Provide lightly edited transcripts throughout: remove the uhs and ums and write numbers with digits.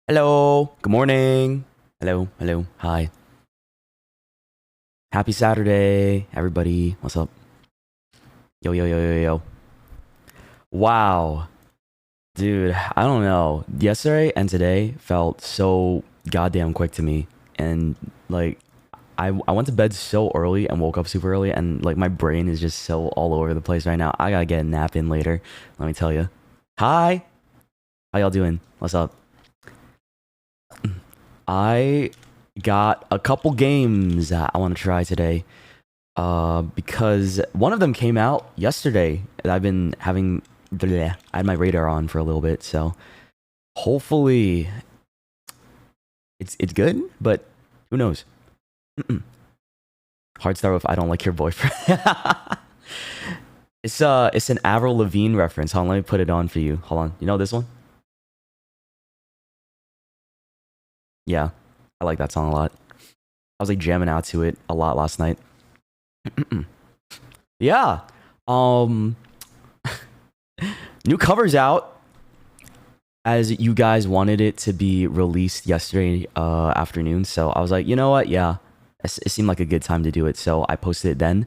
Hello. Good morning. Hello. Hello. Hi. Happy Saturday, everybody. What's up? Yo, yo, yo, yo, yo. Wow. Dude, I don't know. Yesterday and today felt so goddamn quick to me. And like, I went to bed so early and woke up super early. And like, my brain is just so all over the place right now. I gotta get a nap in later. Let me tell you. Hi. How y'all doing? What's up? I got a couple games that I want to try today. Because one of them came out yesterday. I've been having I had my radar on for a little bit, so hopefully it's good, but who knows? Hard start with I don't like your boyfriend. It's an Avril Lavigne reference. Hold on, let me put it on for you. Hold on. You know this one? Yeah. I like that song a lot. I was like jamming out to it a lot last night. Yeah. Um New covers out, as you guys wanted it to be released yesterday afternoon. So I was like, you know what? Yeah, it seemed like a good time to do it. So I posted it then.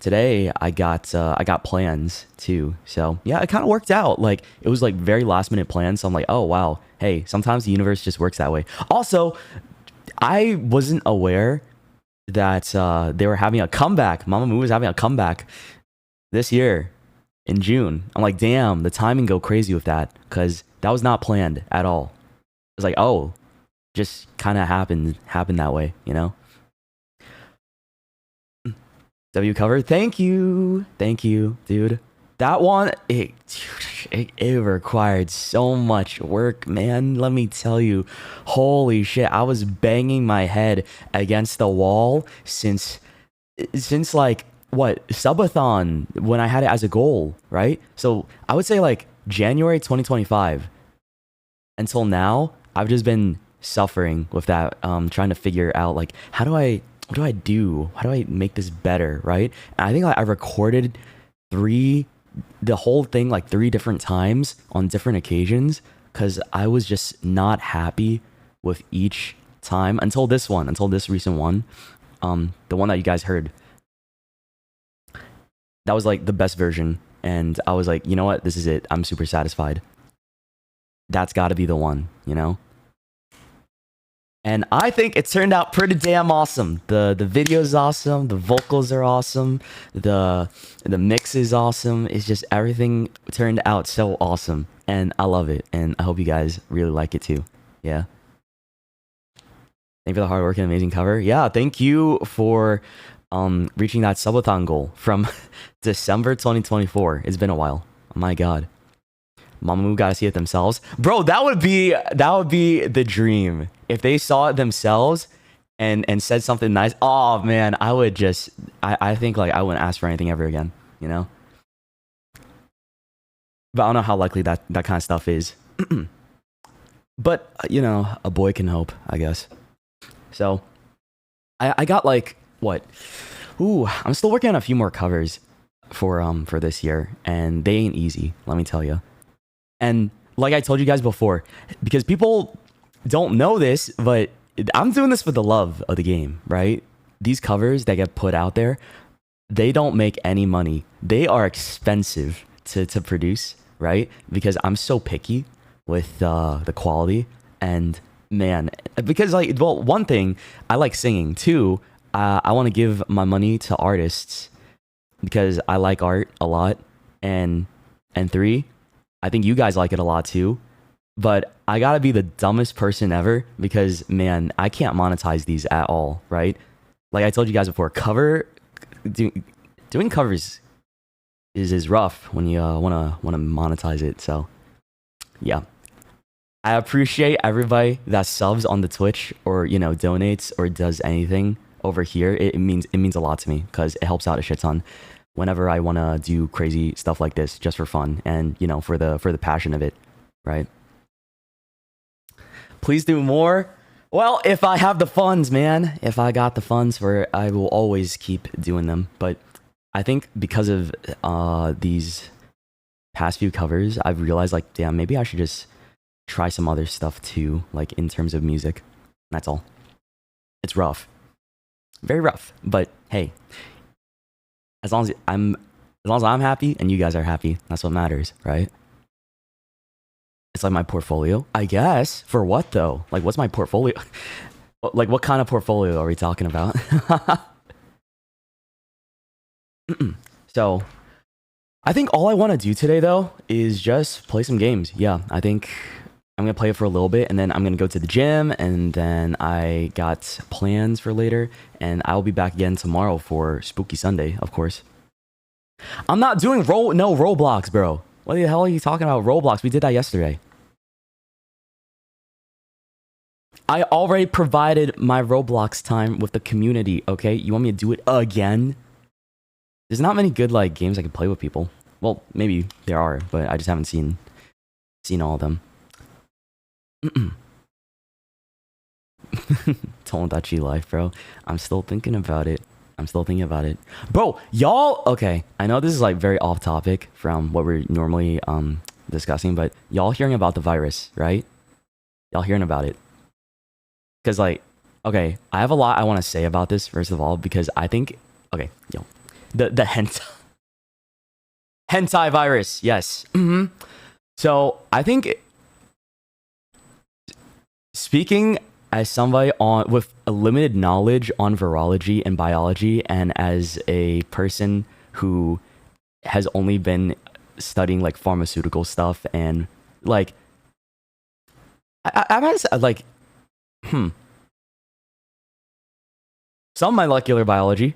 Today I got plans too. So yeah, it kind of worked out. Like it was like very last minute plans. So I'm like, oh wow, hey, sometimes the universe just works that way. Also, I wasn't aware that they were having a comeback. Mamamoo was having a comeback this year in June. I'm like, damn, the timing go crazy with that because that was not planned at all. It was like, oh, just kind of happened that way, you know? W cover, thank you, dude. That one, it required so much work, man. Let me tell you, holy shit, I was banging my head against the wall since like what subathon when I had it as a goal, right? So I would say like January 2025 until now, I've just been suffering with that, trying to figure out like what do I do? How do I make this better, right? And I think I recorded the whole thing like three different times on different occasions because I was just not happy with each time until this recent one, the one that you guys heard. That was like the best version, and I was like, you know what, this is it. I'm super satisfied. That's got to be the one, you know. And I think it turned out pretty damn awesome. The video is awesome. The vocals are awesome. The mix is awesome. It's just everything turned out so awesome, and I love it. And I hope you guys really like it too. Yeah. Thank you for the hard work and amazing cover. Yeah, thank you for reaching that subathon goal from December 2024. It's been a while. Oh my god. Mamamoo gotta see it themselves. Bro, that would be the dream. If they saw it themselves and said something nice, oh man, I would just I think like I wouldn't ask for anything ever again, you know? But I don't know how likely that kind of stuff is. But you know, a boy can hope, I guess. So I got like what? Ooh, I'm still working on a few more covers for this year, and they ain't easy, let me tell you. And like I told you guys before, because people don't know this, but I'm doing this for the love of the game, right? These covers that get put out there, they don't make any money. They are expensive to produce, right? Because I'm so picky with the quality. And man, because like, well, one thing, I like singing. Two, I want to give my money to artists because I like art a lot. And three, I think you guys like it a lot too. But I gotta be the dumbest person ever because man, I can't monetize these at all, right? Like I told you guys before, doing covers is rough when you wanna monetize it. So yeah, I appreciate everybody that subs on the Twitch or you know donates or does anything over here. It means a lot to me because it helps out a shit ton whenever I want to do crazy stuff like this just for fun and you know for the passion of it, right? Please do more. Well, if I have the funds, man, if I got the funds for it, I will always keep doing them. But I think because of these past few covers, I've realized like, damn, maybe I should just try some other stuff too, like in terms of music. That's all. It's rough. Very rough. But hey, as long as I'm happy and you guys are happy, that's what matters, right? It's like my portfolio, I guess. For what though? Like, what's my portfolio? Like, what kind of portfolio are we talking about? So, I think all I want to do today though is just play some games. Yeah, I think I'm gonna play it for a little bit, and then I'm gonna go to the gym, and then I got plans for later, and I'll be back again tomorrow for Spooky Sunday, of course. I'm not doing no Roblox, bro. What the hell are you talking about? Roblox? We did that yesterday. I already provided my Roblox time with the community, okay? You want me to do it again? There's not many good like games I can play with people. Well, maybe there are, but I just haven't seen all of them. Tomodachi life, bro. I'm still thinking about it. Bro, y'all, okay, I know this is like very off topic from what we're normally discussing, but y'all hearing about the virus, right? Y'all hearing about it? Because like, okay, I have a lot I want to say about this, first of all, because I think, okay, yo, the hentai virus, yes. So I think, speaking as somebody with a limited knowledge on virology and biology, and as a person who has only been studying like pharmaceutical stuff and like, I've had like, some molecular biology.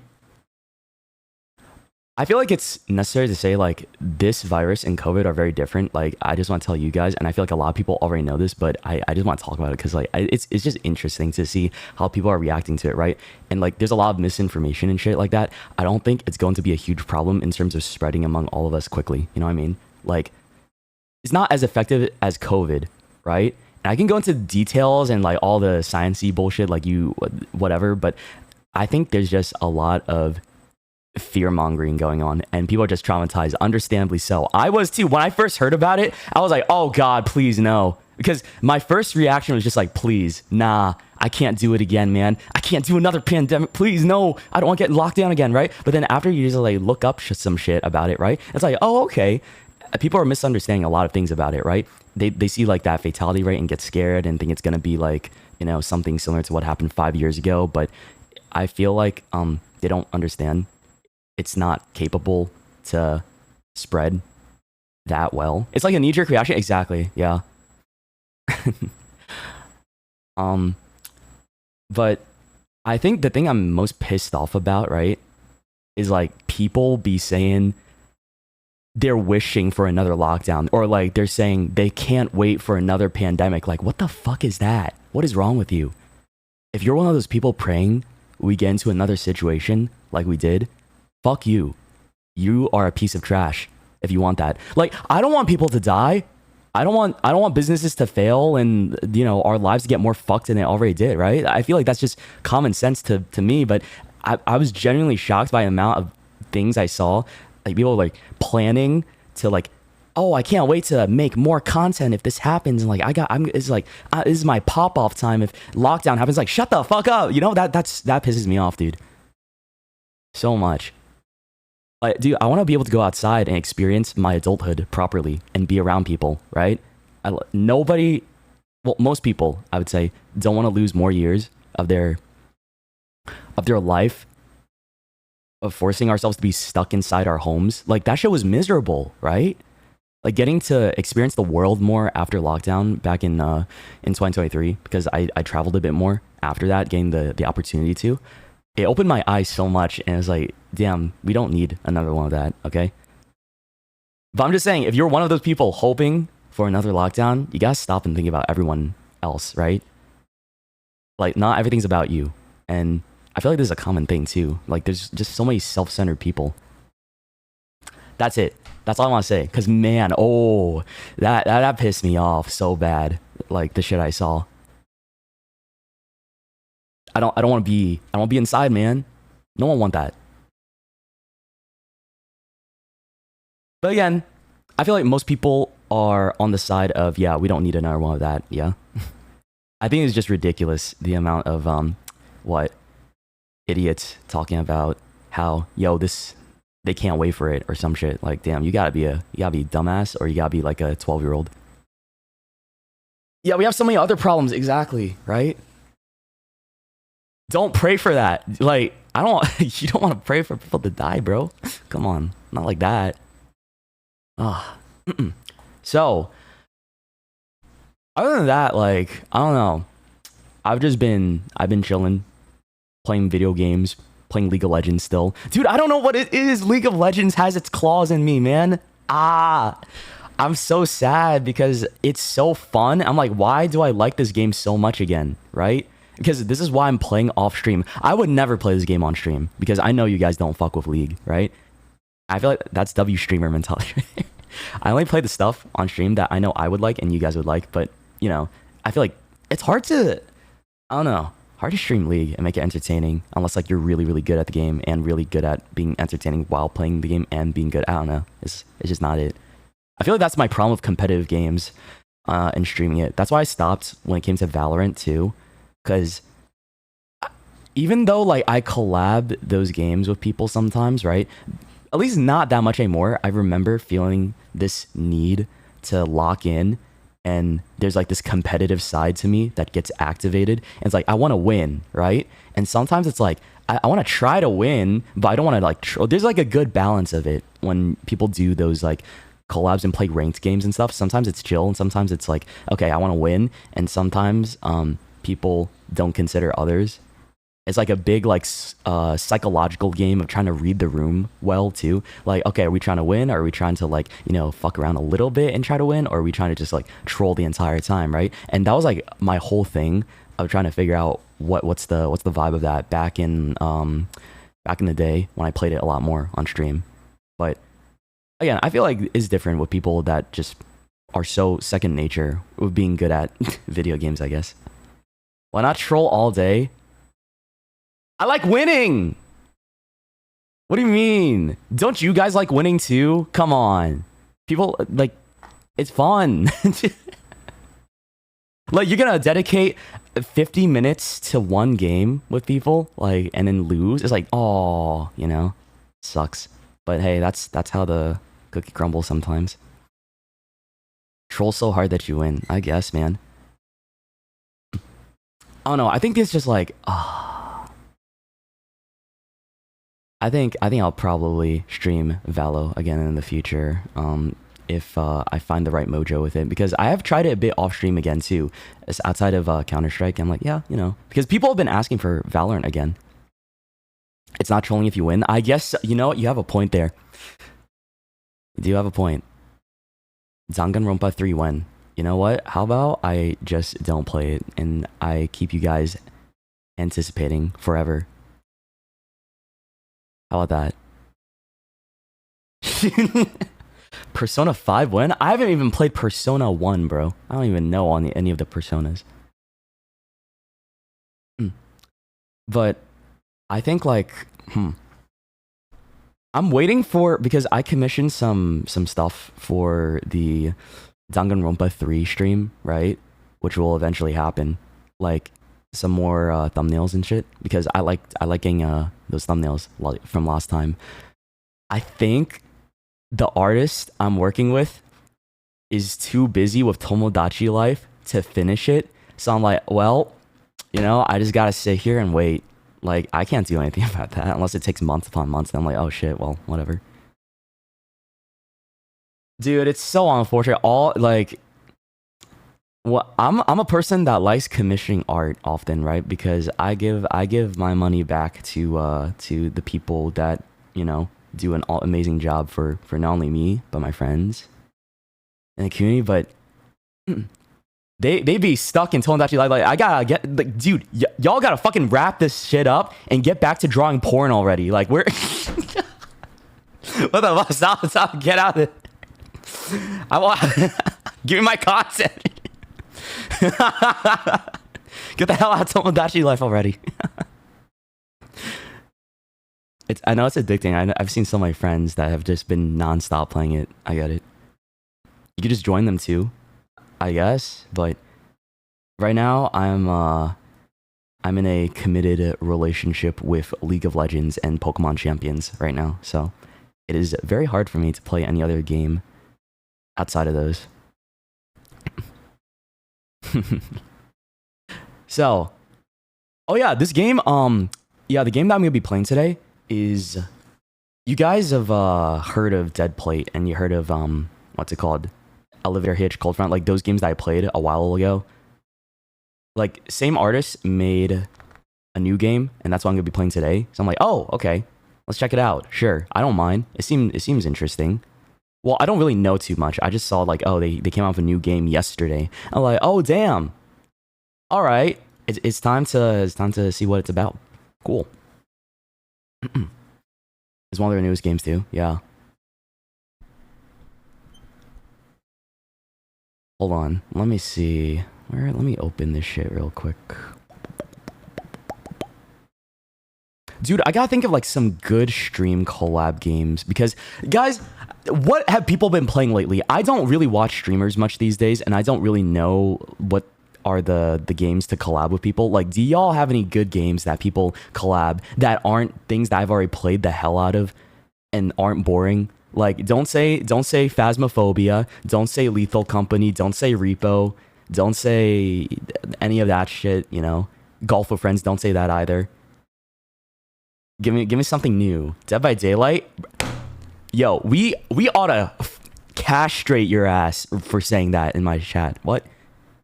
I feel like it's necessary to say like this virus and COVID are very different. Like I just want to tell you guys, and I feel like a lot of people already know this, but I just want to talk about it because like it's just interesting to see how people are reacting to it, right? And like there's a lot of misinformation and shit like that. I don't think it's going to be a huge problem in terms of spreading among all of us quickly. You know what I mean? Like it's not as effective as COVID, right? And I can go into details and like all the sciencey bullshit, like you whatever, but I think there's just a lot of fear mongering going on, and people are just traumatized, understandably so. I was too. When I first heard about it, I was like, oh god, please no, because my first reaction was just like, please, nah, I can't do it again, man. I can't do another pandemic, please, no, I don't want to get locked down again, right? But then after you just like look up some shit about it, right, it's like, oh, okay, people are misunderstanding a lot of things about it, right? They see like that fatality rate and get scared and think it's gonna be like, you know, something similar to what happened 5 years ago, but I feel like they don't understand it's not capable to spread that well. It's like a knee-jerk reaction. Exactly. Yeah. But I think the thing I'm most pissed off about, right, is like people be saying they're wishing for another lockdown, or like they're saying they can't wait for another pandemic. Like, what the fuck is that? What is wrong with you? If you're one of those people praying we get into another situation like we did, fuck you. You are a piece of trash if you want that. Like, I don't want people to die. I don't want businesses to fail and, you know, our lives to get more fucked than they already did, right? I feel like that's just common sense to me, but I was genuinely shocked by the amount of things I saw. Like, people like planning to like, oh, I can't wait to make more content if this happens. And like, it's like, this is my pop-off time if lockdown happens. Like, shut the fuck up. You know, that pisses me off, dude. So much. Like, dude, I want to be able to go outside and experience my adulthood properly and be around people, right? Nobody, well, most people, I would say, don't want to lose more years of their life of forcing ourselves to be stuck inside our homes. Like, that shit was miserable, right? Like, getting to experience the world more after lockdown back in 2023, because I traveled a bit more after that, getting the opportunity to. It opened my eyes so much, and it was like, damn, we don't need another one of that, okay? But I'm just saying, if you're one of those people hoping for another lockdown, you gotta stop and think about everyone else, right? Like, not everything's about you. And I feel like this is a common thing, too. Like, there's just so many self-centered people. That's it. That's all I want to say. Because, man, oh, that pissed me off so bad. Like, the shit I saw. I don't want to be inside, man. No one want that. But again, I feel like most people are on the side of, yeah, we don't need another one of that. Yeah. I think it's just ridiculous, the amount of what idiots talking about how, yo, this, they can't wait for it or some shit. Like, damn, you gotta be a dumbass, or you gotta be like a 12-year-old. Yeah, we have so many other problems. Exactly, right? Don't pray for that. Like, I don't you don't want to pray for people to die, bro. Come on, not like that. Ah. So, other than that, like, I don't know. I've been chilling, playing video games, playing League of Legends still. Dude, I don't know what it is. League of Legends has its claws in me, man. I'm so sad because it's so fun. I'm like, why do I like this game so much again, right? Because this is why I'm playing off stream. I would never play this game on stream because I know you guys don't fuck with League, right? I feel like that's W streamer mentality. I only play the stuff on stream that I know I would like and you guys would like, but, you know, I feel like it's hard to, I don't know, hard to stream League and make it entertaining unless, like, you're really, really good at the game and really good at being entertaining while playing the game and being good. I don't know. It's just not it. I feel like that's my problem with competitive games and streaming it. That's why I stopped when it came to Valorant too, because even though, like, I collab those games with people sometimes, right? At least not that much anymore. I remember feeling this need to lock in, and there's like this competitive side to me that gets activated. And it's like, I want to win, right? And sometimes it's like, I want to try to win, but I don't want to like, there's like a good balance of it when people do those like collabs and play ranked games and stuff. Sometimes it's chill, and sometimes it's like, okay, I want to win. And sometimes people don't consider others. It's like a big like psychological game of trying to read the room well too. Like, okay, are we trying to win, or are we trying to, like, you know, fuck around a little bit and try to win, or are we trying to just like troll the entire time, right? And that was like my whole thing of trying to figure out what's the vibe of that back in the day when I played it a lot more on stream. But again, I feel like it's different with people that just are so second nature with being good at video games, I guess. Why not troll all day? I like winning! What do you mean? Don't you guys like winning too? Come on. People, like, it's fun. Like, you're gonna dedicate 50 minutes to one game with people, like, and then lose? It's like, oh, you know? Sucks. But hey, that's how the cookie crumbles sometimes. Troll so hard that you win, I guess, man. I don't know, I think it's just like, I think I'll probably stream Valo again in the future, if I find the right mojo with it, because I have tried it a bit off stream again too. It's outside of Counter-Strike. I'm like, yeah, you know, because people have been asking for Valorant again. It's not trolling if you win. I guess, you know what, you have a point there. You do have a point. Danganronpa 3 when? You know what? How about I just don't play it and I keep you guys anticipating forever? How about that? Persona 5 when? I haven't even played Persona 1, bro. I don't even know on any of the Personas. But I think, like, I'm waiting for, because I commissioned some stuff for the Danganronpa 3 stream, right? Which will eventually happen. Like, some more thumbnails and shit, because I like getting those thumbnails from last time. I think the artist I'm working with is too busy with Tomodachi Life to finish it. So I'm like, well, you know, I just gotta sit here and wait. Like, I can't do anything about that unless it takes months upon months. And I'm like, oh shit, well, whatever. Dude, it's so unfortunate. All, like, well, I'm a person that likes commissioning art often, right? Because I give my money back to the people that, you know, do an amazing job for not only me but my friends in the community. But they be stuck in Tomodachi Life. Like, I gotta get, like, dude, y'all gotta fucking wrap this shit up and get back to drawing porn already. Like, we're what the fuck? Stop, get out of it. I want give me my content. Get the hell out of Tomodachi Life already. I know it's addicting. I've seen so many friends that have just been non-stop playing it. I get it. You could just join them too, I guess. But right now, I'm in a committed relationship with League of Legends and Pokemon Champions right now. So it is very hard for me to play any other game outside of those. So, oh yeah, this game, yeah, the game that I'm gonna be playing today is, you guys have heard of Dead Plate, and you heard of what's it called, Elevator Hitch, Cold Front, like those games that I played a while ago. Like, same artist made a new game, and that's what I'm gonna be playing today. So I'm like, oh, okay, let's check it out. Sure, I don't mind. It seems interesting. Well, I don't really know too much. I just saw like, oh, they came out with a new game yesterday. I'm like, oh damn. All right, it's time to see what it's about. Cool. It's one of their newest games too. Yeah. Hold on. Let me see. Let me open this shit real quick. Dude, I gotta think of like some good stream collab games because, guys, what have people been playing lately? I don't really watch streamers much these days, and I don't really know what are the games to collab with people. Like, do y'all have any good games that people collab that aren't things that I've already played the hell out of and aren't boring? Like, don't say Phasmophobia, don't say Lethal Company, don't say Repo, don't say any of that shit, you know. Golf with Friends, don't say that either. Give me something new. Dead by Daylight? Yo, we ought to castrate your ass for saying that in my chat. What?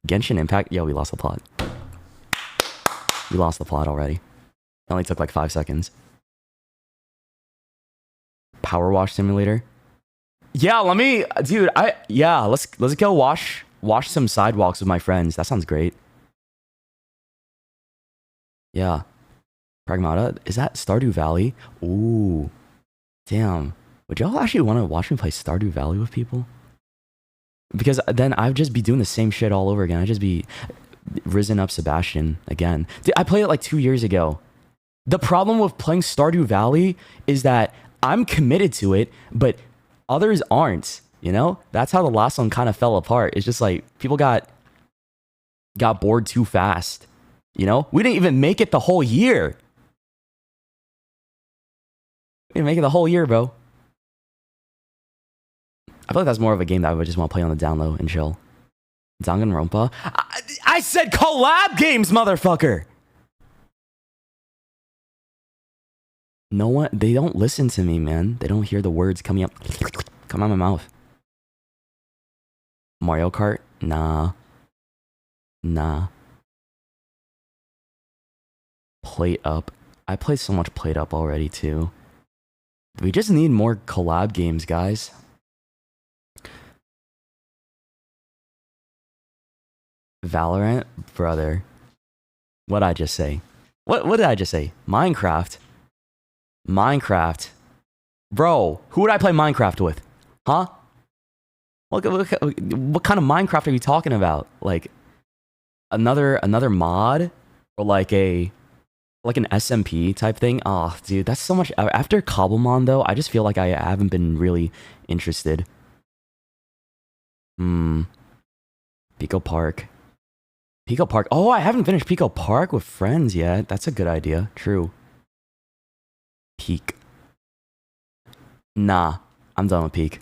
Genshin Impact? Yo, we lost the plot. We lost the plot already. It only took like 5 seconds. Power Wash Simulator? Yeah, let's go wash some sidewalks with my friends. That sounds great. Yeah. Pragmata? Is that Stardew Valley? Ooh. Damn. Would y'all actually want to watch me play Stardew Valley with people? Because then I'd just be doing the same shit all over again. I'd just be risen up Sebastian again. I played it like 2 years ago. The problem with playing Stardew Valley is that I'm committed to it, but others aren't, you know? That's how the last one kind of fell apart. It's just like people got bored too fast, you know? We didn't even make it the whole year. We didn't make it the whole year, bro. I feel like that's more of a game that I would just want to play on the down low and chill. Danganronpa? I said collab games, motherfucker! No one, they don't listen to me, man. They don't hear the words come out of my mouth. Mario Kart? Nah. Plate Up. I played so much Plate Up already, too. We just need more collab games, guys. Valorant? Brother. What'd I just say? What did I just say? Minecraft? Bro, who would I play Minecraft with? Huh? What kind of Minecraft are you talking about? Like another mod? Or like an SMP type thing? Oh, dude, that's so much. After Cobblemon, though, I just feel like I haven't been really interested. Pico Park. Oh, I haven't finished Pico Park with friends yet. That's a good idea. True. Peak. Nah, I'm done with Peak.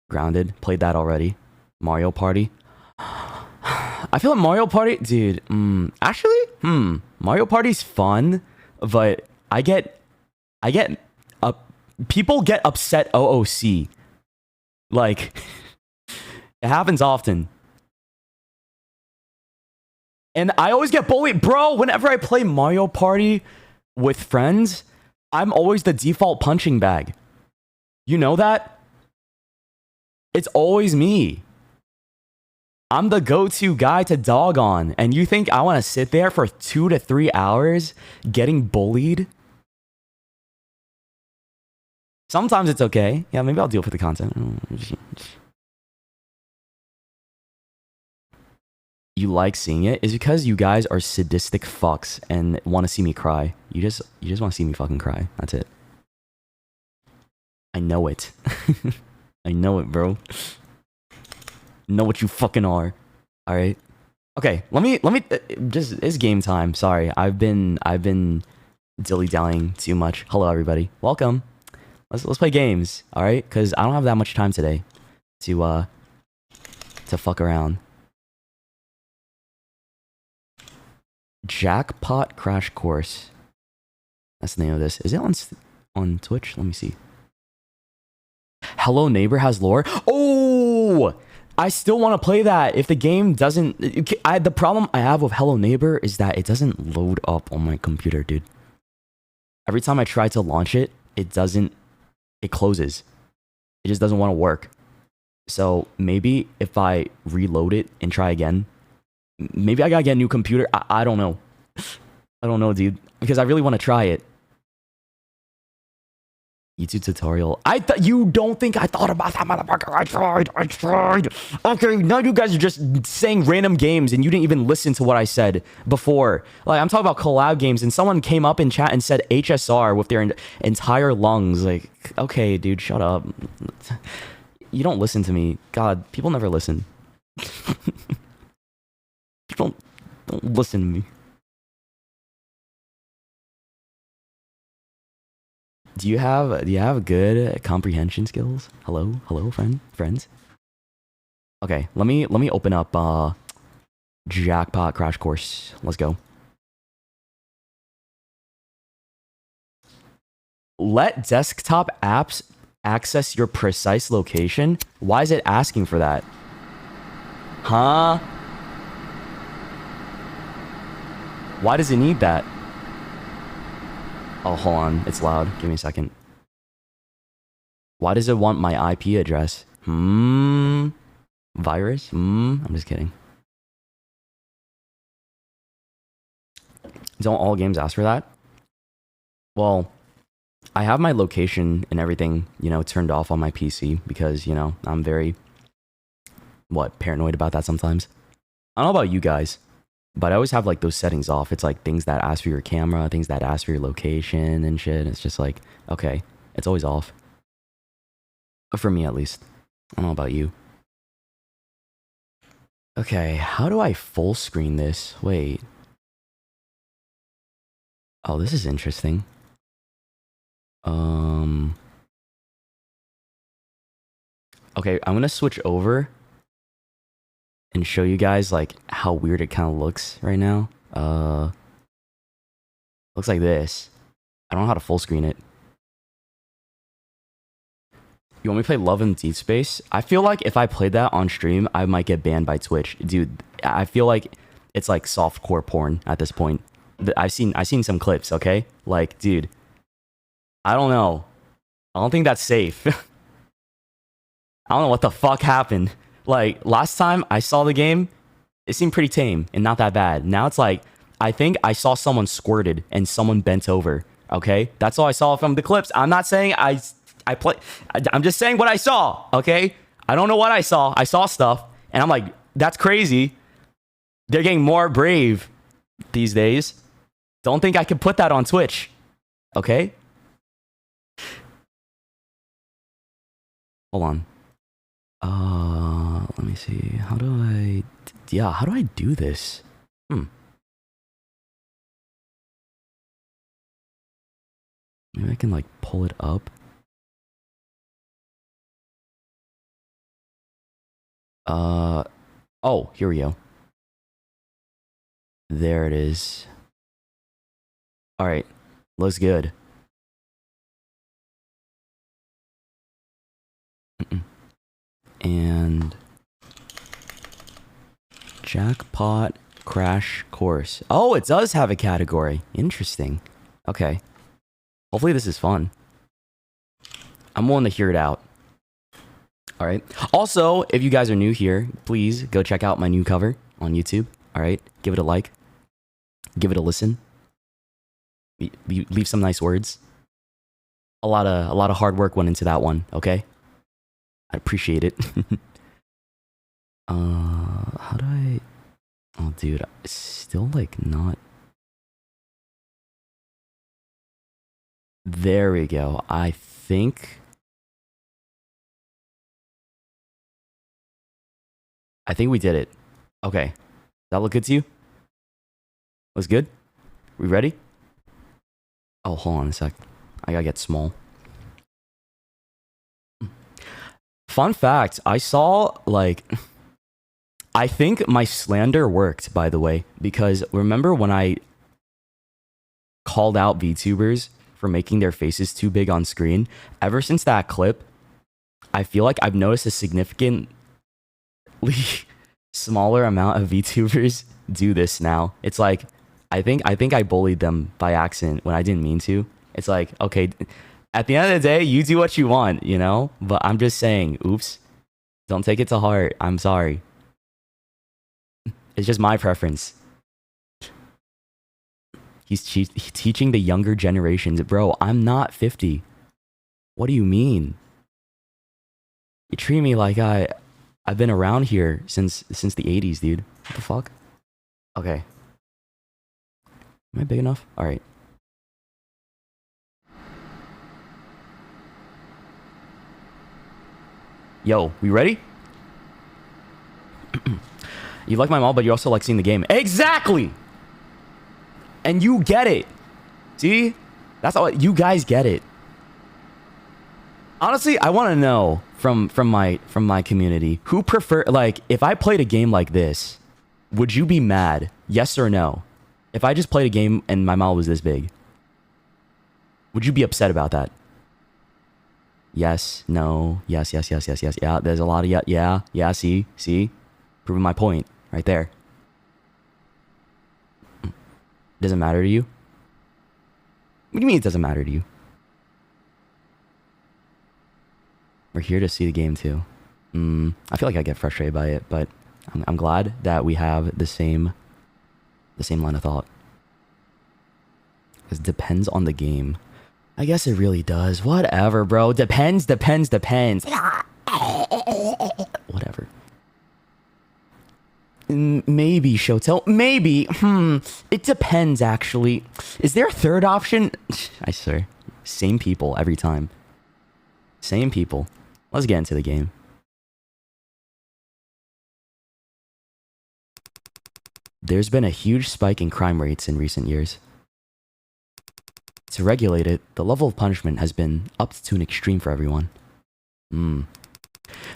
Grounded. Played that already. Mario Party. I feel like Mario Party, dude. Actually, Mario Party's fun, but people get upset OOC. Like, it happens often. And I always get bullied. Bro, whenever I play Mario Party with friends, I'm always the default punching bag. You know that? It's always me. I'm the go-to guy to dog on. And you think I want to sit there for 2 to 3 hours getting bullied? Sometimes it's okay. Yeah, maybe I'll deal for the content. You like seeing it is because you guys are sadistic fucks and want to see me cry. You just want to see me fucking cry. That's it. I know it. I know it, bro. Know what you fucking are. All right. Okay. Let me. Just it's game time. Sorry, I've been dilly dallying too much. Hello, everybody. Welcome. Let's play games. All right, because I don't have that much time today to fuck around. Jackpot Crash Course. That's the name of this. Is it on Twitch? Let me see. Hello Neighbor has lore. Oh, I still want to play that. If the game doesn't, the problem I have with Hello Neighbor is that it doesn't load up on my computer, dude. Every time I try to launch it, it doesn't. It closes. It just doesn't want to work. So maybe if I reload it and try again, maybe I gotta get a new computer. I don't know. I don't know, dude. Because I really want to try it. YouTube tutorial. You don't think I thought about that, motherfucker? I tried. Okay, now you guys are just saying random games and you didn't even listen to what I said before. Like, I'm talking about collab games and someone came up in chat and said HSR with their entire lungs. Like, okay, dude, shut up. You don't listen to me. God, people never listen. Don't listen to me. Do you have good comprehension skills? Hello, friends. Okay, let me open up Jackpot Crash Course. Let's go. Let desktop apps access your precise location. Why is it asking for that? Huh? Why does it need that? Oh, hold on. It's loud. Give me a second. Why does it want my IP address? Virus? I'm just kidding. Don't all games ask for that? Well, I have my location and everything, turned off on my PC because, I'm very, paranoid about that sometimes. I don't know about you guys, but I always have like those settings off. It's like things that ask for your camera, things that ask for your location and shit. It's just like, okay, it's always off. For me at least. I don't know about you. Okay, how do I full screen this? Wait. Oh, this is interesting. Okay, I'm gonna switch over and show you guys like how weird it kind of looks right now. Looks like this. I don't know how to full screen it. You want me to play Love and Deep Space? I feel like if I played that on stream, I might get banned by Twitch. Dude, I feel like it's like softcore porn at this point. I've seen some clips, okay? Like, dude, I don't know. I don't think that's safe. I don't know what the fuck happened. Like, last time I saw the game, it seemed pretty tame and not that bad. Now it's like, I think I saw someone squirted and someone bent over, okay? That's all I saw from the clips. I'm not saying I'm just saying what I saw, okay? I don't know what I saw. I saw stuff, and I'm like, that's crazy. They're getting more brave these days. Don't think I could put that on Twitch, okay? Hold on. Let me see. How do I do this? Maybe I can like pull it up. Oh, here we go. There it is. All right, looks good. And Jackpot Crash Course. Oh, it does have a category. Interesting. Okay. Hopefully this is fun. I'm willing to hear it out. All right. Also, if you guys are new here, please go check out my new cover on YouTube. All right. Give it a like. Give it a listen. Leave some nice words. A lot of hard work went into that one. Okay. I appreciate it. How do I? Oh, dude, it's still like not. There we go. I think. I think we did it. Okay. Does that look good to you? Looks good? We ready? Oh, hold on a sec. I gotta get small. Fun fact, I saw, like... I think my slander worked, by the way, because remember when I called out VTubers for making their faces too big on screen? Ever since that clip, I feel like I've noticed a significantly smaller amount of VTubers do this now. It's like, I think I bullied them by accident when I didn't mean to. It's like, okay, at the end of the day, you do what you want, you know? But I'm just saying, oops, don't take it to heart. I'm sorry. It's just my preference. He's teaching the younger generations. Bro, I'm not 50. What do you mean? You treat me like I've been around here since the 80s, dude. What the fuck? Okay. Am I big enough? All right. Yo, we ready? You like my mom, but you also like seeing the game. Exactly! And you get it. See? That's all. You guys get it. Honestly, I want to know from my community, who prefer, like, if I played a game like this, would you be mad? Yes or no? If I just played a game and my mouth was this big, would you be upset about that? Yes, no, yes. Yeah, there's a lot of yeah, see? Proving my point right there. Doesn't matter to you? What do you mean it doesn't matter to you? We're here to see the game too. I feel like I get frustrated by it, but I'm glad that we have the same line of thought. Because it depends on the game. I guess it really does. Whatever, bro. Depends. Whatever. Maybe, Shoto. Maybe. It depends, actually. Is there a third option? I swear. Same people every time. Same people. Let's get into the game. There's been a huge spike in crime rates in recent years. To regulate it, the level of punishment has been upped to an extreme for everyone.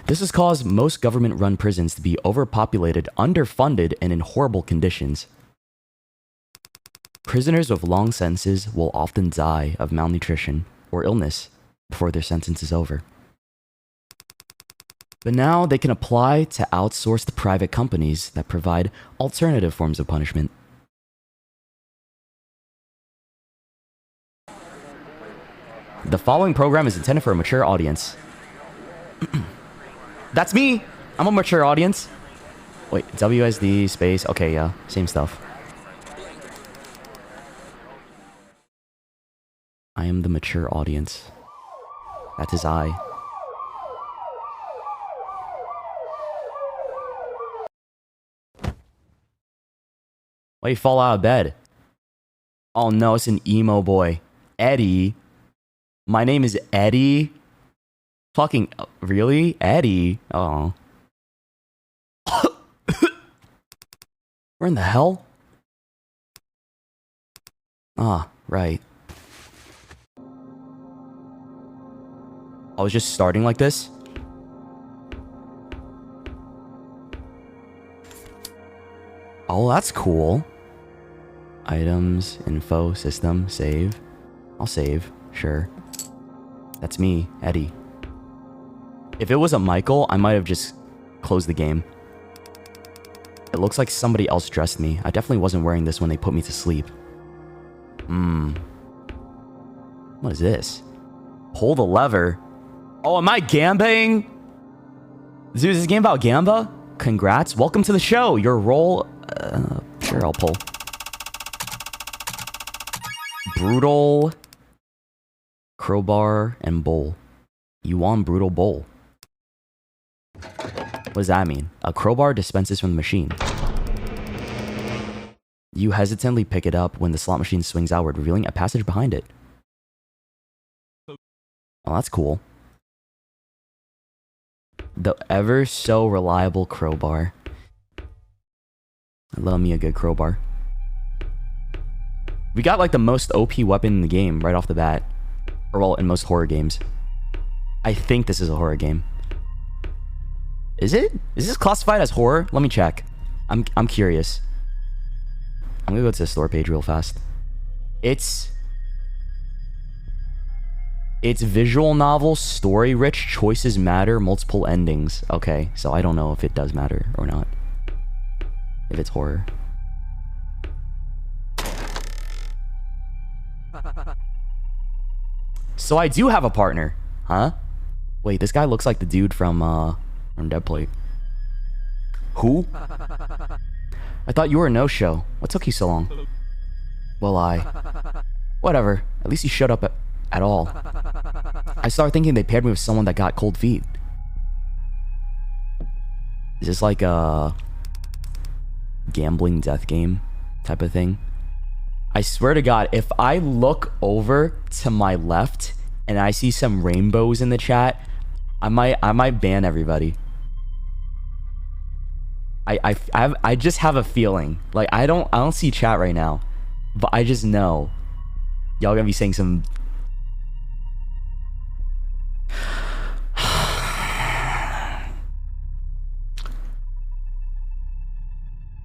This has caused most government-run prisons to be overpopulated, underfunded, and in horrible conditions. Prisoners with long sentences will often die of malnutrition or illness before their sentence is over. But now they can apply to outsource to private companies that provide alternative forms of punishment. The following program is intended for a mature audience. That's me! I'm a mature audience. Wait, WSD space. Okay, yeah, same stuff. I am the mature audience. That is I. Why you fall out of bed? Oh no, it's an emo boy. Eddie. My name is Eddie. Fucking really? Eddie? Oh. Where in the hell? Ah, right. I was just starting like this. Oh, that's cool. Items, info, system, save. I'll save, sure. That's me, Eddie. If it wasn't Michael, I might have just closed the game. It looks like somebody else dressed me. I definitely wasn't wearing this when they put me to sleep. What is this? Pull the lever. Oh, am I gambaing? Dude, is this game about gamba? Congrats. Welcome to the show. Your role... sure, I'll pull. Brutal... Crowbar and bowl. You want brutal bowl. What does that mean? A crowbar dispenses from the machine. You hesitantly pick it up when the slot machine swings outward, revealing a passage behind it. Oh, that's cool. The ever so reliable crowbar. I love me a good crowbar. We got like the most OP weapon in the game right off the bat. Or well, in most horror games. I think this is a horror game. Is it? Is this classified as horror? Let me check. I'm curious. I'm gonna go to the store page real fast. It's visual novel, story rich, choices matter, multiple endings. Okay, so I don't know if it does matter or not. If it's horror. So I do have a partner, huh? Wait, this guy looks like the dude from Deadplate. Who? I thought you were a no-show. What took you so long? Well, whatever. At least you showed up at all. I started thinking they paired me with someone that got cold feet. Is this like a gambling death game type of thing? I swear to God, if I look over to my left and I see some rainbows in the chat, I might ban everybody. I just have a feeling. Like I don't see chat right now, but I just know y'all gonna be saying some.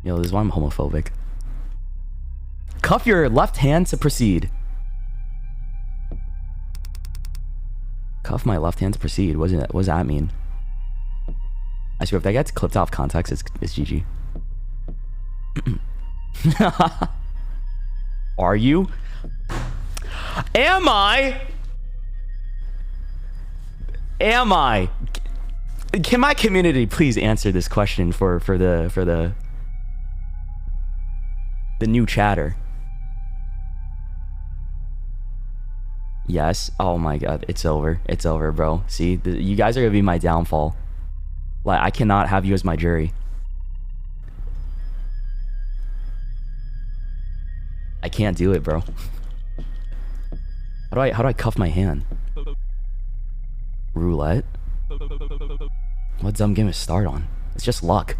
Yo, this is why I'm homophobic. Cuff your left hand to proceed. Cuff my left hand to proceed. What does that mean? I swear, if that gets clipped off context, it's GG. Are you? Am I? Am I? Can my community please answer this question for the new chatter? Yes. Oh my God, it's over. It's over, bro. See, you guys are gonna be my downfall. Like, I cannot have you as my jury. I can't do it, bro. How do I cuff my hand? Roulette? What dumb game is start on? It's just luck.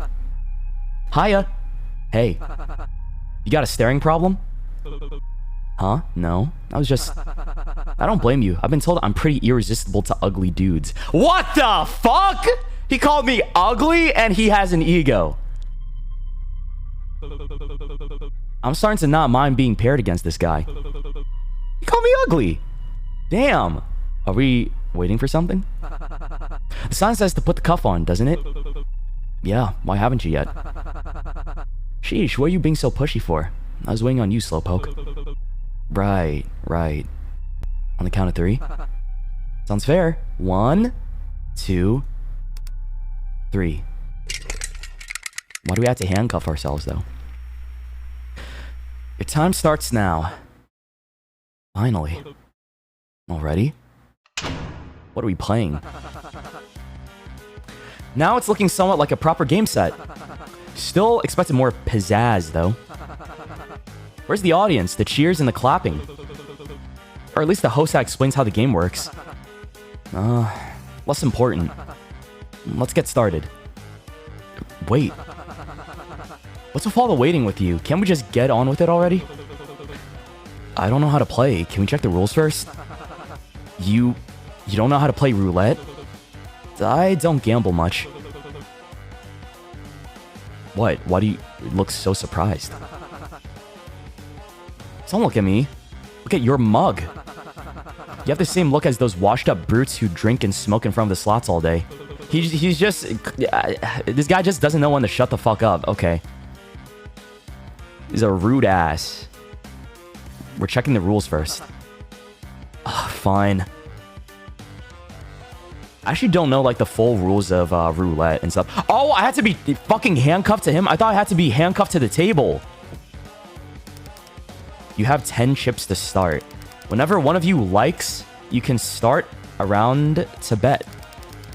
Hiya. Hey. You got a staring problem? Huh? No. I was just... I don't blame you. I've been told I'm pretty irresistible to ugly dudes. What the fuck? He called me ugly and he has an ego. I'm starting to not mind being paired against this guy. He called me ugly. Damn. Are we waiting for something? The sign says to put the cuff on, doesn't it? Yeah, why haven't you yet? Sheesh, what are you being so pushy for? I was waiting on you, slowpoke. Right. On the count of 3? Sounds fair. 1, 2, 3. Why do we have to handcuff ourselves, though? Your time starts now. Finally. Already? What are we playing? Now it's looking somewhat like a proper game set. Still expected more pizzazz, though. Where's the audience, the cheers and the clapping? Or at least the host that explains how the game works. Less important. Let's get started. Wait. What's with all the waiting with you? Can't we just get on with it already? I don't know how to play. Can we check the rules first? You don't know how to play roulette? I don't gamble much. What? Why do you look so surprised? Don't look at me. Look at your mug. You have the same look as those washed up brutes who drink and smoke in front of the slots all day. He's just... this guy just doesn't know when to shut the fuck up. Okay. He's a rude ass. We're checking the rules first. Fine. I actually don't know, like, the full rules of roulette and stuff. Oh, I had to be fucking handcuffed to him? I thought I had to be handcuffed to the table. You have 10 chips to start. Whenever one of you likes, you can start a round to bet.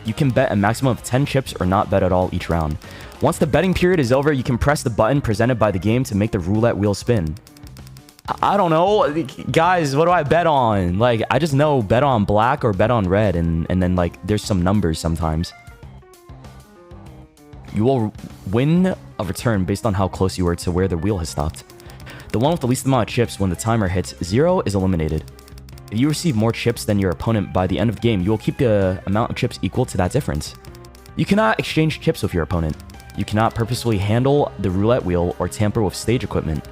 You can bet a maximum of 10 chips or not bet at all each round. Once the betting period is over, you can press the button presented by the game to make the roulette wheel spin. I don't know. Guys, what do I bet on? Like, I just know bet on black or bet on red, and then, like, there's some numbers sometimes. You will win a return based on how close you were to where the wheel has stopped. The one with the least amount of chips when the timer hits 0 is eliminated. If you receive more chips than your opponent by the end of the game, you will keep the amount of chips equal to that difference. You cannot exchange chips with your opponent. You cannot purposefully handle the roulette wheel or tamper with stage equipment.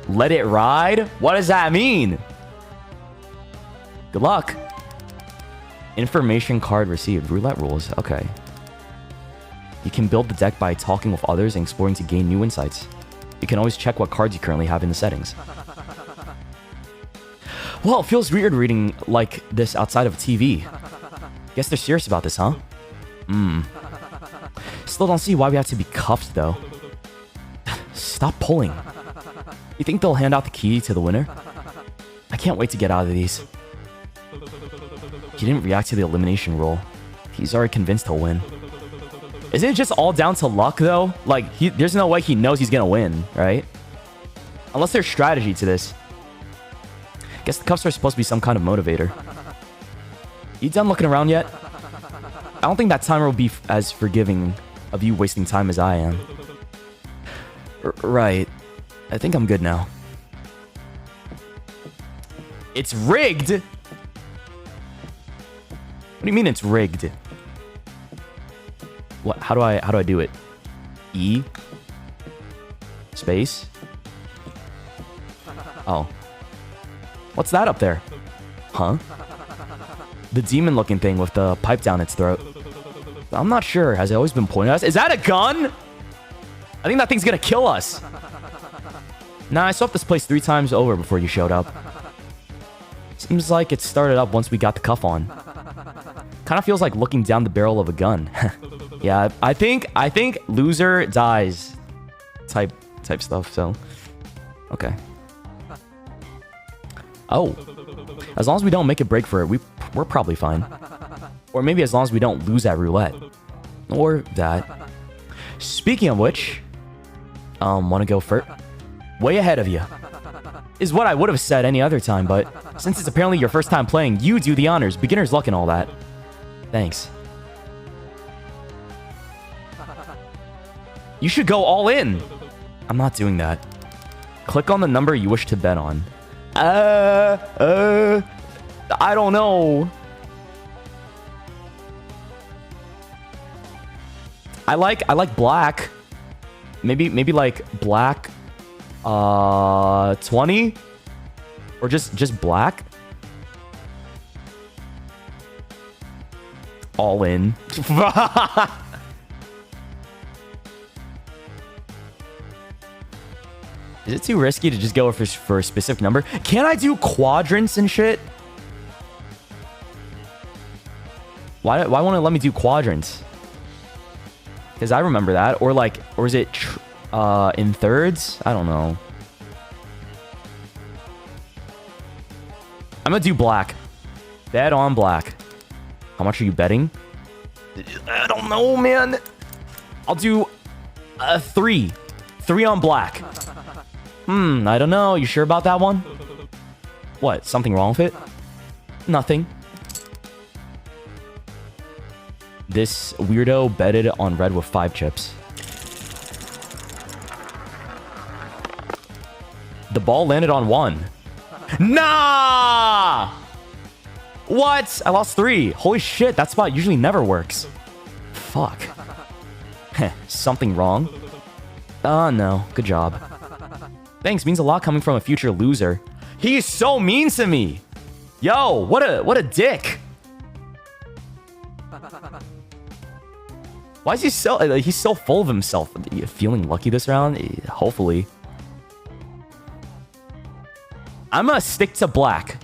Let it ride? What does that mean? Good luck. Information card received. Roulette rules. Okay. You can build the deck by talking with others and exploring to gain new insights. You can always check what cards you currently have in the settings. Well, it feels weird reading like this outside of TV. Guess they're serious about this, huh? Still don't see why we have to be cuffed, though. Stop pulling. You think they'll hand out the key to the winner? I can't wait to get out of these. He didn't react to the elimination rule. He's already convinced he'll win. Isn't it just all down to luck, though? Like, there's no way he knows he's gonna win, right? Unless there's strategy to this. Guess the cuffs are supposed to be some kind of motivator. You done looking around yet? I don't think that timer will be as forgiving of you wasting time as I am. Right. I think I'm good now. It's rigged? What do you mean it's rigged? What? How do I do it? E? Space? Oh. What's that up there? Huh? The demon-looking thing with the pipe down its throat. I'm not sure. Has it always been pointed at us? Is that a gun? I think that thing's gonna kill us. Nah, I swept this place 3 times over before you showed up. Seems like it started up once we got the cuff on. Kind of feels like looking down the barrel of a gun. Yeah, I think loser dies type stuff, so okay. Oh. As long as we don't make a break for it, we're probably fine. Or maybe as long as we don't lose at roulette. Or that. Speaking of which, want to go first? Way ahead of you. Is what I would have said any other time, but since it's apparently your first time playing, you do the honors, beginner's luck and all that. Thanks. You should go all in. I'm not doing that. Click on the number you wish to bet on. I don't know. I like black. Maybe like black 20 or just black. All in. Is it too risky to just go for a specific number? Can I do quadrants and shit? Why won't it let me do quadrants? Because I remember that. Or is it in thirds? I don't know. I'm gonna do black. Bet on black. How much are you betting? I don't know, man. I'll do 3. 3 on black. I don't know. You sure about that one? What? Something wrong with it? Nothing. This weirdo betted on red with 5 chips. The ball landed on 1. Nah! What? I lost 3. Holy shit, that spot usually never works. Fuck. Something wrong? No. Good job. Thanks means a lot coming from a future loser. He's so mean to me. Yo, what a dick. Why is he he's so full of himself? Feeling lucky this round? Hopefully. I'm gonna stick to black.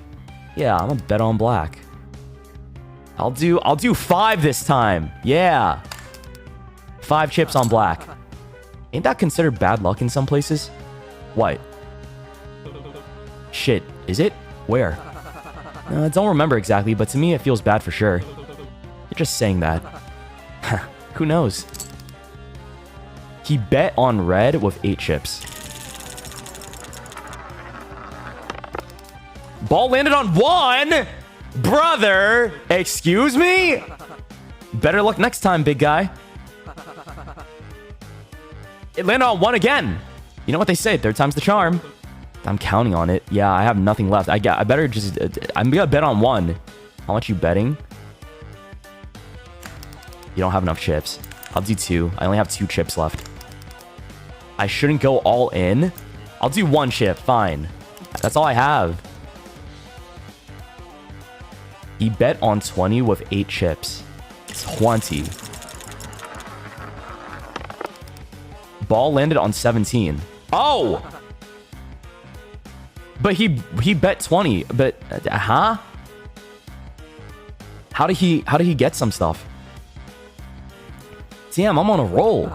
Yeah, I'm gonna bet on black. I'll do 5 this time. Yeah. 5 chips on black. Ain't that considered bad luck in some places? What? Shit, is it? Where? I don't remember exactly, but to me it feels bad for sure. You're just saying that. Who knows? He bet on red with 8 chips. Ball landed on 1! Brother! Excuse me? Better luck next time, big guy. It landed on 1 again. You know what they say, third time's the charm. I'm counting on it. Yeah, I have nothing left. I better just... I'm gonna bet on 1. How much you betting? You don't have enough chips. I'll do 2. I only have 2 chips left. I shouldn't go all in. I'll do 1 chip. Fine. That's all I have. He bet on 20 with 8 chips. 20. Ball landed on 17. Oh! But he bet 20. But huh? How did he get some stuff? Damn, I'm on a roll.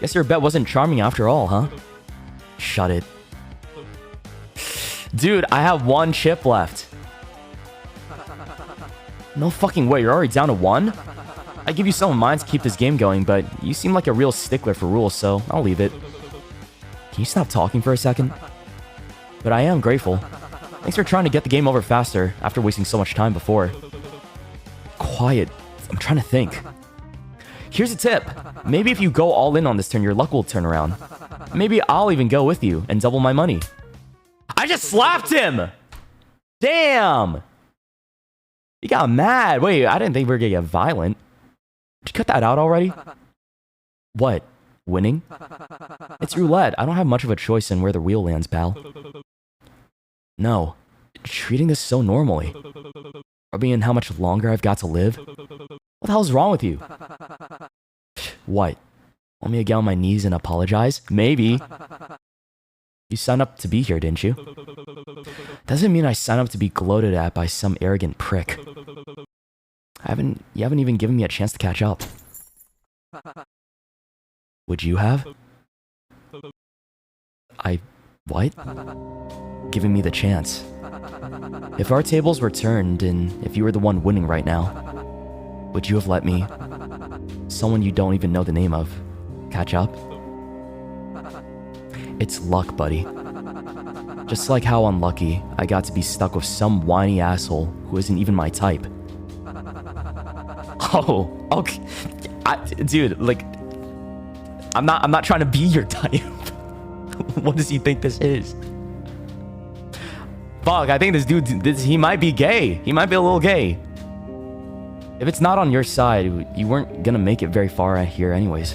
Guess your bet wasn't charming after all, huh? Shut it. Dude, I have 1 chip left. No fucking way, you're already down to 1? I give you some of mine to keep this game going, but you seem like a real stickler for rules, so I'll leave it. Can you stop talking for a second? But I am grateful. Thanks for trying to get the game over faster after wasting so much time before. Quiet. I'm trying to think. Here's a tip. Maybe if you go all in on this turn, your luck will turn around. Maybe I'll even go with you and double my money. I just slapped him! Damn! He got mad. Wait, I didn't think we were gonna get violent. Did you cut that out already? What? Winning? It's roulette. I don't have much of a choice in where the wheel lands, pal. No. Treating this so normally. Rubbing in how much longer I've got to live? What the hell's wrong with you? What? Want me to get on my knees and apologize? Maybe. You signed up to be here, didn't you? Doesn't mean I signed up to be gloated at by some arrogant prick. You haven't even given me a chance to catch up. Would you have? What? Giving me the chance. If our tables were turned and if you were the one winning right now, would you have let me, someone you don't even know the name of, catch up? It's luck, buddy. Just like how unlucky I got to be stuck with some whiny asshole who isn't even my type. Oh, okay. Dude, like, I'm not trying to be your type. What does he think this is? Fuck, I think this dude, he might be gay. He might be a little gay. If it's not on your side, you weren't gonna make it very far here anyways.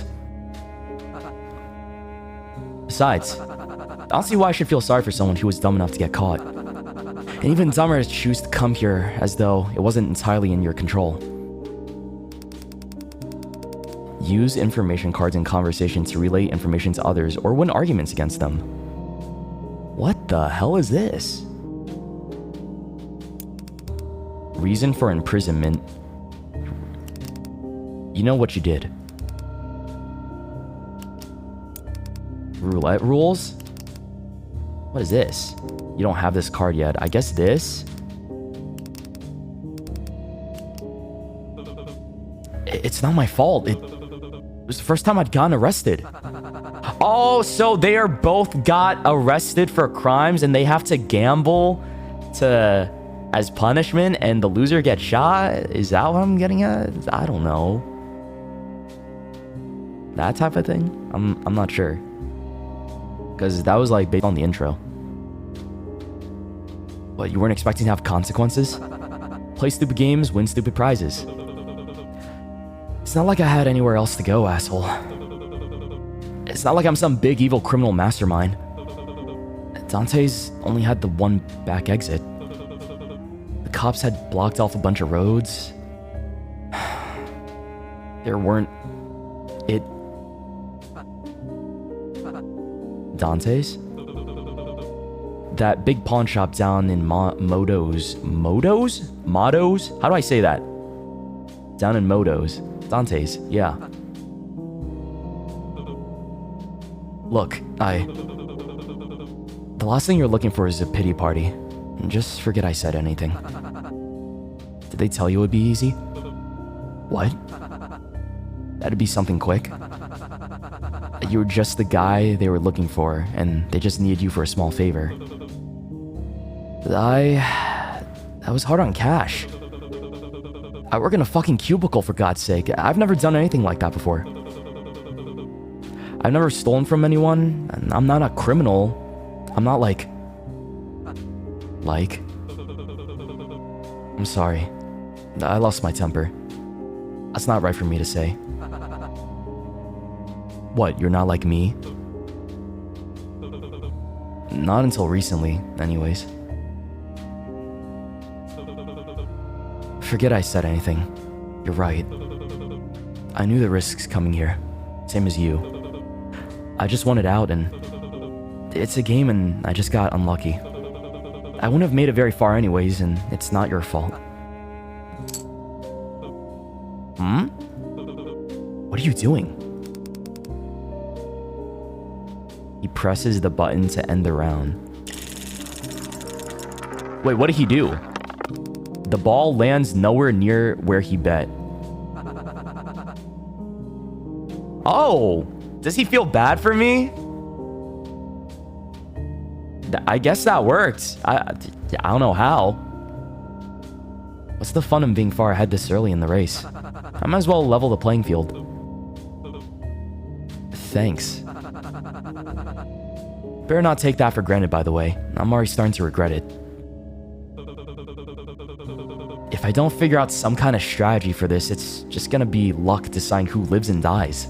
Besides, I don't see why I should feel sorry for someone who was dumb enough to get caught. And even dumber to choose to come here as though it wasn't entirely in your control. Use information cards in conversation to relay information to others or win arguments against them. What the hell is this? Reason for imprisonment. You know what you did. Roulette rules? What is this? You don't have this card yet. I guess this? It's not my fault. It was the first time I'd gotten arrested. Oh, so they are both got arrested for crimes and they have to gamble as punishment and the loser gets shot? Is that what I'm getting at? I don't know. That type of thing? I'm not sure. Because that was like based on the intro. What, you weren't expecting to have consequences? Play stupid games, win stupid prizes. It's not like I had anywhere else to go, asshole. It's not like I'm some big evil criminal mastermind. Dante's only had the one back exit. The cops had blocked off a bunch of roads. There weren't... Dante's? That big pawn shop down in Modo's. Modo's? Modo's? How do I say that? Down in Modo's. Dante's, yeah. Look, the last thing you're looking for is a pity party. Just forget I said anything. Did they tell you it would be easy? What? That'd be something quick. You were just the guy they were looking for, and they just needed you for a small favor. I was hard on cash. I work in a fucking cubicle, for God's sake. I've never done anything like that before. I've never stolen from anyone. And I'm not a criminal. I'm not like... I'm sorry. I lost my temper. That's not right for me to say. What, you're not like me? Not until recently, anyways. Forget I said anything. You're right. I knew the risks coming here. Same as you. I just wanted out and... It's a game and I just got unlucky. I wouldn't have made it very far anyways, and it's not your fault. Hmm? What are you doing? He presses the button to end the round. Wait, what did he do? The ball lands nowhere near where he bet. Oh! Does he feel bad for me? I guess that worked. I don't know how. What's the fun in being far ahead this early in the race? I might as well level the playing field. Thanks. Better not take that for granted, by the way. I'm already starting to regret it. If I don't figure out some kind of strategy for this, it's just gonna be luck deciding who lives and dies.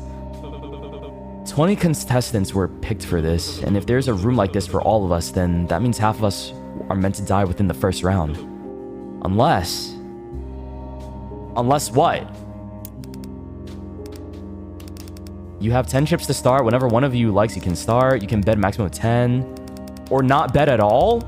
20 contestants were picked for this, and if there's a room like this for all of us, then that means half of us are meant to die within the first round. Unless what? You have 10 chips to start. Whenever one of you likes, you can start. You can bet a maximum of 10. Or not bet at all?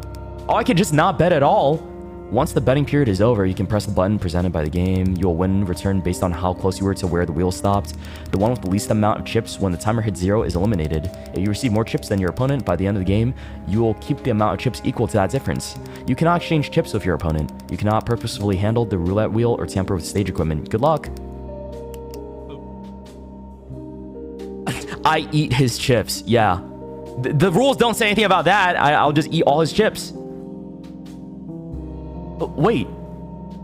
Oh, I can just not bet at all. Once the betting period is over, you can press the button presented by the game. You'll win return based on how close you were to where the wheel stopped. The one with the least amount of chips when the timer hits 0 is eliminated. If you receive more chips than your opponent by the end of the game, you will keep the amount of chips equal to that difference. You cannot exchange chips with your opponent. You cannot purposefully handle the roulette wheel or tamper with stage equipment. Good luck. I eat his chips. Yeah. The rules don't say anything about that. I'll just eat all his chips. But wait,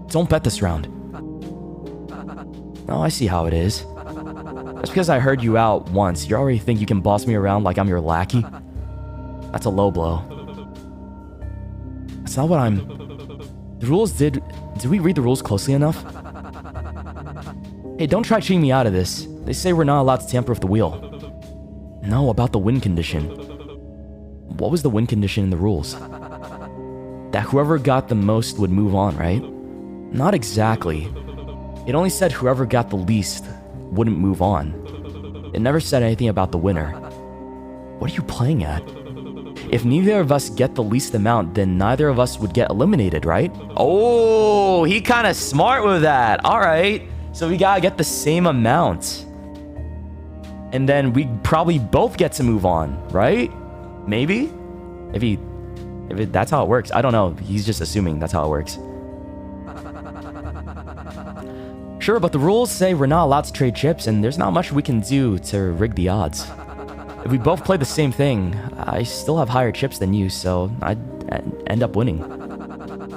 don't bet this round. Oh, I see how it is. Just because I heard you out once, you already think you can boss me around like I'm your lackey? That's a low blow. That's not what I'm... The rules did we read the rules closely enough? Hey, don't try cheating me out of this. They say we're not allowed to tamper with the wheel. No, about the win condition. What was the win condition in the rules? That whoever got the most would move on, right? Not exactly. It only said whoever got the least wouldn't move on. It never said anything about the winner. What are you playing at? If neither of us get the least amount, then neither of us would get eliminated, right? Oh, he kind of smart with that. All right. So we gotta get the same amount. And then we probably both get to move on, right? Maybe? That's how it works. I don't know. He's just assuming that's how it works. Sure, but the rules say we're not allowed to trade chips, and there's not much we can do to rig the odds. If we both play the same thing, I still have higher chips than you, so I'd end up winning.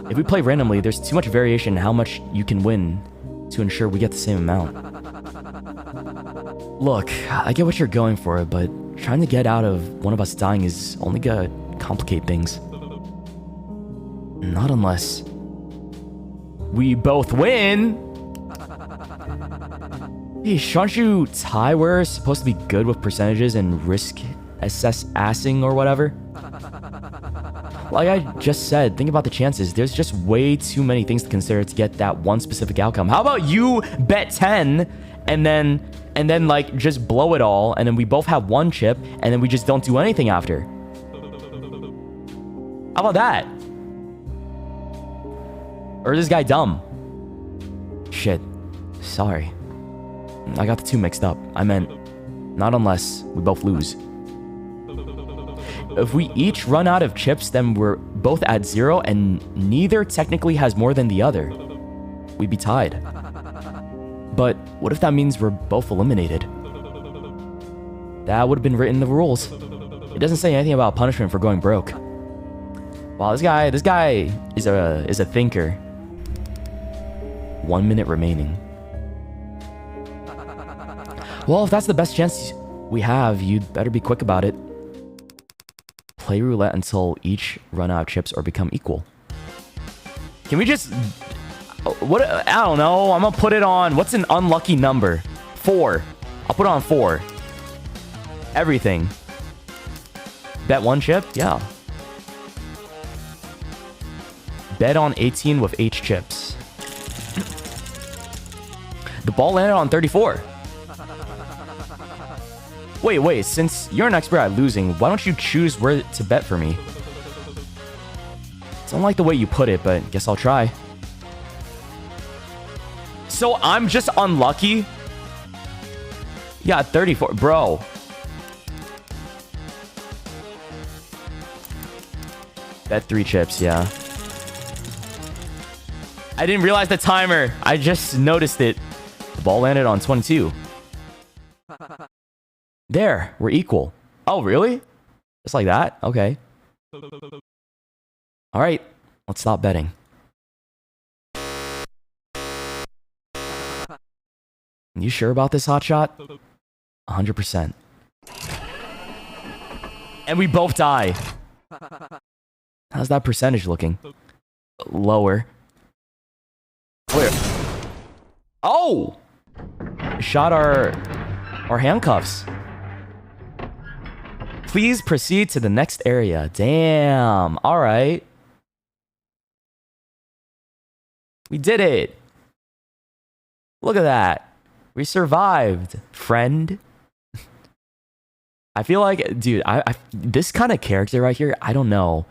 If we play randomly, there's too much variation in how much you can win to ensure we get the same amount. Look, I get what you're going for, but trying to get out of one of us dying is only gonna complicate things. Not unless we both win. Hey, aren't you Ty? We're supposed to be good with percentages and risk assessing or whatever. Like I just said, think about the chances. There's just way too many things to consider to get that one specific outcome. How about you bet 10 and then like just blow it all, and then we both have one chip, and then we just don't do anything after. How about that? Or is this guy dumb? Shit. Sorry. I got the two mixed up. I meant, not unless we both lose. If we each run out of chips, then we're both at 0, and neither technically has more than the other. We'd be tied. But what if that means we're both eliminated? That would have been written in the rules. It doesn't say anything about punishment for going broke. Wow, this guy is a thinker. 1 minute remaining. Well, if that's the best chance We have. You'd better be quick about it. Play roulette until each run out of chips or become equal. Can we just... What? I don't know. I'm gonna put it on... What's an unlucky number? 4. I'll put it on 4. Everything. Bet 1 chip? Yeah. Bet on 18 with H chips. The ball landed on 34. Wait. Since you're an expert at losing, why don't you choose where to bet for me? Don't like the way you put it, but guess I'll try. So I'm just unlucky? Yeah, 34. Bro. Bet 3 chips, yeah. I didn't realize the timer. I just noticed it. The ball landed on 22. There, we're equal. Oh, really? Just like that? Okay. All right, let's stop betting. You sure about this, hotshot? 100%. And we both die. How's that percentage looking? Lower. Where? Oh! Shot our handcuffs. Please proceed to the next area. Damn. All right. We did it. Look at that. We survived, friend. I feel like, dude, this kind of character right here, I don't know.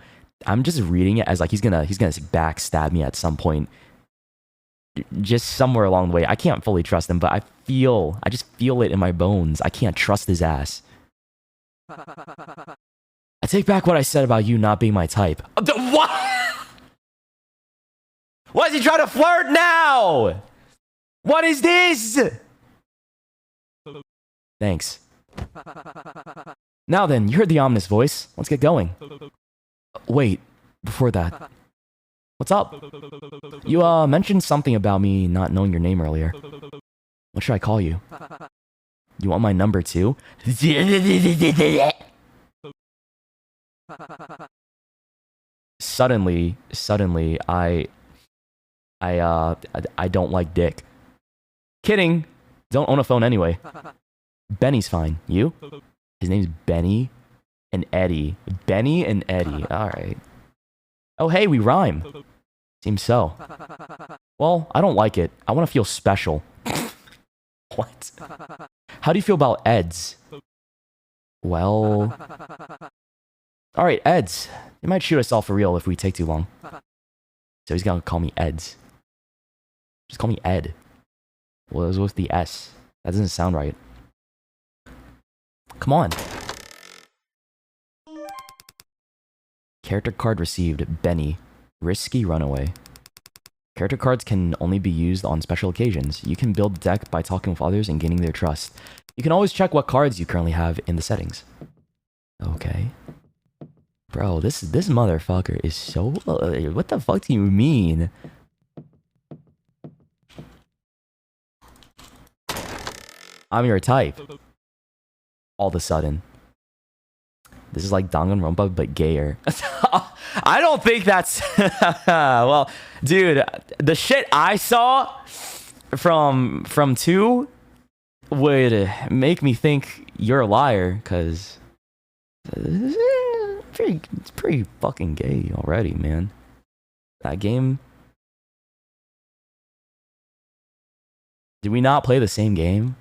I'm just reading it as like he's gonna backstab me at some point. Just somewhere along the way. I can't fully trust him, but I just feel it in my bones. I can't trust his ass. I take back what I said about you not being my type. What? Why is he trying to flirt now? What is this? Thanks. Now then, you heard the ominous voice. Let's get going. Wait, before that. What's up? You mentioned something about me not knowing your name earlier. What should I call you? You want my number too? Suddenly, I don't like dick. Kidding. Don't own a phone anyway. Benny's fine. You? His name's Benny and Eddie. Benny and Eddie. All right. Oh, hey, we rhyme. Seems so. Well, I don't like it. I want to feel special. What? How do you feel about Eds? Well... Alright, Eds. They might shoot us all for real if we take too long. So he's gonna call me Eds. Just call me Ed. Well, it was with the S. That doesn't sound right. Come on. Character card received. Benny. Risky runaway. Character cards can only be used on special occasions. You can build a deck by talking with others and gaining their trust. You can always check what cards you currently have in the settings. Okay. Bro, this motherfucker is so... what the fuck do you mean? I'm your type. All of a sudden. This is like Danganronpa, but gayer. I don't think that's... well, dude, the shit I saw from 2 would make me think you're a liar, because... It's pretty fucking gay already, man. That game... Did we not play the same game?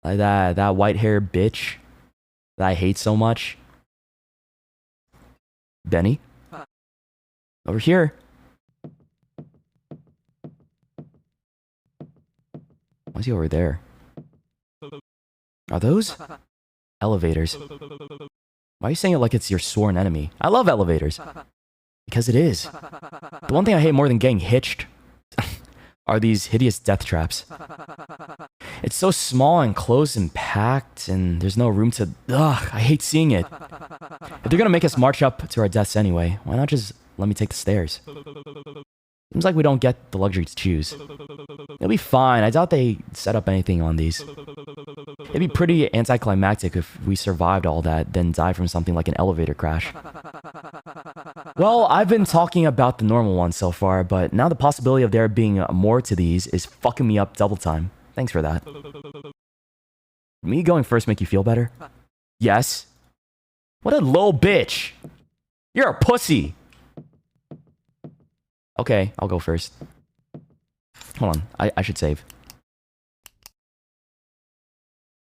Like that white-haired bitch that I hate so much? Benny? Over here. Why is he over there? Are those elevators? Why are you saying it like it's your sworn enemy? I love elevators. Because it is. The one thing I hate more than getting hitched are these hideous death traps. It's so small and close and packed, and there's no room to... Ugh, I hate seeing it. If they're gonna make us march up to our deaths anyway, why not just let me take the stairs? Seems like we don't get the luxury to choose. It'll be fine. I doubt they set up anything on these. It'd be pretty anticlimactic if we survived all that, then died from something like an elevator crash. Well, I've been talking about the normal ones so far, but now the possibility of there being more to these is fucking me up double time. Thanks for that. Me going first make you feel better? Yes. What a little bitch. You're a pussy. Okay, I'll go first. Hold on, I should save.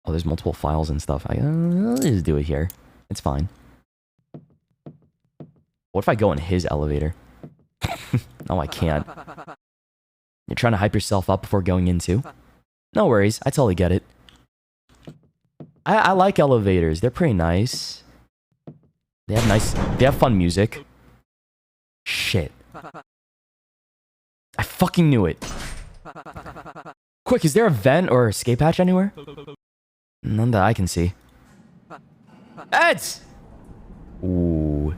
Oh, there's multiple files and stuff. I'll just do it here. It's fine. What if I go in his elevator? No, I can't. You're trying to hype yourself up before going into? No worries, I totally get it. I like elevators. They're pretty nice. They have fun music. Shit. I fucking knew it. Quick, is there a vent or escape hatch anywhere? None that I can see. Eds! Ooh.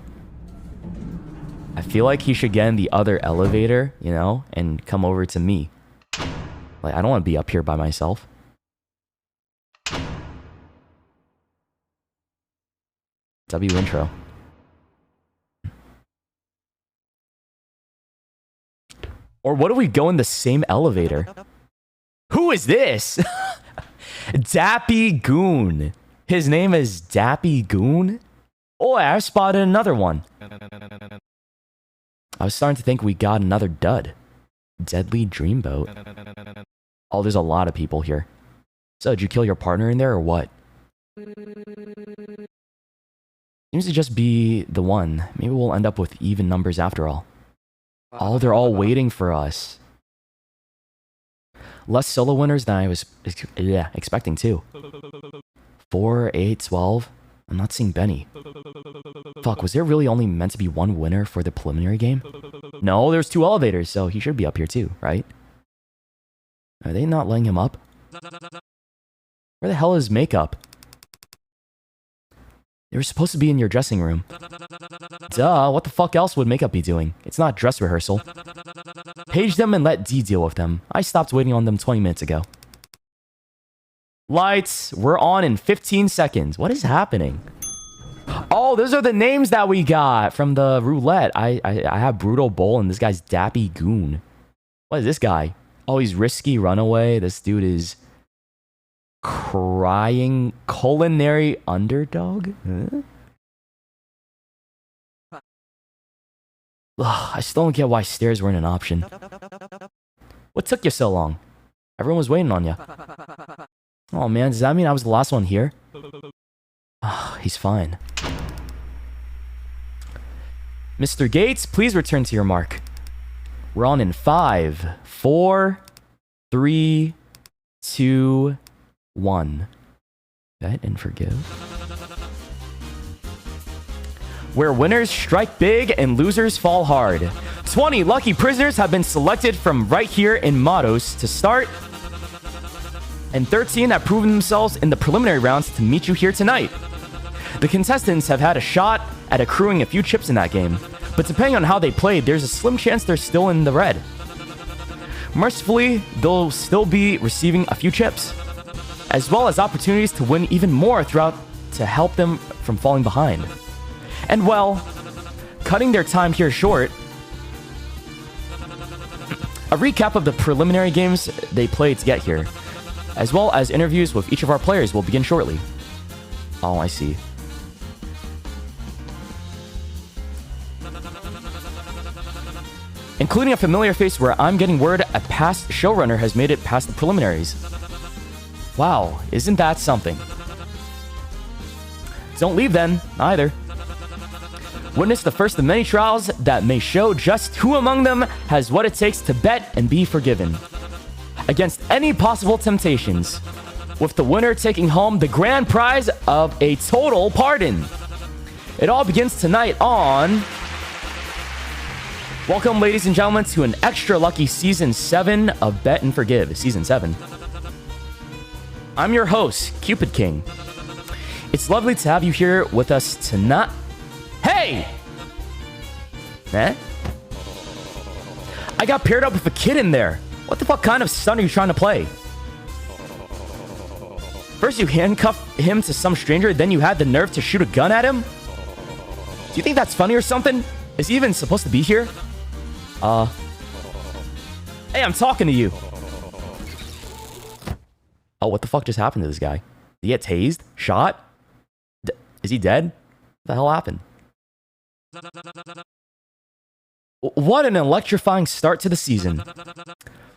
I feel like he should get in the other elevator, you know, and come over to me. Like, I don't want to be up here by myself. W intro. Or what if we go in the same elevator? Who is this? Dappy Goon. His name is Dappy Goon? Oh, I spotted another one. I was starting to think we got another dud. Deadly Dreamboat. Oh, there's a lot of people here. So, did you kill your partner in there or what? Seems to just be the one. Maybe we'll end up with even numbers after all. Oh, they're all waiting for us. Less solo winners than I was expecting too. 4, 8, 12. I'm not seeing Benny. Fuck, was there really only meant to be one winner for the preliminary game? No, there's 2 elevators, so he should be up here too, right? Are they not letting him up? Where the hell is makeup? They were supposed to be in your dressing room. Duh, what the fuck else would makeup be doing? It's not dress rehearsal. Page them and let D deal with them. I stopped waiting on them 20 minutes ago. Lights, we're on in 15 seconds. What is happening? Oh, those are the names that we got from the roulette. I have Brutal Bull and this guy's Dappy Goon. What is this guy? Oh, he's Risky Runaway. This dude is Crying Culinary Underdog? Huh? Ugh, I still don't get why stairs weren't an option. What took you so long? Everyone was waiting on you. Oh man, does that mean I was the last one here? He's fine. Mr. Gates, please return to your mark. We're on in 5, 4, 3, 2, 1. Bet and forgive. Where winners strike big and losers fall hard. 20 lucky prisoners have been selected from right here in Matos to start, and 13 have proven themselves in the preliminary rounds to meet you here tonight. The contestants have had a shot at accruing a few chips in that game, but depending on how they played, there's a slim chance they're still in the red. Mercifully, they'll still be receiving a few chips, as well as opportunities to win even more throughout to help them from falling behind. And well, cutting their time here short, a recap of the preliminary games they played to get here, as well as interviews with each of our players will begin shortly. Oh, I see. Including a familiar face where I'm getting word a past showrunner has made it past the preliminaries. Wow, isn't that something? Don't leave then, either. Witness the first of many trials that may show just who among them has what it takes to bet and be forgiven against any possible temptations, with the winner taking home the grand prize of a total pardon. It all begins tonight on... Welcome, ladies and gentlemen, to an extra lucky Season 7 of Bet and Forgive. Season 7. I'm your host, Cupid King. It's lovely to have you here with us tonight. Hey! Eh? I got paired up with a kid in there. What the fuck kind of stunt are you trying to play? First you handcuffed him to some stranger, then you had the nerve to shoot a gun at him? Do you think that's funny or something? Is he even supposed to be here? Hey, I'm talking to you. Oh, what the fuck just happened to this guy? Did he get tased? Shot? Is he dead? What the hell happened? What an electrifying start to the season.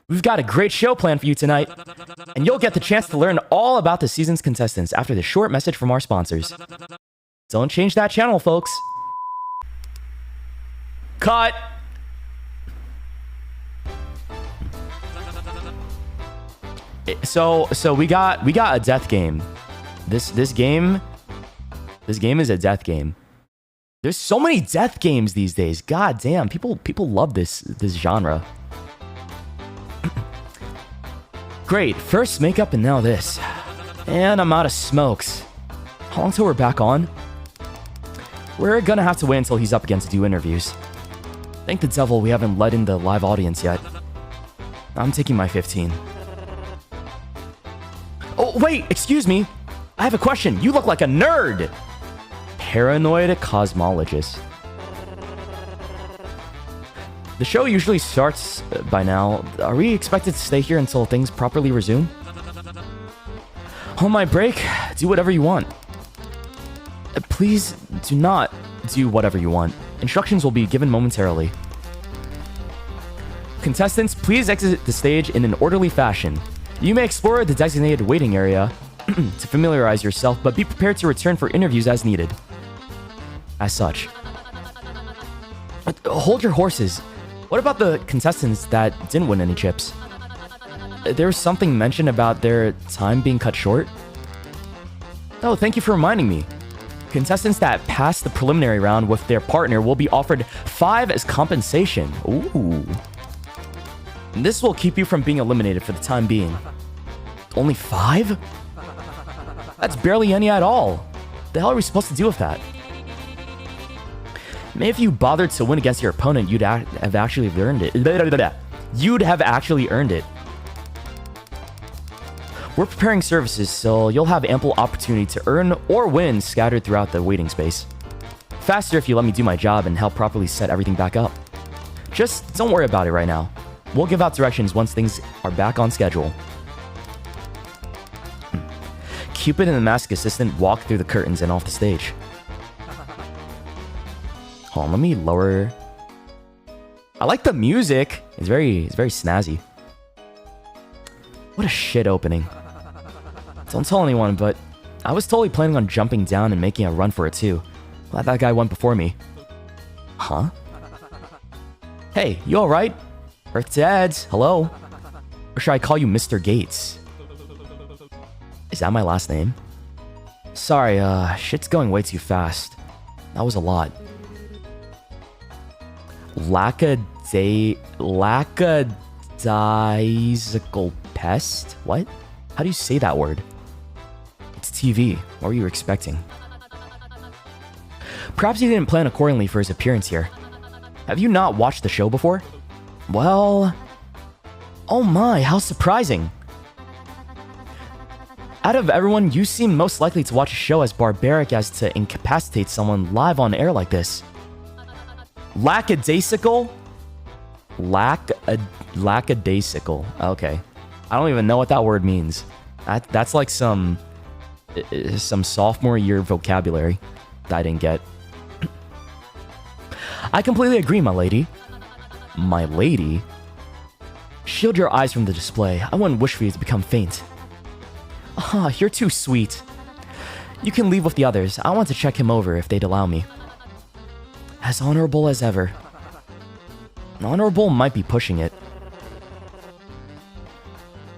We've got a great show planned for you tonight, and you'll get the chance to learn all about the season's contestants after this short message from our sponsors. Don't change that channel, folks. Cut! So we got a death game. This game is a death game. There's so many death games these days. God damn, people love this genre. Great, first makeup and now this. And I'm out of smokes. How long till we're back on? We're gonna have to wait until he's up again to do interviews. Thank the devil we haven't let in the live audience yet. I'm taking my 15. Oh, wait, excuse me. I have a question. You look like a nerd. Paranoid cosmologist. The show usually starts by now. Are we expected to stay here until things properly resume? On my break, do whatever you want. Please do not do whatever you want. Instructions will be given momentarily. Contestants, please exit the stage in an orderly fashion. You may explore the designated waiting area to familiarize yourself, but be prepared to return for interviews as needed. As such. Hold your horses. What about the contestants that didn't win any chips? There was something mentioned about their time being cut short? Oh, thank you for reminding me. Contestants that pass the preliminary round with their partner will be offered 5 as compensation. Ooh. And this will keep you from being eliminated for the time being. Only 5? That's barely any at all. The hell are we supposed to do with that? Maybe if you bothered to win against your opponent, you'd have actually earned it. You'd have actually earned it. We're preparing services, so you'll have ample opportunity to earn or win scattered throughout the waiting space. Faster if you let me do my job and help properly set everything back up. Just don't worry about it right now. We'll give out directions once things are back on schedule. Cupid and the masked assistant walk through the curtains and off the stage. Hold on, let me lower. I like the music. It's very snazzy. What a shit opening. Don't tell anyone, but I was totally planning on jumping down and making a run for it too. Glad that guy went before me. Huh? Hey, you alright? Earth Dads, hello? Or should I call you Mr. Gates? Is that my last name? Sorry, shit's going way too fast. That was a lot. Lackadaisical pest? What? How do you say that word? It's TV. What were you expecting? Perhaps he didn't plan accordingly for his appearance here. Have you not watched the show before? Well... Oh my, how surprising. Out of everyone, you seem most likely to watch a show as barbaric as to incapacitate someone live on air like this. Lackadaisical? Lackadaisical. Okay. I don't even know what that word means. That's like some sophomore year vocabulary that I didn't get. I completely agree, my lady. My lady? Shield your eyes from the display. I wouldn't wish for you to become faint. Ah, you're too sweet. You can leave with the others. I want to check him over if they'd allow me. As honorable as ever. Honorable might be pushing it.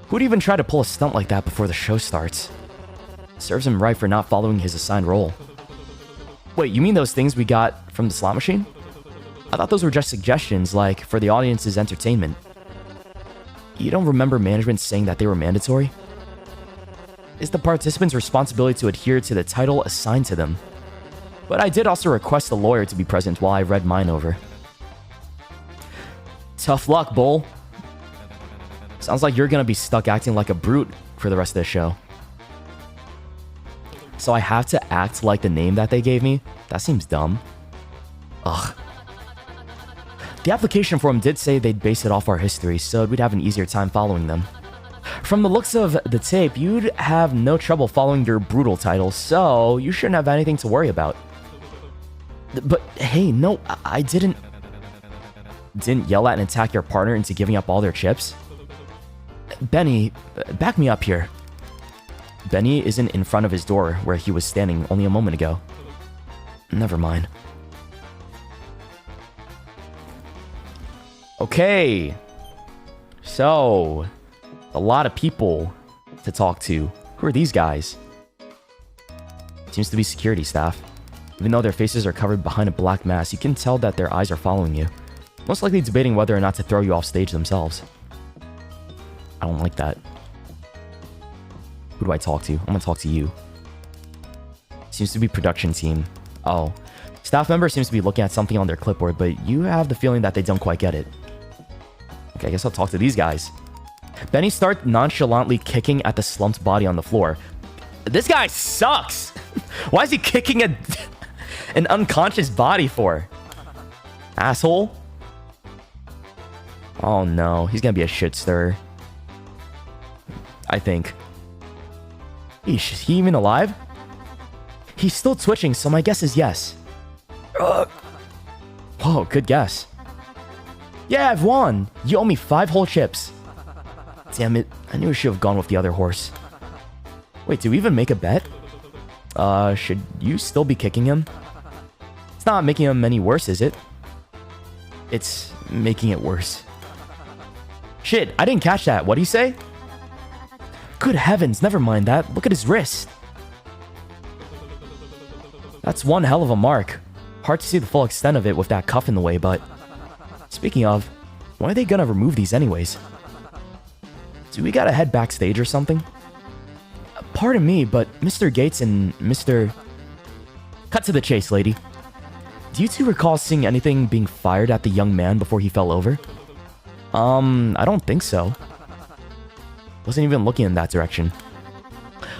Who'd even try to pull a stunt like that before the show starts? Serves him right for not following his assigned role. Wait, you mean those things we got from the slot machine? I thought those were just suggestions, like, for the audience's entertainment. You don't remember management saying that they were mandatory? It's the participants' responsibility to adhere to the title assigned to them. But I did also request a lawyer to be present while I read mine over. Tough luck, Bull. Sounds like you're gonna be stuck acting like a brute for the rest of the show. so I have to act like the name that they gave me? That seems dumb. Ugh. The application form did say they'd base it off our history, so we'd have an easier time following them. From the looks of the tape, you'd have no trouble following your brutal title, so you shouldn't have anything to worry about. But hey, no, I didn't yell at and attack your partner into giving up all their chips. Benny, back me up here. Benny isn't in front of his door where he was standing only a moment ago. Never mind. Okay. So, a lot of people to talk to. Who are these guys? Seems to be security staff. Even though their faces are covered behind a black mask, you can tell that their eyes are following you. Most likely debating whether or not to throw you off stage themselves. I don't like that. Who do I talk to? I'm gonna talk to you. Seems to be production team. Oh. Staff member seems to be looking at something on their clipboard, but you have the feeling that they don't quite get it. Okay, I guess I'll talk to these guys. Benny starts nonchalantly kicking at the slumped body on the floor. This guy sucks! Why is he kicking an unconscious body for? Asshole? Oh no, he's gonna be a shit stirrer. I think. Eesh, is he even alive? He's still twitching, so my guess is yes. Whoa, good guess. Yeah, I've won! You owe me 5 whole chips. Damn it, I knew I should have gone with the other horse. Wait, did we even make a bet? Should you still be kicking him? It's not making him any worse, is it? It's making it worse. Shit, I didn't catch that. What do you say? Good heavens, never mind that. Look at his wrist. That's one hell of a mark. Hard to see the full extent of it with that cuff in the way, but... Speaking of, when are they gonna remove these anyways? Do we gotta head backstage or something? Pardon me, but Mr. Gates and Mr... Cut to the chase, lady. Do you two recall seeing anything being fired at the young man before he fell over? I don't think so. Wasn't even looking in that direction.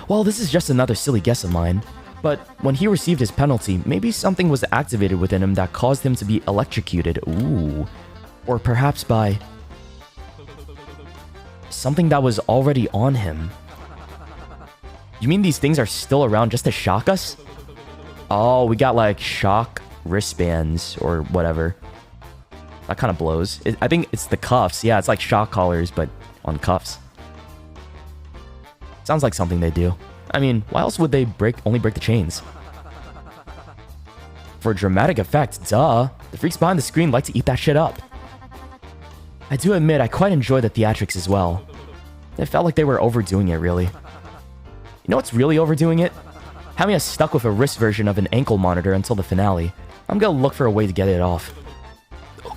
Well, this is just another silly guess of mine. But when he received his penalty, maybe something was activated within him that caused him to be electrocuted. Ooh. Or perhaps by... something that was already on him. You mean these things are still around just to shock us? Oh, we got like shock wristbands or whatever. That kind of blows. I think it's the cuffs. Yeah, it's like shock collars, but on cuffs. Sounds like something they do. I mean, why else would they only break the chains? For dramatic effect, duh. The freaks behind the screen like to eat that shit up. I do admit, I quite enjoy the theatrics as well. It felt like they were overdoing it, really. You know what's really overdoing it? Having us stuck with a wrist version of an ankle monitor until the finale. I'm gonna look for a way to get it off.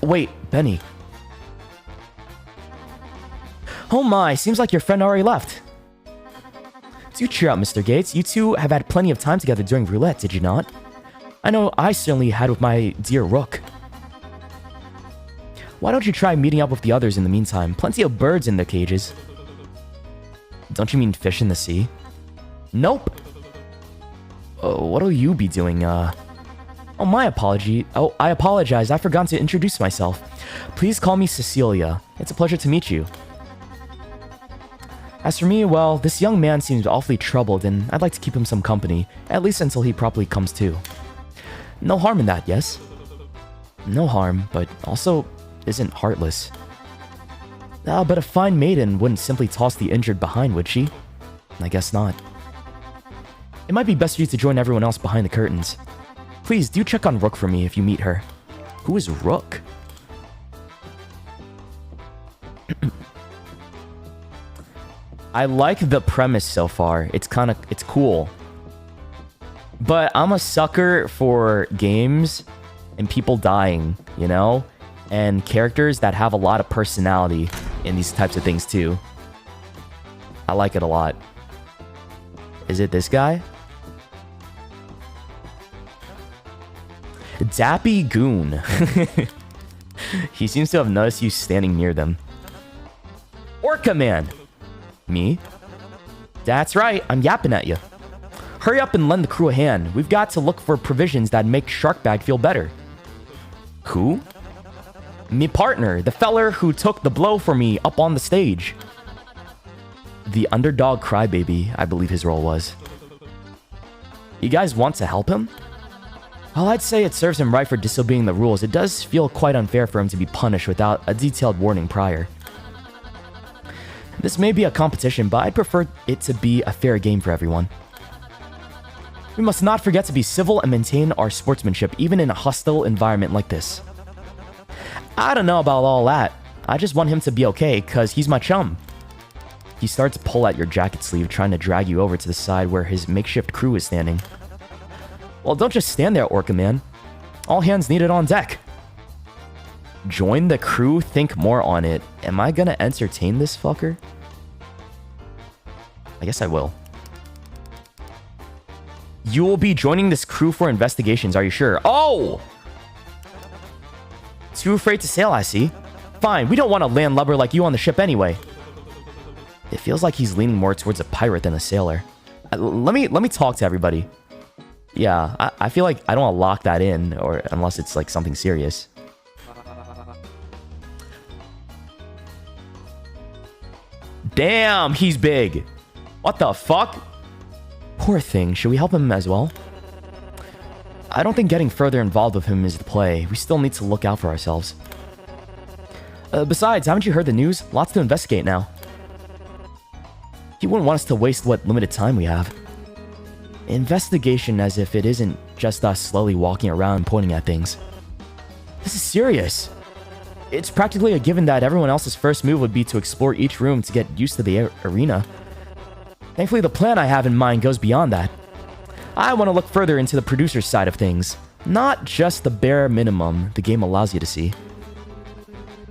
Wait, Benny. Oh my, seems like your friend already left. Do cheer up, Mr. Gates. You two have had plenty of time together during roulette, did you not? I know I certainly had with my dear Rook. Why don't you try meeting up with the others in the meantime? Plenty of birds in their cages. Don't you mean fish in the sea? Nope. What'll you be doing, Oh, my apology. Oh, I apologize. I forgot to introduce myself. Please call me Cecilia. It's a pleasure to meet you. As for me, well, this young man seems awfully troubled, and I'd like to keep him some company, at least until he properly comes to. No harm in that, yes? No harm, but also isn't heartless. But a fine maiden wouldn't simply toss the injured behind, would she? I guess not. It might be best for you to join everyone else behind the curtains. Please, do check on Rook for me if you meet her. Who is Rook? I like the premise so far. It's cool. But I'm a sucker for games and people dying, you know? And characters that have a lot of personality in these types of things too. I like it a lot. Is it this guy? Dappy Goon. He seems to have noticed you standing near them. Orca Man. Me? That's right, I'm yapping at you. Hurry up and lend the crew a hand. We've got to look for provisions that make Sharkbag feel better. Who? Me partner, the feller who took the blow for me up on the stage. The underdog crybaby, I believe his role was. You guys want to help him? Well, I'd say it serves him right for disobeying the rules. It does feel quite unfair for him to be punished without a detailed warning prior. This may be a competition, but I'd prefer it to be a fair game for everyone. We must not forget to be civil and maintain our sportsmanship, even in a hostile environment like this. I don't know about all that. I just want him to be okay, cause he's my chum. He starts to pull at your jacket sleeve, trying to drag you over to the side where his makeshift crew is standing. Well, don't just stand there, Orca Man. All hands needed on deck. Join the crew, think more on it. Am I gonna entertain this fucker? I guess I will. You will be joining this crew for investigations, are you sure? Oh! Too afraid to sail, I see. Fine, we don't want a landlubber like you on the ship anyway. It feels like he's leaning more towards a pirate than a sailor. Let me talk to everybody. Yeah, I feel like I don't want to lock that in, or unless it's like something serious. Damn, he's big. What the fuck? Poor thing. Should we help him as well? I don't think getting further involved with him is the play. We still need to look out for ourselves. Besides, haven't you heard the news? Lots to investigate now. He wouldn't want us to waste what limited time we have. Investigation as if it isn't just us slowly walking around pointing at things. This is serious. It's practically a given that everyone else's first move would be to explore each room to get used to the arena. Thankfully, the plan I have in mind goes beyond that. I want to look further into the producer's side of things, not just the bare minimum the game allows you to see.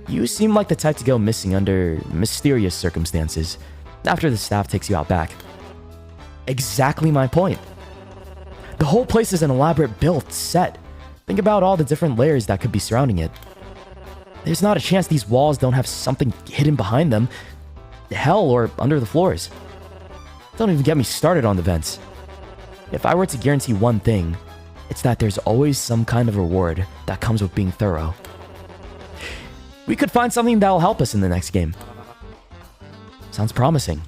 You seem like the type to go missing under mysterious circumstances, after the staff takes you out back. Exactly my point. The whole place is an elaborate built set. Think about all the different layers that could be surrounding it. There's not a chance these walls don't have something hidden behind them. Hell, or under the floors. Don't even get me started on the vents. If I were to guarantee one thing, it's that there's always some kind of reward that comes with being thorough. We could find something that'll help us in the next game. Sounds promising.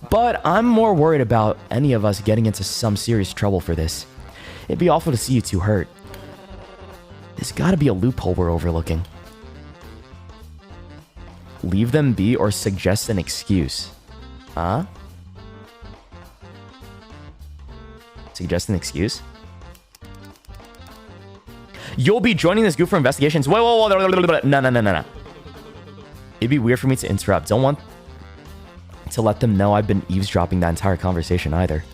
But I'm more worried about any of us getting into some serious trouble for this. It'd be awful to see you two hurt. There's gotta be a loophole we're overlooking. Leave them be or suggest an excuse. Huh? Suggest an excuse? You'll be joining this group for investigations. Whoa. No. It'd be weird for me to interrupt. Don't want to let them know I've been eavesdropping that entire conversation either.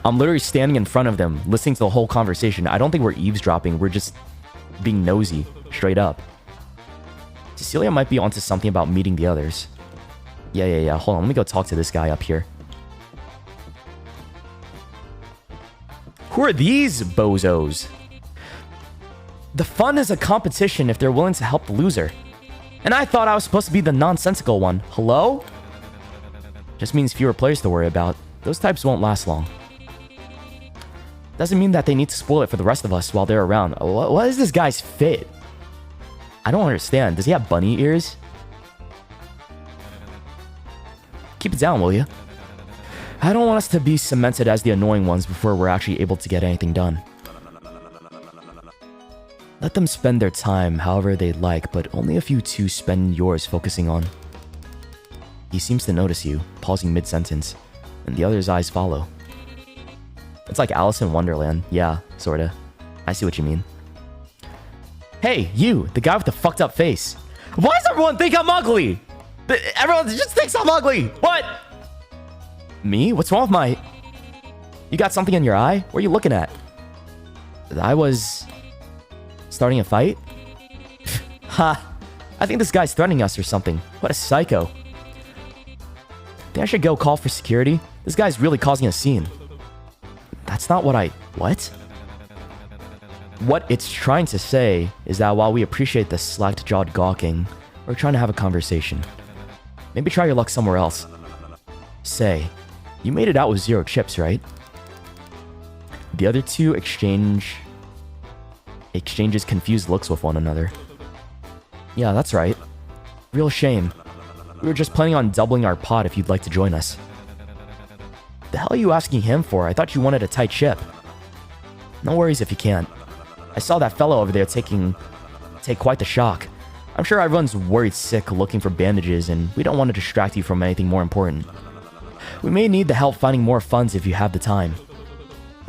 I'm literally standing in front of them, listening to the whole conversation. I don't think we're eavesdropping. We're just being nosy, straight up. Cecilia might be onto something about meeting the others. Yeah. Hold on, let me go talk to this guy up here. Who are these bozos? The fun is a competition if they're willing to help the loser. And I thought I was supposed to be the nonsensical one. Hello? Just means fewer players to worry about. Those types won't last long. Doesn't mean that they need to spoil it for the rest of us while they're around. What is this guy's fit? I don't understand. Does he have bunny ears? Keep it down, will you? I don't want us to be cemented as the annoying ones before we're actually able to get anything done. Let them spend their time however they'd like, but only if you two spend yours focusing on. He seems to notice you, pausing mid-sentence, and the other's eyes follow. It's like Alice in Wonderland. Yeah, sorta. I see what you mean. Hey, you, the guy with the fucked up face. Why does everyone think I'm ugly? Everyone just thinks I'm ugly. What? Me? What's wrong with my... You got something in your eye? What are you looking at? I was... starting a fight? Ha! I think this guy's threatening us or something. What a psycho. Think I should go call for security? This guy's really causing a scene. That's not what I... What? What it's trying to say is that while we appreciate the slack-jawed gawking, we're trying to have a conversation. Maybe try your luck somewhere else. Say, you made it out with 0 chips, right? The other two exchanges confused looks with one another. Yeah, that's right. Real shame. We were just planning on doubling our pot if you'd like to join us. The hell are you asking him for? I thought you wanted a tight ship. No worries if you can't. I saw that fellow over there take quite the shock. I'm sure everyone's worried sick looking for bandages, and we don't want to distract you from anything more important. We may need the help finding more funds if you have the time.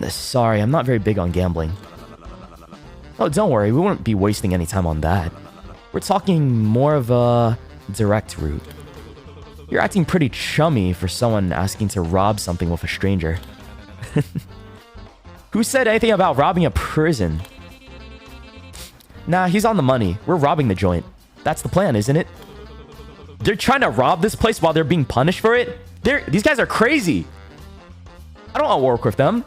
Sorry, I'm not very big on gambling. Oh, don't worry, we won't be wasting any time on that. We're talking more of a direct route. You're acting pretty chummy for someone asking to rob something with a stranger. Who said anything about robbing a prison? Nah, he's on the money. We're robbing the joint. That's the plan, isn't it? They're trying to rob this place while they're being punished for it? These guys are crazy. I don't want to work with them.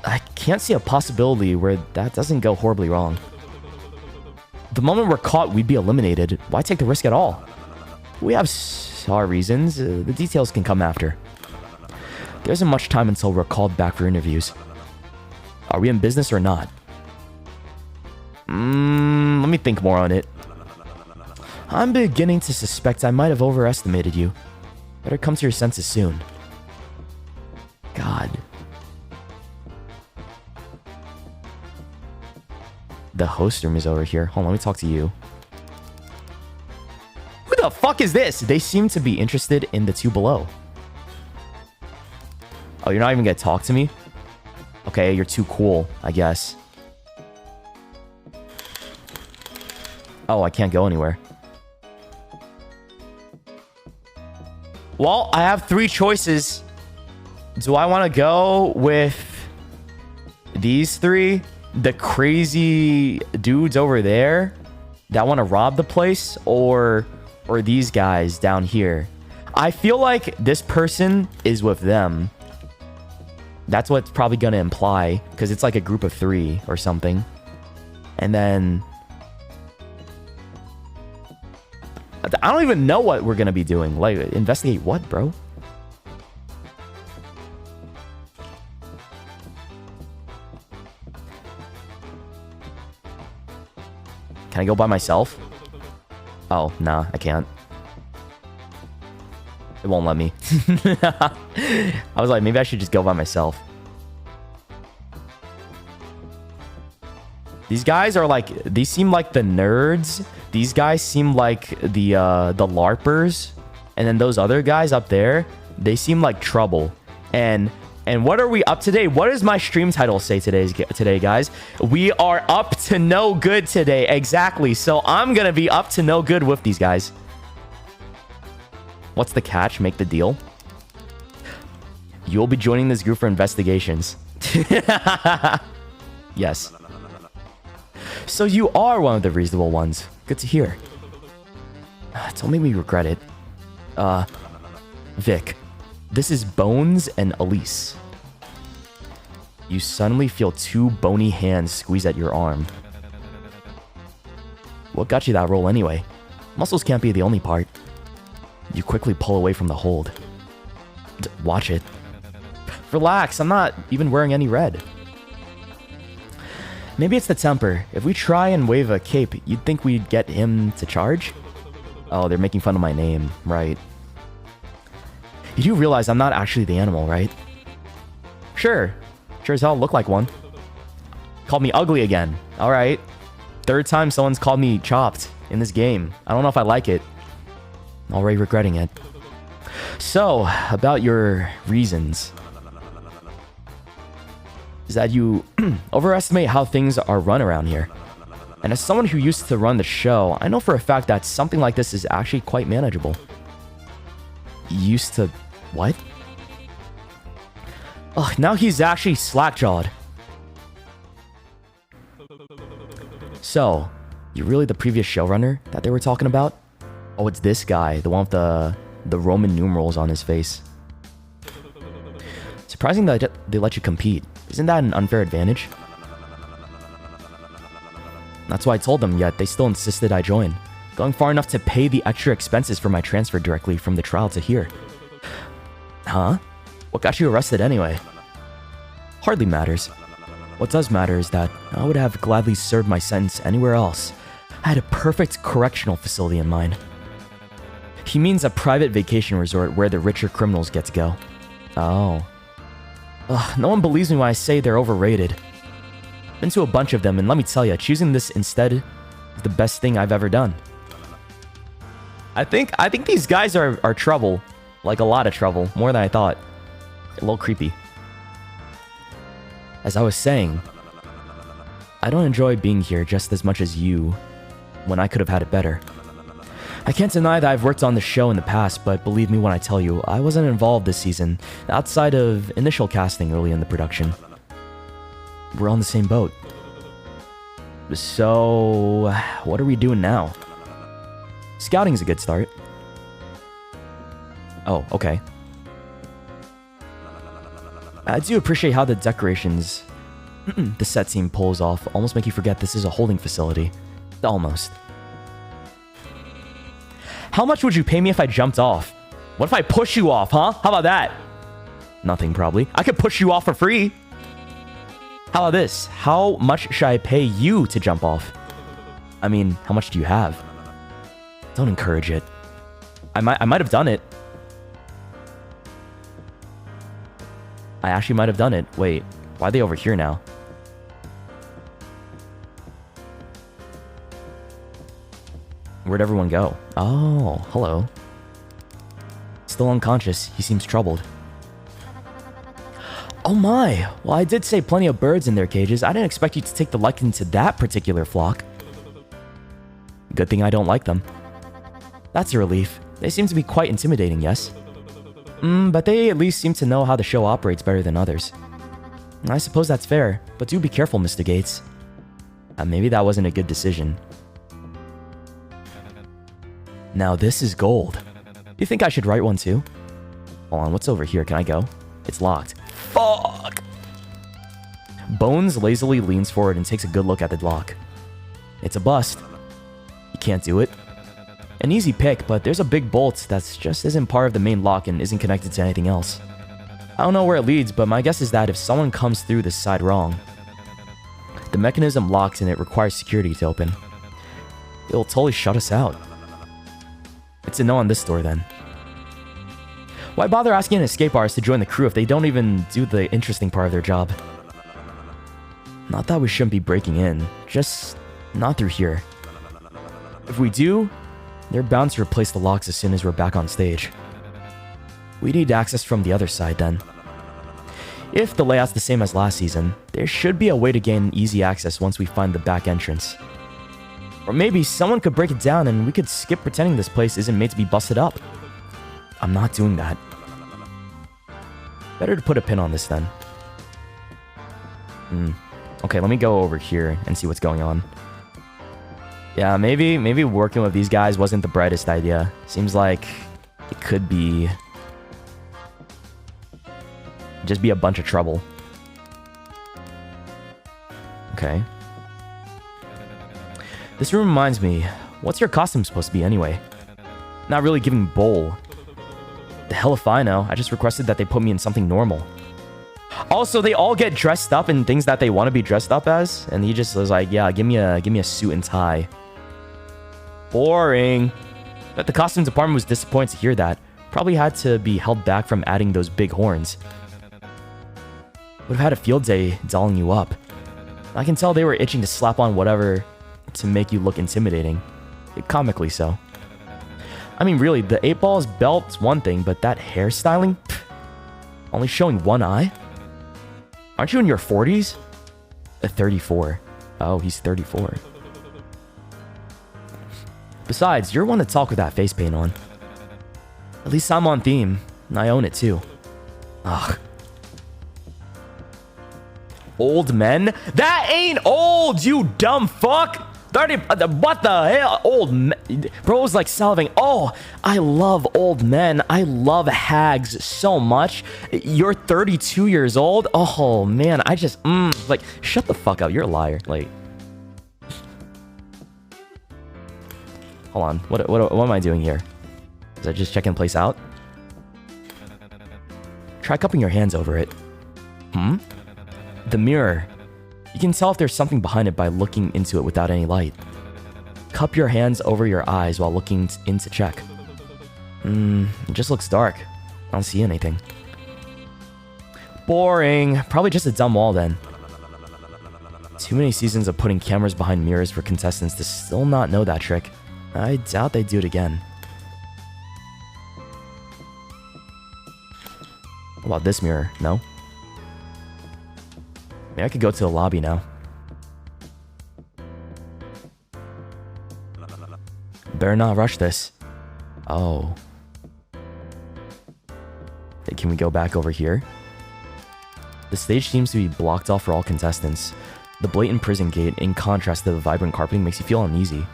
I can't see a possibility where that doesn't go horribly wrong. The moment we're caught, we'd be eliminated. Why take the risk at all? We have our reasons. The details can come after. There isn't much time until we're called back for interviews. Are we in business or not? Let me think more on it. I'm beginning to suspect I might have overestimated you. Better come to your senses soon. God. The host room is over here. Hold on, let me talk to you. Who the fuck is this? They seem to be interested in the two below. Oh, you're not even gonna talk to me? Okay, you're too cool, I guess. Oh, I can't go anywhere. Well, I have three choices. Do I want to go with these three? The crazy dudes over there that want to rob the place? Or these guys down here? I feel like this person is with them. That's what's probably going to imply. Because it's like a group of three or something. And then... I don't even know what we're going to be doing. Like, investigate what, bro? Can I go by myself? Oh, nah, I can't. It won't let me. I was like, maybe I should just go by myself. These guys are like, they seem like the nerds. These guys seem like the LARPers. And then those other guys up there, they seem like trouble. And what are we up today? What does my stream title say today, guys? We are up to no good today. Exactly. So I'm going to be up to no good with these guys. What's the catch? Make the deal. You'll be joining this group for investigations. Yes. So you are one of the reasonable ones. Good to hear. Don't make me regret it. Vic. This is Bones and Elise. You suddenly feel two bony hands squeeze at your arm. What got you that roll anyway? Muscles can't be the only part. You quickly pull away from the hold. Watch it. Relax, I'm not even wearing any red. Maybe it's the temper. If we try and wave a cape, you'd think we'd get him to charge? Oh, they're making fun of my name, right? You do realize I'm not actually the animal, right? Sure. Sure as hell look like one. Called me ugly again. Alright. Third time someone's called me chopped in this game. I don't know if I like it. Already regretting it. So, about your reasons. Is that you overestimate how things are run around here. And as someone who used to run the show, I know for a fact that something like this is actually quite manageable. Used to... what? Ugh, now he's actually slack-jawed. So, you're really the previous showrunner that they were talking about? Oh, it's this guy, the one with the Roman numerals on his face. Surprising that they let you compete. Isn't that an unfair advantage? That's why I told them, yet they still insisted I join. Going far enough to pay the extra expenses for my transfer directly from the trial to here. Huh? What got you arrested anyway? hardly matters. What does matter is that I would have gladly served my sentence anywhere else. I had a perfect correctional facility in mind. He means a private vacation resort where the richer criminals get to go. Oh. Ugh, no one believes me when I say they're overrated. Been to a bunch of them, and let me tell you, choosing this instead is the best thing I've ever done. I think these guys are trouble. Like a lot of trouble. More than I thought. A little creepy. As I was saying, I don't enjoy being here just as much as you when I could have had it better. I can't deny that I've worked on the show in the past, but believe me when I tell you, I wasn't involved this season, outside of initial casting early in the production. We're on the same boat. So, what are we doing now? Scouting's a good start. Oh, okay. I do appreciate how the decorations the set team pulls off almost make you forget this is a holding facility. Almost. How much would you pay me if I jumped off? What if I push you off, huh? How about that? Nothing, probably. I could push you off for free. How about this? How much should I pay you to jump off? I mean, how much do you have? Don't encourage it. I might have done it. I actually might have done it. Wait, why are they over here now? Where'd everyone go? Oh, hello. Still unconscious. He seems troubled. Oh my! Well, I did say plenty of birds in their cages. I didn't expect you to take the liking to that particular flock. Good thing I don't like them. That's a relief. They seem to be quite intimidating, yes? But they at least seem to know how the show operates better than others. I suppose that's fair, but do be careful, Mr. Gates. Maybe that wasn't a good decision. Now this is gold. Do you think I should write one too? Hold on, what's over here? Can I go? It's locked. Fuck! Bones lazily leans forward and takes a good look at the lock. It's a bust. You can't do it. An easy pick, but there's a big bolt that's just isn't part of the main lock and isn't connected to anything else. I don't know where it leads, but my guess is that if someone comes through this side wrong, the mechanism locks and it requires security to open. It'll totally shut us out. It's a no on this door then. Why bother asking an escape artist to join the crew if they don't even do the interesting part of their job? Not that we shouldn't be breaking in, just not through here. If we do, they're bound to replace the locks as soon as we're back on stage. We need access from the other side then. If the layout's the same as last season, there should be a way to gain easy access once we find the back entrance. Or maybe someone could break it down and we could skip pretending this place isn't made to be busted up. I'm not doing that. Better to put a pin on this then. Okay, let me go over here and see what's going on. Yeah, maybe working with these guys wasn't the brightest idea. Seems like it could be... just be a bunch of trouble. Okay. This room reminds me, what's your costume supposed to be anyway? Not really giving bowl. The hell if I know. I just requested that they put me in something normal. Also, they all get dressed up in things that they want to be dressed up as, and he just was like, yeah, give me a suit and tie. Boring. But the costume department was disappointed to hear that. Probably had to be held back from adding those big horns. Would have had a field day dolling you up. I can tell they were itching to slap on whatever to make you look intimidating. Comically so. I mean, really, the 8-ball's belt's one thing, but that hairstyling? Pff, only showing one eye? Aren't you in your 40s? 34. Oh, he's 34. Besides, you're one to talk with that face paint on. At least I'm on theme, and I own it too. Ugh. Old men? That ain't old, you dumb fuck! 30, what the hell? Old men. Bro's like salivating. Oh, I love old men. I love hags so much. You're 32 years old? Oh, man. I just, like, shut the fuck up. You're a liar. Like, hold on. What am I doing here? Is I just checking the place out? Try cupping your hands over it. The mirror. You can tell if there's something behind it by looking into it without any light. Cup your hands over your eyes while looking in to check. It just looks dark. I don't see anything. Boring. Probably just a dumb wall then. Too many seasons of putting cameras behind mirrors for contestants to still not know that trick. I doubt they'd do it again. What about this mirror? No? Maybe I could go to the lobby now. Better not rush this. Oh. Hey, can we go back over here? The stage seems to be blocked off for all contestants. The blatant prison gate, in contrast to the vibrant carpeting, makes you feel uneasy.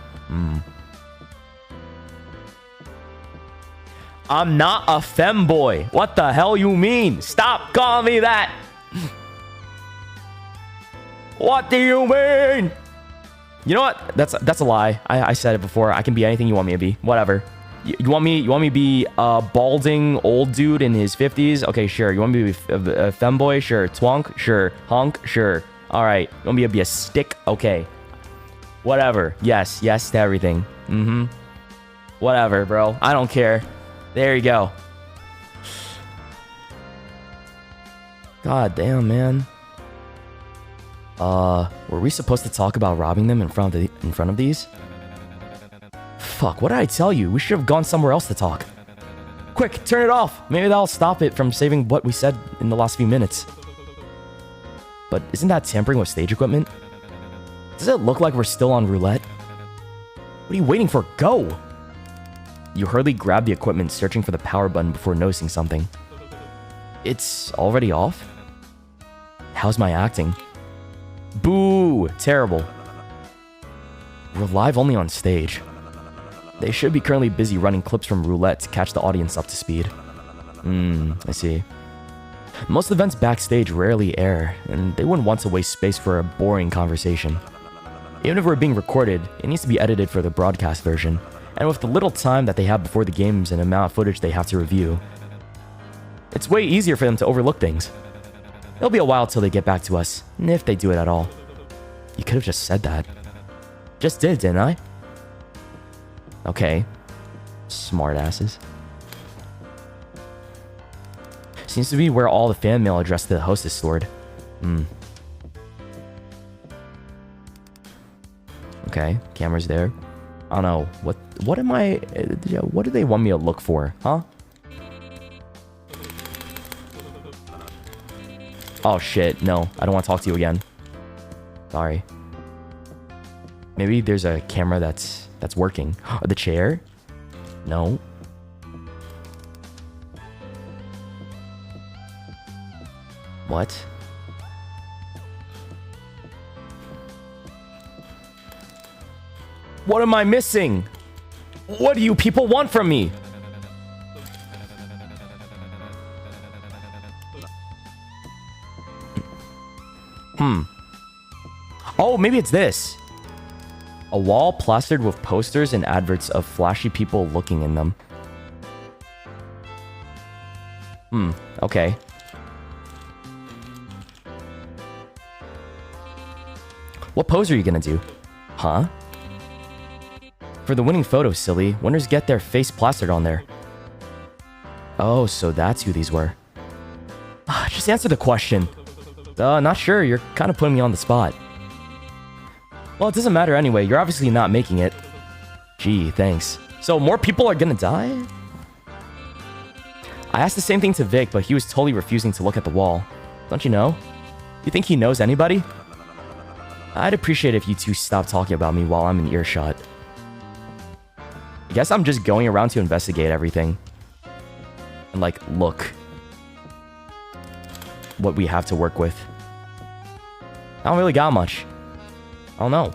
I'm not a femboy. What the hell you mean? Stop calling me that. What do you mean? You know what? That's a lie. I said it before. I can be anything you want me to be. Whatever. You want me to be a balding old dude in his 50s? Okay, sure. You want me to be a femboy? Sure. Twonk? Sure. Honk? Sure. All right. You want me to be a stick? Okay. Whatever. Yes. Yes to everything. Whatever, bro. I don't care. There you go. God damn, man. Were we supposed to talk about robbing them in front of these? Fuck, what did I tell you? We should have gone somewhere else to talk. Quick, turn it off. Maybe that'll stop it from saving what we said in the last few minutes. But isn't that tampering with stage equipment? Does it look like we're still on roulette? What are you waiting for? Go! You hurriedly grab the equipment, searching for the power button before noticing something. It's already off? How's my acting? Boo! Terrible. We're live only on stage. They should be currently busy running clips from roulette to catch the audience up to speed. I see. Most events backstage rarely air, and they wouldn't want to waste space for a boring conversation. Even if we're being recorded, it needs to be edited for the broadcast version, and with the little time that they have before the games and amount of footage they have to review, it's way easier for them to overlook things. It'll be a while till they get back to us, if they do it at all. You could have just said that. Just did, didn't I? Okay. Smartasses. Seems to be where all the fan mail addressed to the host is stored. Okay, camera's there. I don't know. What am I... What do they want me to look for? Huh? Oh shit, no. I don't want to talk to you again. Sorry. Maybe there's a camera that's working. The chair? No. What? What am I missing? What do you people want from me? Oh, maybe it's this. A wall plastered with posters and adverts of flashy people looking in them. Okay. What pose are you gonna do? Huh? For the winning photo, silly, winners get their face plastered on there. Oh, so that's who these were. Just answer the question. Not sure, you're kind of putting me on the spot. Well, it doesn't matter anyway, you're obviously not making it. Gee, thanks. So more people are gonna die? I asked the same thing to Vic, but he was totally refusing to look at the wall. Don't you know? You think he knows anybody? I'd appreciate if you two stopped talking about me while I'm in earshot. I guess I'm just going around to investigate everything. And like, look. What we have to work with. I don't really got much. I don't know.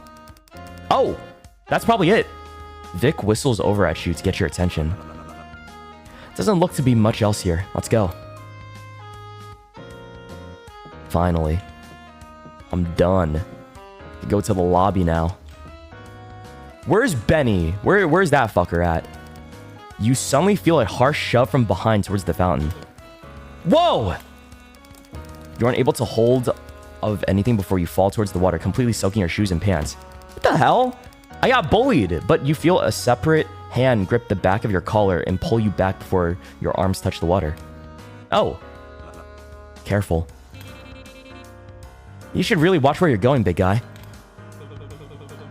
Oh! That's probably it. Vic whistles over at you to get your attention. Doesn't look to be much else here. Let's go. Finally. I'm done. Go to the lobby now. Where's Benny? Where's that fucker at? You suddenly feel a harsh shove from behind towards the fountain. Whoa! You aren't able to hold of anything before you fall towards the water, completely soaking your shoes and pants. What the hell? I got bullied, but you feel a separate hand grip the back of your collar and pull you back before your arms touch the water. Oh. Careful. You should really watch where you're going, big guy.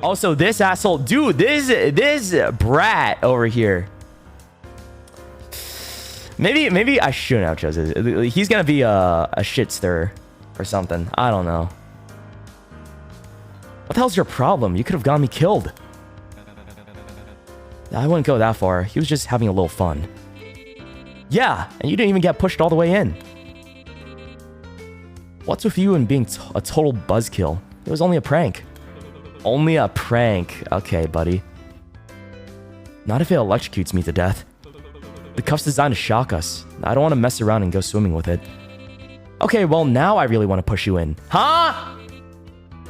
Also, this asshole... Dude, this brat over here. Maybe I shouldn't have chosen it. He's gonna be a shit stirrer or something. I don't know. What the hell's your problem? You could have gotten me killed. I wouldn't go that far. He was just having a little fun. Yeah, and you didn't even get pushed all the way in. What's with you and being a total buzzkill? It was only a prank. Only a prank. Okay, buddy. Not if it electrocutes me to death. The cuff's designed to shock us. I don't want to mess around and go swimming with it. Okay, well, now I really want to push you in. Huh?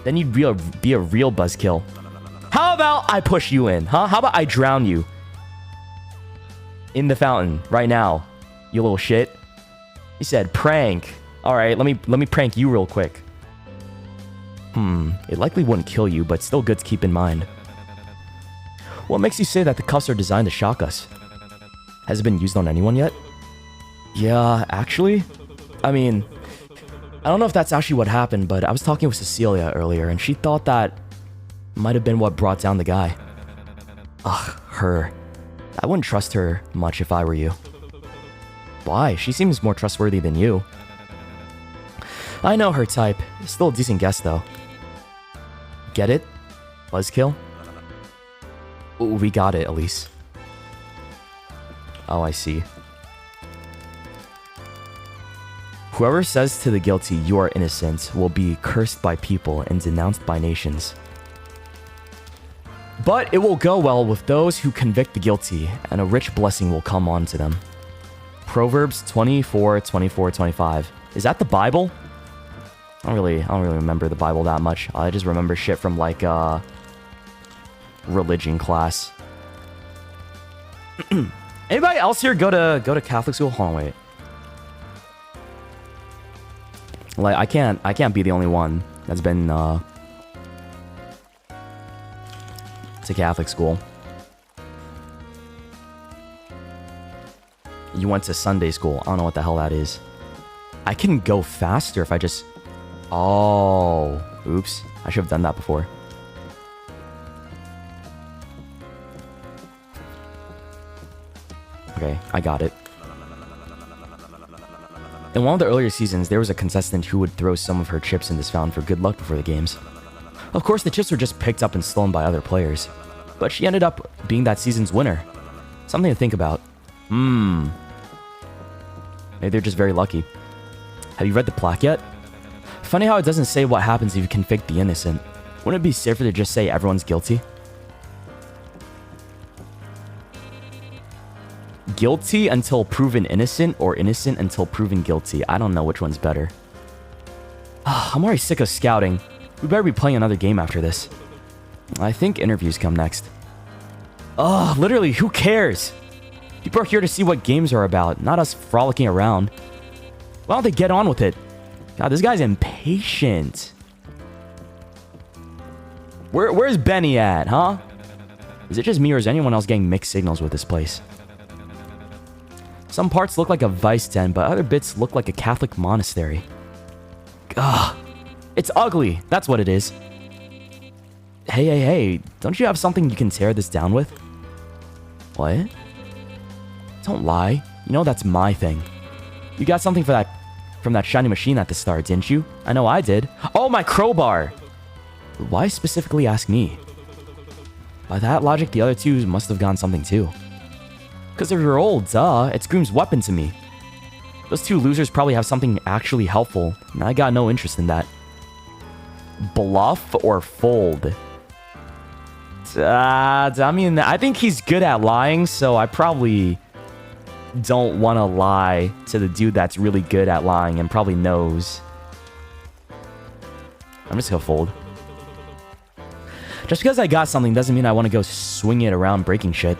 Then you'd be a real buzzkill. How about I push you in? Huh? How about I drown you? In the fountain, right now. You little shit. He said prank. Alright, let me prank you real quick. It likely wouldn't kill you, but still good to keep in mind. What makes you say that the cuffs are designed to shock us? Has it been used on anyone yet? Yeah, actually? I mean, I don't know if that's actually what happened, but I was talking with Cecilia earlier, and she thought that might have been what brought down the guy. Ugh, her. I wouldn't trust her much if I were you. Why? She seems more trustworthy than you. I know her type. Still a decent guess, though. Get it? Buzzkill? Ooh, we got it, Elise. Oh, I see. Whoever says to the guilty, you are innocent, will be cursed by people and denounced by nations. But it will go well with those who convict the guilty, and a rich blessing will come on to them. Proverbs 24:24-25. Is that the Bible? I don't really remember the Bible that much. I just remember shit from like religion class. Anybody else here go to Catholic school? Hold on, wait. Like I can't be the only one that's been to Catholic school. You went to Sunday school. I don't know what the hell that is. I can go faster if I just... Oh, oops. I should have done that before. Okay, I got it. In one of the earlier seasons, there was a contestant who would throw some of her chips in this fountain for good luck before the games. Of course, the chips were just picked up and stolen by other players, but she ended up being that season's winner. Something to think about. Maybe they're just very lucky. Have you read the plaque yet? Funny how it doesn't say what happens if you convict the innocent. Wouldn't it be safer to just say everyone's guilty? Guilty until proven innocent, or innocent until proven guilty. I don't know which one's better. I'm already sick of scouting. We better be playing another game after this. I think interviews come next. Literally, who cares? People are here to see what games are about, not us frolicking around. Why don't they get on with it? God, this guy's impatient. Where's Benny at, huh? Is it just me or is anyone else getting mixed signals with this place? Some parts look like a vice den, but other bits look like a Catholic monastery. Ugh. It's ugly. That's what it is. Hey. Don't you have something you can tear this down with? What? Don't lie. You know that's my thing. You got something for that from that shiny machine at the start, didn't you? I know I did. Oh, my crowbar! Why specifically ask me? By that logic, the other two must have gotten something too. Because if you're old, duh, it screams weapon to me. Those two losers probably have something actually helpful, and I got no interest in that. Bluff or fold? I mean, I think he's good at lying, so I probably don't want to lie to the dude that's really good at lying and probably knows. I'm just gonna fold. Just because I got something doesn't mean I want to go swing it around breaking shit.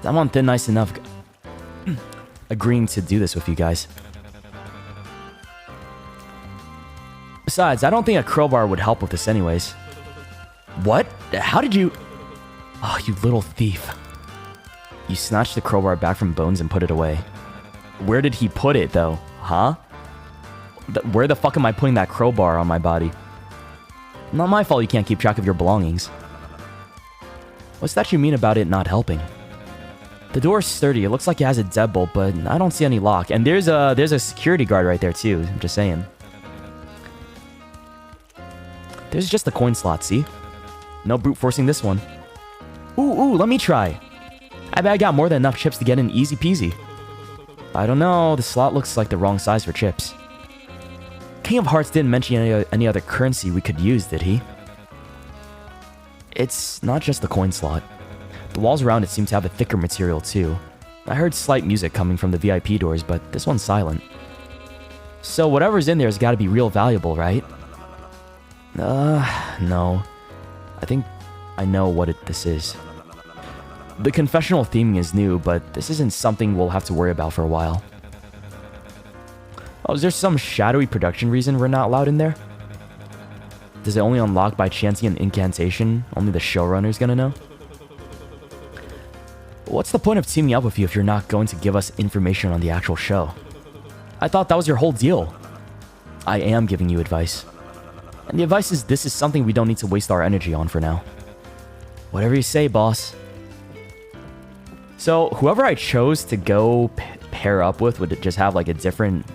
I'm on thin ice enough agreeing to do this with you guys. Besides, I don't think a crowbar would help with this anyways. What? How did you... Oh, you little thief. You snatched the crowbar back from Bones and put it away. Where did he put it, though? Huh? Where the fuck am I putting that crowbar on my body? Not my fault you can't keep track of your belongings. What's that you mean about it not helping? The door's sturdy. It looks like it has a deadbolt, but I don't see any lock. And there's a security guard right there, too. I'm just saying. There's just a coin slot, see? No brute forcing this one. Ooh, let me try. I bet I got more than enough chips to get in easy peasy. I don't know. The slot looks like the wrong size for chips. King of Hearts didn't mention any other currency we could use, did he? It's not just the coin slot. The walls around it seem to have a thicker material too. I heard slight music coming from the VIP doors, but this one's silent. So whatever's in there has got to be real valuable, right? No. I think I know what this is. The confessional theming is new, but this isn't something we'll have to worry about for a while. Oh, is there some shadowy production reason we're not allowed in there? Does it only unlock by chanting an incantation? Only the showrunner's gonna know? What's the point of teaming up with you if you're not going to give us information on the actual show? I thought that was your whole deal. I am giving you advice. And the advice is this is something we don't need to waste our energy on for now. Whatever you say, boss. So, whoever I chose to go pair up with would just have like a different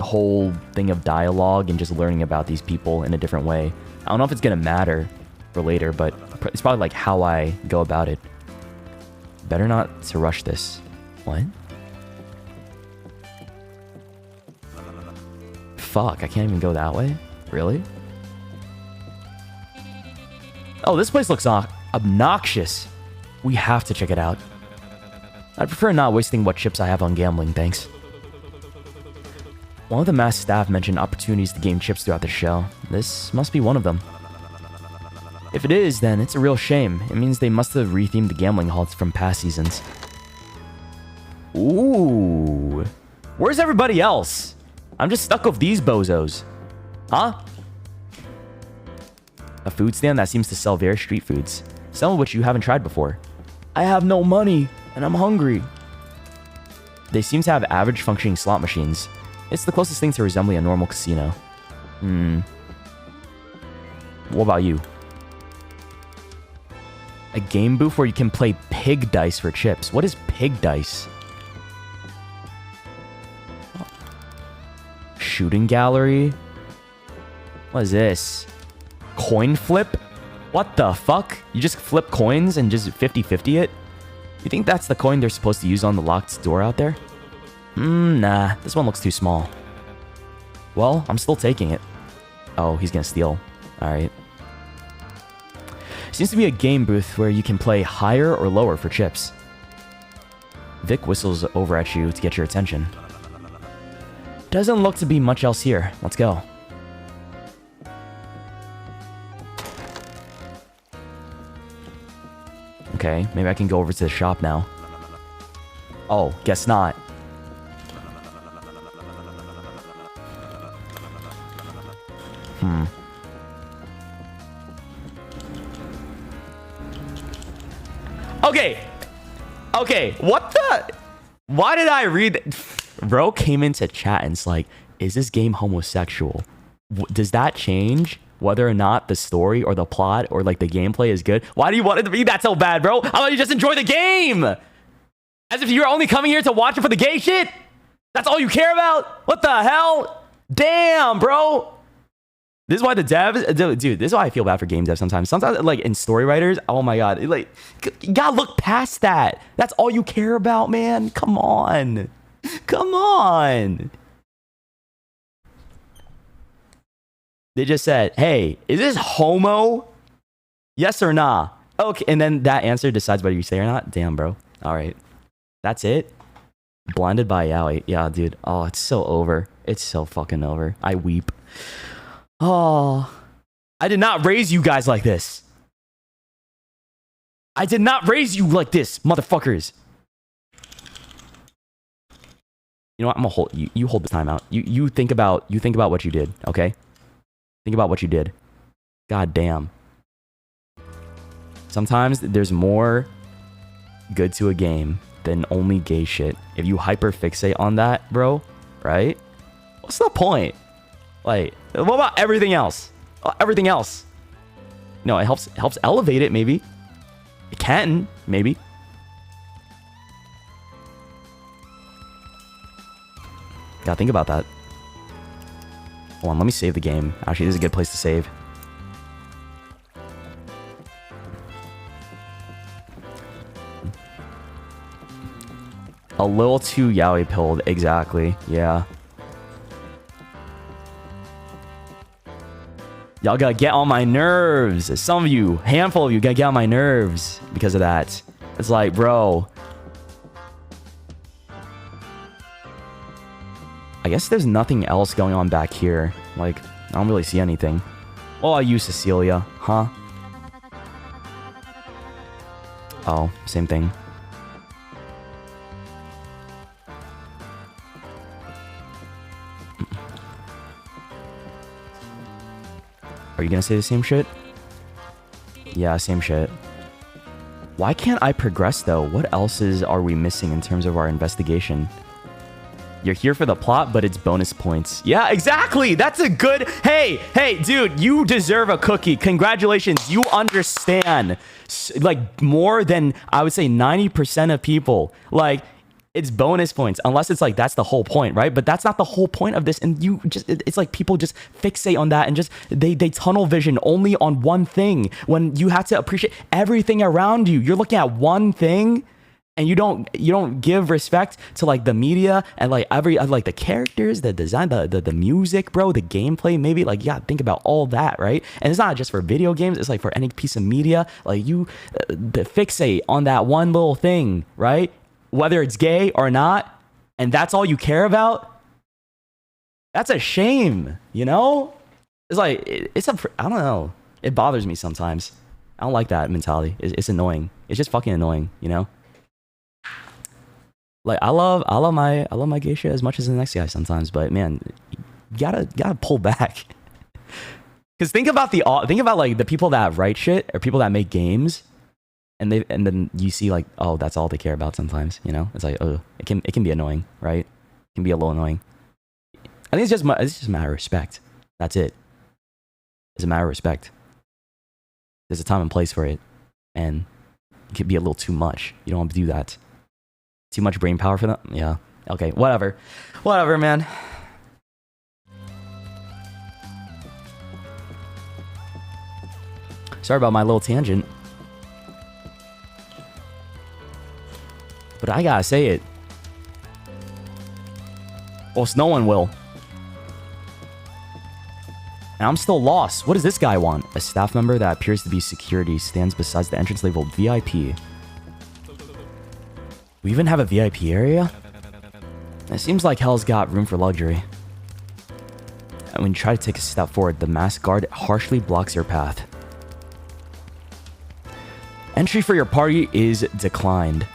whole thing of dialogue and just learning about these people in a different way. I don't know if it's gonna matter for later, but it's probably like how I go about it. Better not to rush this. What? Fuck, I can't even go that way? Really? Oh, this place looks obnoxious. We have to check it out. I'd prefer not wasting what chips I have on gambling, thanks. One of the mass staff mentioned opportunities to gain chips throughout the show. This must be one of them. If it is, then it's a real shame. It means they must have rethemed the gambling halls from past seasons. Ooh. Where's everybody else? I'm just stuck with these bozos. Huh? A food stand that seems to sell various street foods, some of which you haven't tried before. I have no money, and I'm hungry. They seem to have average functioning slot machines. It's the closest thing to resembling a normal casino. What about you? A game booth where you can play pig dice for chips. What is pig dice? Shooting gallery? What is this? Coin flip? What the fuck? You just flip coins and just 50-50 it? You think that's the coin they're supposed to use on the locked door out there? Nah. This one looks too small. Well, I'm still taking it. Oh, he's gonna steal. Alright. Seems to be a game booth where you can play higher or lower for chips. Vic whistles over at you to get your attention. Doesn't look to be much else here. Let's go. Okay, maybe I can go over to the shop now. Oh, guess not. Okay, what the? Why did I read? Bro came into chat and it's like, is this game homosexual? Does that change whether or not the story or the plot or like the gameplay is good? Why do you want it to be that so bad, bro? How about you just enjoy the game? As if you're only coming here to watch it for the gay shit? That's all you care about? What the hell? Damn, bro. This is why the devs, dude, this is why I feel bad for game devs sometimes. Sometimes, like, in story writers, oh my god, like, you gotta look past that. That's all you care about, man. Come on. Come on. They just said, hey, is this homo? Yes or nah? Okay, and then that answer decides whether you say or not. Damn, bro. All right. That's it? Blinded by Yaoi. Yeah, dude. Oh, it's so over. It's so fucking over. I weep. Oh, I did not raise you guys like this. I did not raise you like this, motherfuckers. You know what? I'm gonna hold you. You hold the timeout. You think about what you did, okay? Think about what you did. God damn. Sometimes there's more good to a game than only gay shit. If you hyper fixate on that, bro, right? What's the point? Like, what about everything else? Everything else. No, it helps elevate it, maybe. It can, maybe. Gotta think about that. Hold on, let me save the game. Actually, this is a good place to save. A little too yaoi pilled, exactly. Yeah. Y'all gotta get on my nerves. Some of you, handful of you, gotta get on my nerves because of that. It's like, bro. I guess there's nothing else going on back here. Like, I don't really see anything. Well, I'll use Cecilia, huh? Oh, same thing. Are you gonna say the same shit? Yeah, same shit. Why can't I progress though? What else are we missing in terms of our investigation? You're here for the plot, but it's bonus points. Yeah, exactly. That's a good... Hey, dude, you deserve a cookie. Congratulations. You understand. Like, more than, I would say, 90% of people. Like, it's bonus points. Unless it's like, that's the whole point, right? But that's not the whole point of this. And you just... It's like people just fixate on that and just... They tunnel vision only on one thing. When you have to appreciate everything around you. You're looking at one thing... And you don't give respect to like the media and like like the characters, the design, the music, bro, the gameplay, maybe like you gotta think about all that, right? And it's not just for video games, it's like for any piece of media. Like you fixate on that one little thing, right? Whether it's gay or not, and that's all you care about. That's a shame, you know? It's like I don't know. It bothers me sometimes. I don't like that mentality. It's annoying. It's just fucking annoying, you know? Like I love my gay shit as much as the next guy sometimes, but man, you gotta pull back. Cause think about like the people that write shit or people that make games, and then you see like, oh, that's all they care about sometimes, you know? It's like, oh, it can be annoying, right? It can be a little annoying. I think it's just a matter of respect. That's it. It's a matter of respect. There's a time and place for it, and it could be a little too much. You don't want to do that. Too much brain power for them? Yeah. Okay, whatever. Whatever, man. Sorry about my little tangent. But I gotta say it. Almost no one will. And I'm still lost. What does this guy want? A staff member that appears to be security stands beside the entrance labeled VIP. We even have a VIP area? It seems like hell's got room for luxury. And when you try to take a step forward, the masked guard harshly blocks your path. Entry for your party is declined.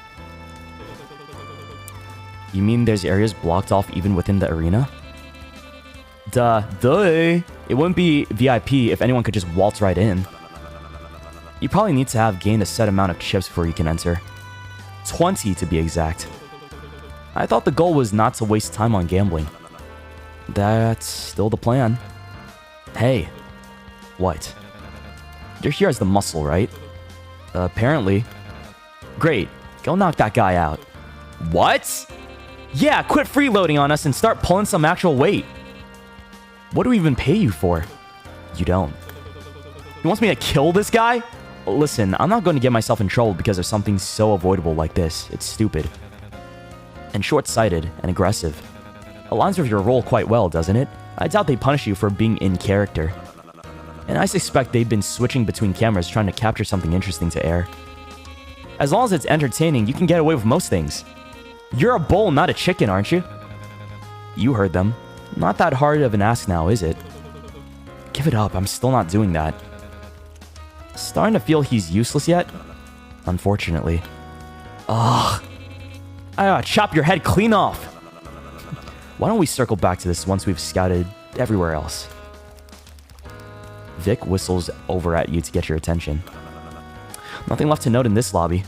You mean there's areas blocked off even within the arena? Duh. It wouldn't be VIP if anyone could just waltz right in. You probably need to have gained a set amount of chips before you can enter. 20 to be exact. I thought the goal was not to waste time on gambling. That's still the plan. Hey. What? You're here as the muscle, right? Apparently. Great. Go knock that guy out. What? Yeah, quit freeloading on us and start pulling some actual weight. What do we even pay you for? You don't. He wants me to kill this guy? Listen, I'm not going to get myself in trouble because of something so avoidable like this. It's stupid. And short-sighted and aggressive. Aligns with your role quite well, doesn't it? I doubt they punish you for being in character. And I suspect they've been switching between cameras trying to capture something interesting to air. As long as it's entertaining, you can get away with most things. You're a bull, not a chicken, aren't you? You heard them. Not that hard of an ask now, is it? Give it up, I'm still not doing that. Starting to feel he's useless yet? Unfortunately. Ugh. I gotta chop your head clean off. Why don't we circle back to this once we've scouted everywhere else? Vic whistles over at you to get your attention. Nothing left to note in this lobby.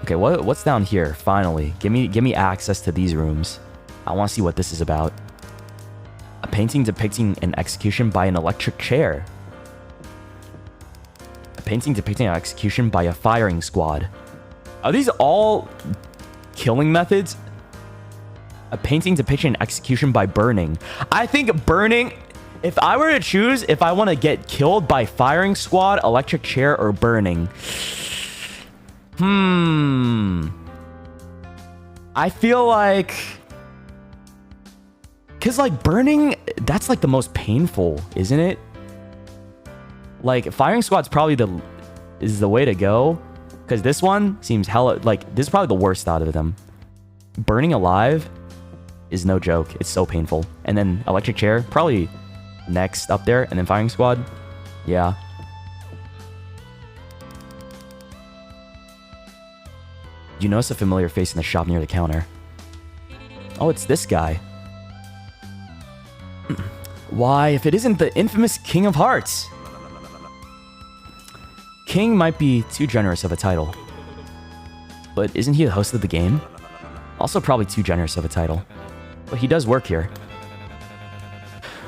Okay, what's down here? Finally, give me access to these rooms. I want to see what this is about. A painting depicting an execution by an electric chair. A painting depicting an execution by a firing squad. Are these all killing methods? A painting depicting an execution by burning. I think burning... If I were to choose if I want to get killed by firing squad, electric chair, or burning... I feel like... Because, like, burning, that's, like, the most painful, isn't it? Like, firing squad's probably is the way to go. Because this one seems hella... Like, this is probably the worst out of them. Burning alive is no joke. It's so painful. And then electric chair, probably next up there. And then firing squad. Yeah. You notice a familiar face in the shop near the counter. Oh, it's this guy. Why, if it isn't the infamous King of Hearts? King might be too generous of a title. But isn't he the host of the game? Also probably too generous of a title. But he does work here.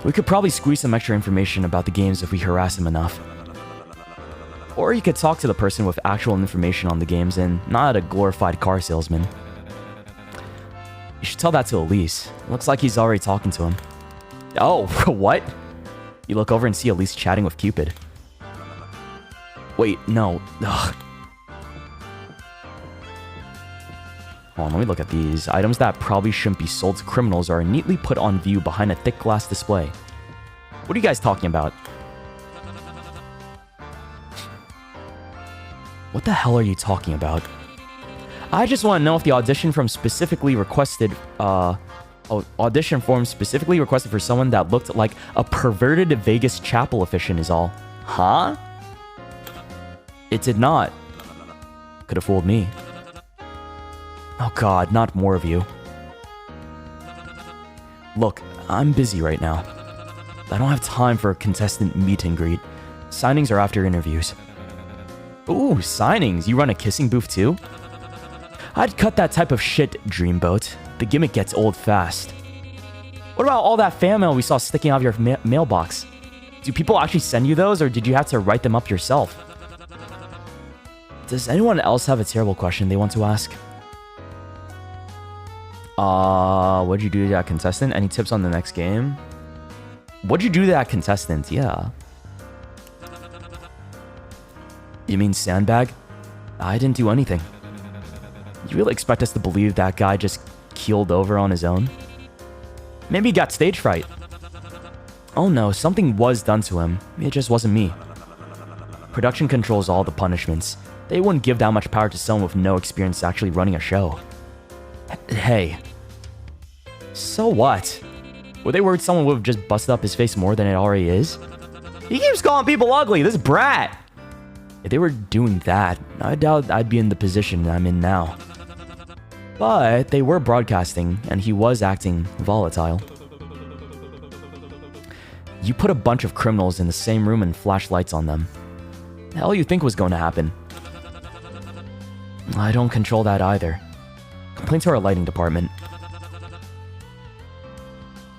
We could probably squeeze some extra information about the games if we harass him enough. Or you could talk to the person with actual information on the games and not a glorified car salesman. You should tell that to Elise. Looks like he's already talking to him. Oh, what? You look over and see Elise chatting with Cupid. Wait, no. Ugh. Hold on, let me look at these. Items that probably shouldn't be sold to criminals are neatly put on view behind a thick glass display. What are you guys talking about? What the hell are you talking about? I just want to know if the audition form specifically requested for someone that looked like a perverted Vegas chapel officiant is all. Huh? It did not. Could have fooled me. Oh god, not more of you. Look, I'm busy right now. I don't have time for a contestant meet and greet. Signings are after interviews. Ooh, signings. You run a kissing booth too? I'd cut that type of shit, Dreamboat. The gimmick gets old fast. What about all that fan mail we saw sticking out of your mailbox? Do people actually send you those, or did you have to write them up yourself? Does anyone else have a terrible question they want to ask? What'd you do to that contestant? Any tips on the next game? What'd you do to that contestant? Yeah. You mean sandbag? I didn't do anything. You really expect us to believe that guy just keeled over on his own? Maybe he got stage fright. Oh no, something was done to him. It just wasn't me. Production controls all the punishments. They wouldn't give that much power to someone with no experience actually running a show. Hey. So what? Were they worried someone would have just busted up his face more than it already is? He keeps calling people ugly, this brat! If they were doing that, I doubt I'd be in the position I'm in now. But they were broadcasting, and he was acting volatile. You put a bunch of criminals in the same room and flash lights on them. The hell you think was going to happen? I don't control that either. Complain to our lighting department.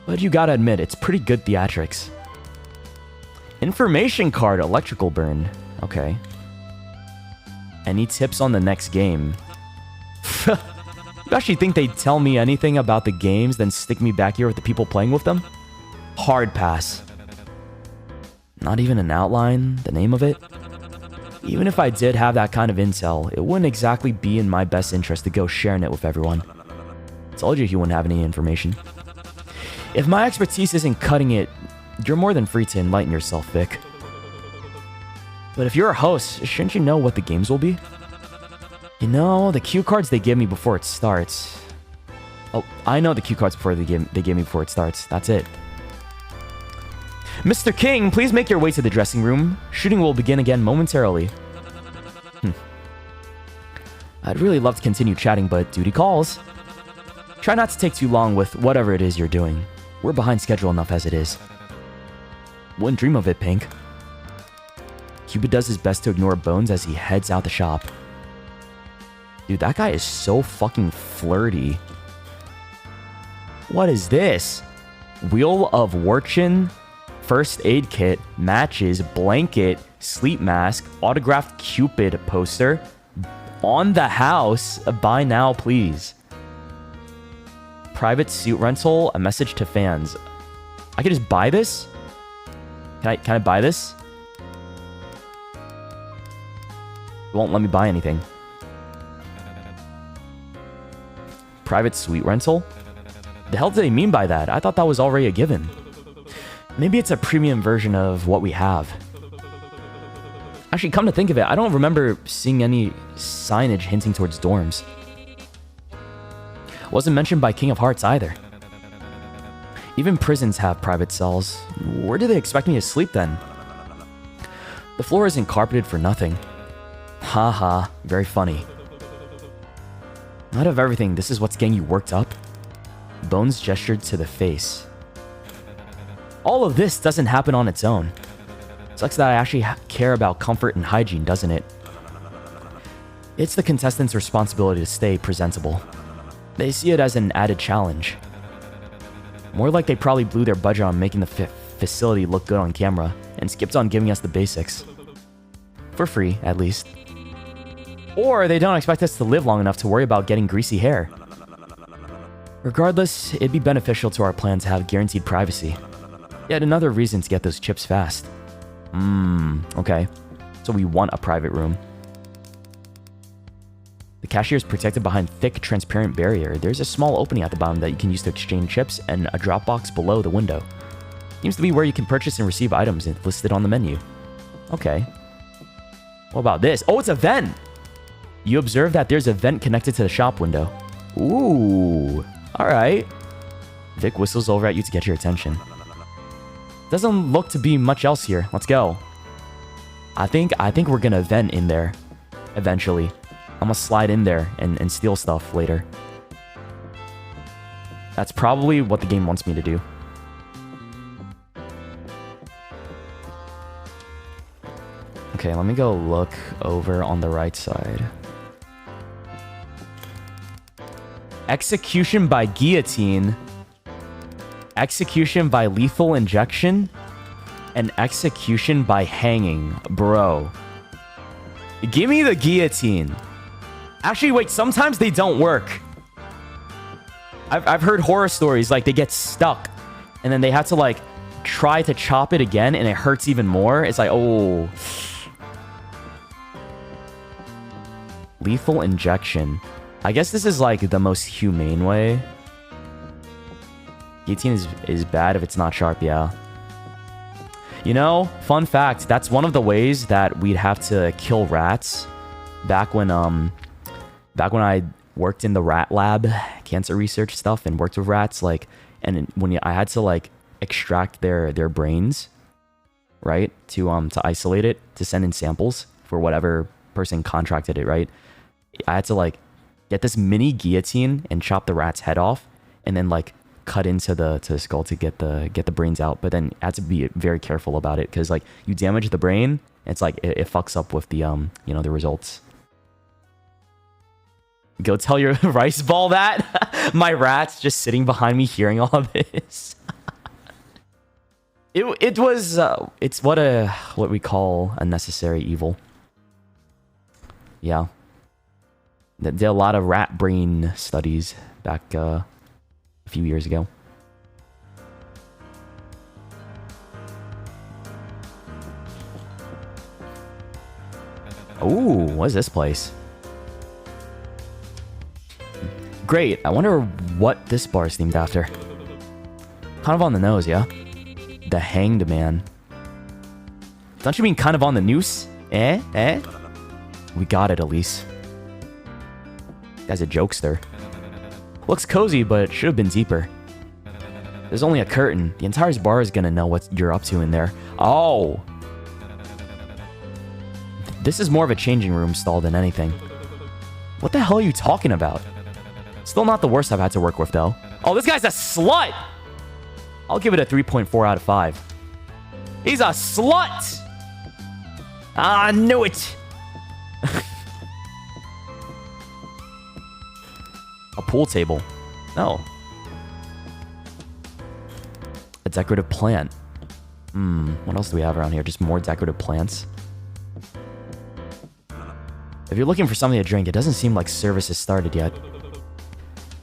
But you gotta admit, it's pretty good theatrics. Information card, electrical burn. Okay. Any tips on the next game? You actually think they'd tell me anything about the games, then stick me back here with the people playing with them? Hard pass. Not even an outline? The name of it? Even if I did have that kind of intel, it wouldn't exactly be in my best interest to go sharing it with everyone. Told you he wouldn't have any information. If my expertise isn't cutting it, you're more than free to enlighten yourself, Vic. But if you're a host, shouldn't you know what the games will be? You know, the cue cards they give me before it starts. Oh, I know the cue cards before they give me before it starts. That's it. Mr. King, please make your way to the dressing room. Shooting will begin again momentarily. I'd really love to continue chatting, but duty calls. Try not to take too long with whatever it is you're doing. We're behind schedule enough as it is. Wouldn't dream of it, Pink. Cupid does his best to ignore Bones as he heads out the shop. Dude, that guy is so fucking flirty. What is this? Wheel of Fortune, first aid kit, matches, blanket, sleep mask, autographed Cupid poster. On the house. Buy now, please. Private suit rental, a message to fans. I could just buy this? Can I buy this? It won't let me buy anything. Private suite rental? The hell do they mean by that? I thought that was already a given. Maybe it's a premium version of what we have. Actually, come to think of it, I don't remember seeing any signage hinting towards dorms. Wasn't mentioned by King of Hearts either. Even prisons have private cells. Where do they expect me to sleep then? The floor isn't carpeted for nothing. Haha, very funny. Out of everything, this is what's getting you worked up? Bones gestured to the face. All of this doesn't happen on its own. Sucks that I actually care about comfort and hygiene, doesn't it? It's the contestants' responsibility to stay presentable. They see it as an added challenge. More like they probably blew their budget on making the facility look good on camera and skipped on giving us the basics. For free, at least. Or they don't expect us to live long enough to worry about getting greasy hair. Regardless, it'd be beneficial to our plan to have guaranteed privacy. Yet another reason to get those chips fast. Okay. So we want a private room. The cashier is protected behind thick, transparent barrier. There's a small opening at the bottom that you can use to exchange chips and a drop box below the window. Seems to be where you can purchase and receive items listed on the menu. Okay. What about this? Oh, it's a vent! You observe that there's a vent connected to the shop window. Ooh. Alright. Vic whistles over at you to get your attention. Doesn't look to be much else here. Let's go. I think we're gonna vent in there. Eventually. I'm gonna slide in there and steal stuff later. That's probably what the game wants me to do. Okay, let me go look over on the right side. Execution by guillotine. Execution by lethal injection. And execution by hanging. Bro. Give me the guillotine. Actually, wait, sometimes they don't work. I've heard horror stories, like, they get stuck. And then they have to, like, try to chop it again, and it hurts even more. It's like, oh. Lethal injection. I guess this is, like, the most humane way. Guillotine is bad if it's not sharp, yeah. You know, fun fact, that's one of the ways that we'd have to kill rats. Back when I worked in the rat lab, cancer research stuff, and worked with rats, like, and when I had to, like, extract their brains, right, to isolate it, to send in samples for whatever person contracted it, right, I had to, like, get this mini guillotine and chop the rat's head off, and then, like, cut into the skull to get the brains out. But then I had to be very careful about it, because, like, you damage the brain, it's like it fucks up with the you know, the results. Go tell your rice ball that. My rat's just sitting behind me hearing all of this. It was it's what we call a necessary evil. Yeah. They did a lot of rat brain studies back a few years ago. Ooh, what is this place? Great. I wonder what this bar is themed after. Kind of on the nose, yeah? The Hanged Man. Don't you mean kind of on the noose? Eh? We got it, Elise. Guy's a jokester. Looks cozy, but should have been deeper. There's only a curtain. The entire bar is gonna know what you're up to in there. Oh! This is more of a changing room stall than anything. What the hell are you talking about? Still not the worst I've had to work with, though. Oh, this guy's a slut! I'll give it a 3.4 out of 5. He's a slut! I knew it! A pool table. Oh. A decorative plant. What else do we have around here? Just more decorative plants. If you're looking for something to drink, it doesn't seem like service has started yet.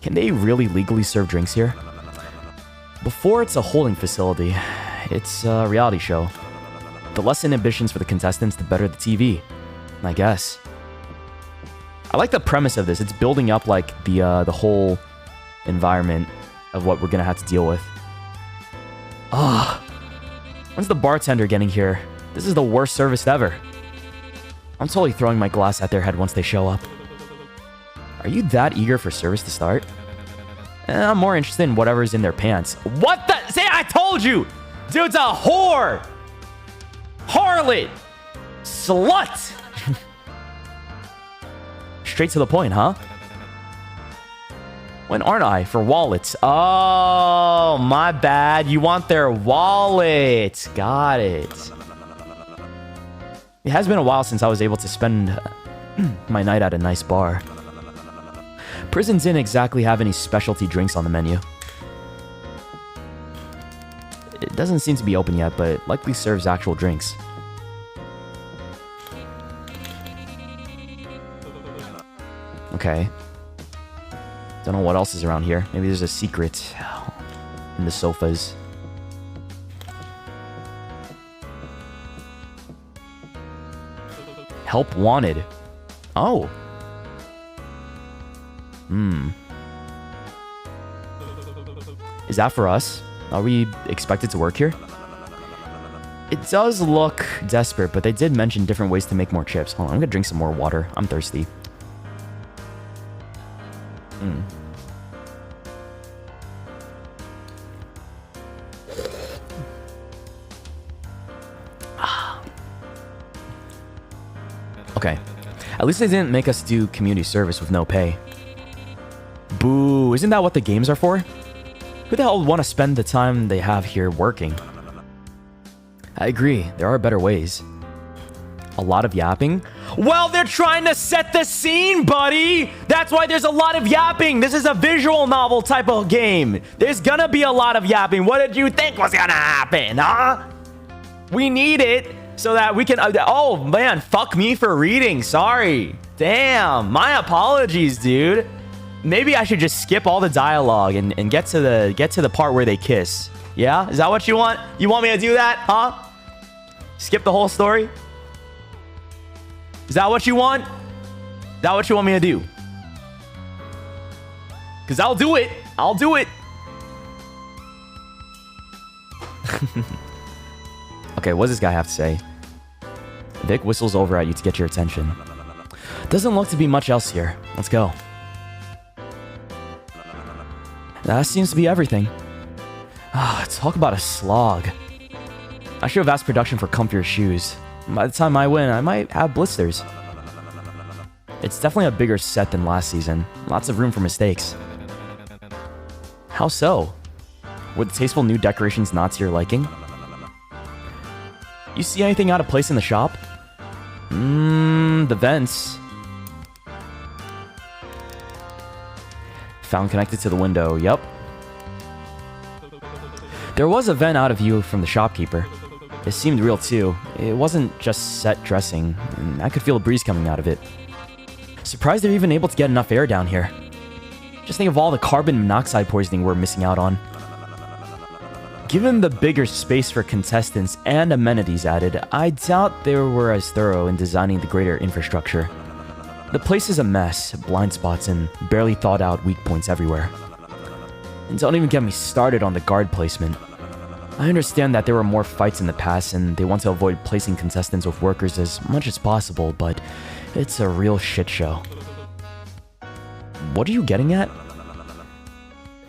Can they really legally serve drinks here? Before it's a holding facility, it's a reality show. The less inhibitions for the contestants, the better the TV, I guess. I like the premise of this. It's building up like the whole environment of what we're gonna have to deal with. When's the bartender getting here? This is the worst service ever. I'm totally throwing my glass at their head once they show up. Are you that eager for service to start? I'm more interested in whatever's in their pants. What the? Say, I told you! Dude's a whore! Harlot! Slut! Straight to the point, huh? When aren't I? For wallets. Oh, my bad. You want their wallet. Got it. It has been a while since I was able to spend my night at a nice bar. Prisons didn't exactly have any specialty drinks on the menu. It doesn't seem to be open yet, but it likely serves actual drinks. Okay. Don't know what else is around here. Maybe there's a secret in the sofas. Help wanted. Oh. Is that for us? Are we expected to work here? It does look desperate, but they did mention different ways to make more chips. Hold on, I'm gonna drink some more water. I'm thirsty. Okay. At least they didn't make us do community service with no pay. Boo. Isn't that what the games are for? Who the hell would want to spend the time they have here working? I agree. There are better ways. A lot of yapping? Well, they're trying to set the scene, buddy! That's why there's a lot of yapping! This is a visual novel type of game! There's gonna be a lot of yapping! What did you think was gonna happen, huh? We need it so that we can... oh, man, fuck me for reading. Sorry. Damn, my apologies, dude. Maybe I should just skip all the dialogue and get to the part where they kiss. Yeah? Is that what you want? You want me to do that, huh? Skip the whole story? Is that what you want? Is that what you want me to do? Because I'll do it. I'll do it. Okay, what does this guy have to say? Vic whistles over at you to get your attention. Doesn't look to be much else here. Let's go. That seems to be everything. Talk about a slog. I should have asked production for comfier shoes. By the time I win, I might have blisters. It's definitely a bigger set than last season. Lots of room for mistakes. How so? Were the tasteful new decorations not to your liking? You see anything out of place in the shop? The vents. Found connected to the window, yup. There was a vent out of view from the shopkeeper. It seemed real too. It wasn't just set dressing, and I could feel a breeze coming out of it. Surprised they're even able to get enough air down here. Just think of all the carbon monoxide poisoning we're missing out on. Given the bigger space for contestants and amenities added, I doubt they were as thorough in designing the greater infrastructure. The place is a mess, blind spots, and barely thought out weak points everywhere. And don't even get me started on the guard placement. I understand that there were more fights in the past and they want to avoid placing contestants with workers as much as possible, but it's a real shit show. What are you getting at?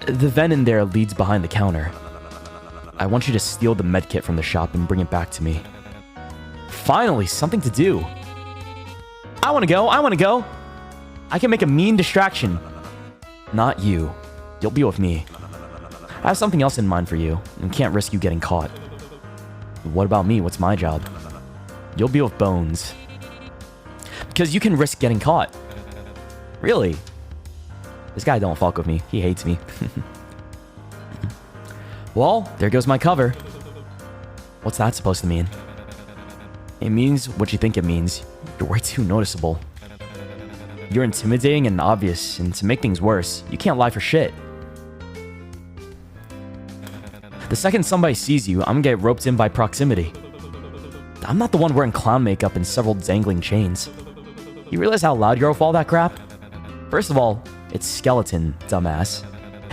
The vent in there leads behind the counter. I want you to steal the medkit from the shop and bring it back to me. Finally, something to do. I want to go. I can make a mean distraction. Not you. You'll be with me. I have something else in mind for you, and can't risk you getting caught. What about me? What's my job? You'll be with Bones. Because you can risk getting caught. Really? This guy don't fuck with me. He hates me. Well, there goes my cover. What's that supposed to mean? It means what you think it means. You're way too noticeable. You're intimidating and obvious, and to make things worse, you can't lie for shit. The second somebody sees you, I'm gonna get roped in by proximity. I'm not the one wearing clown makeup and several dangling chains. You realize how loud you're with all that crap? First of all, it's skeleton, dumbass.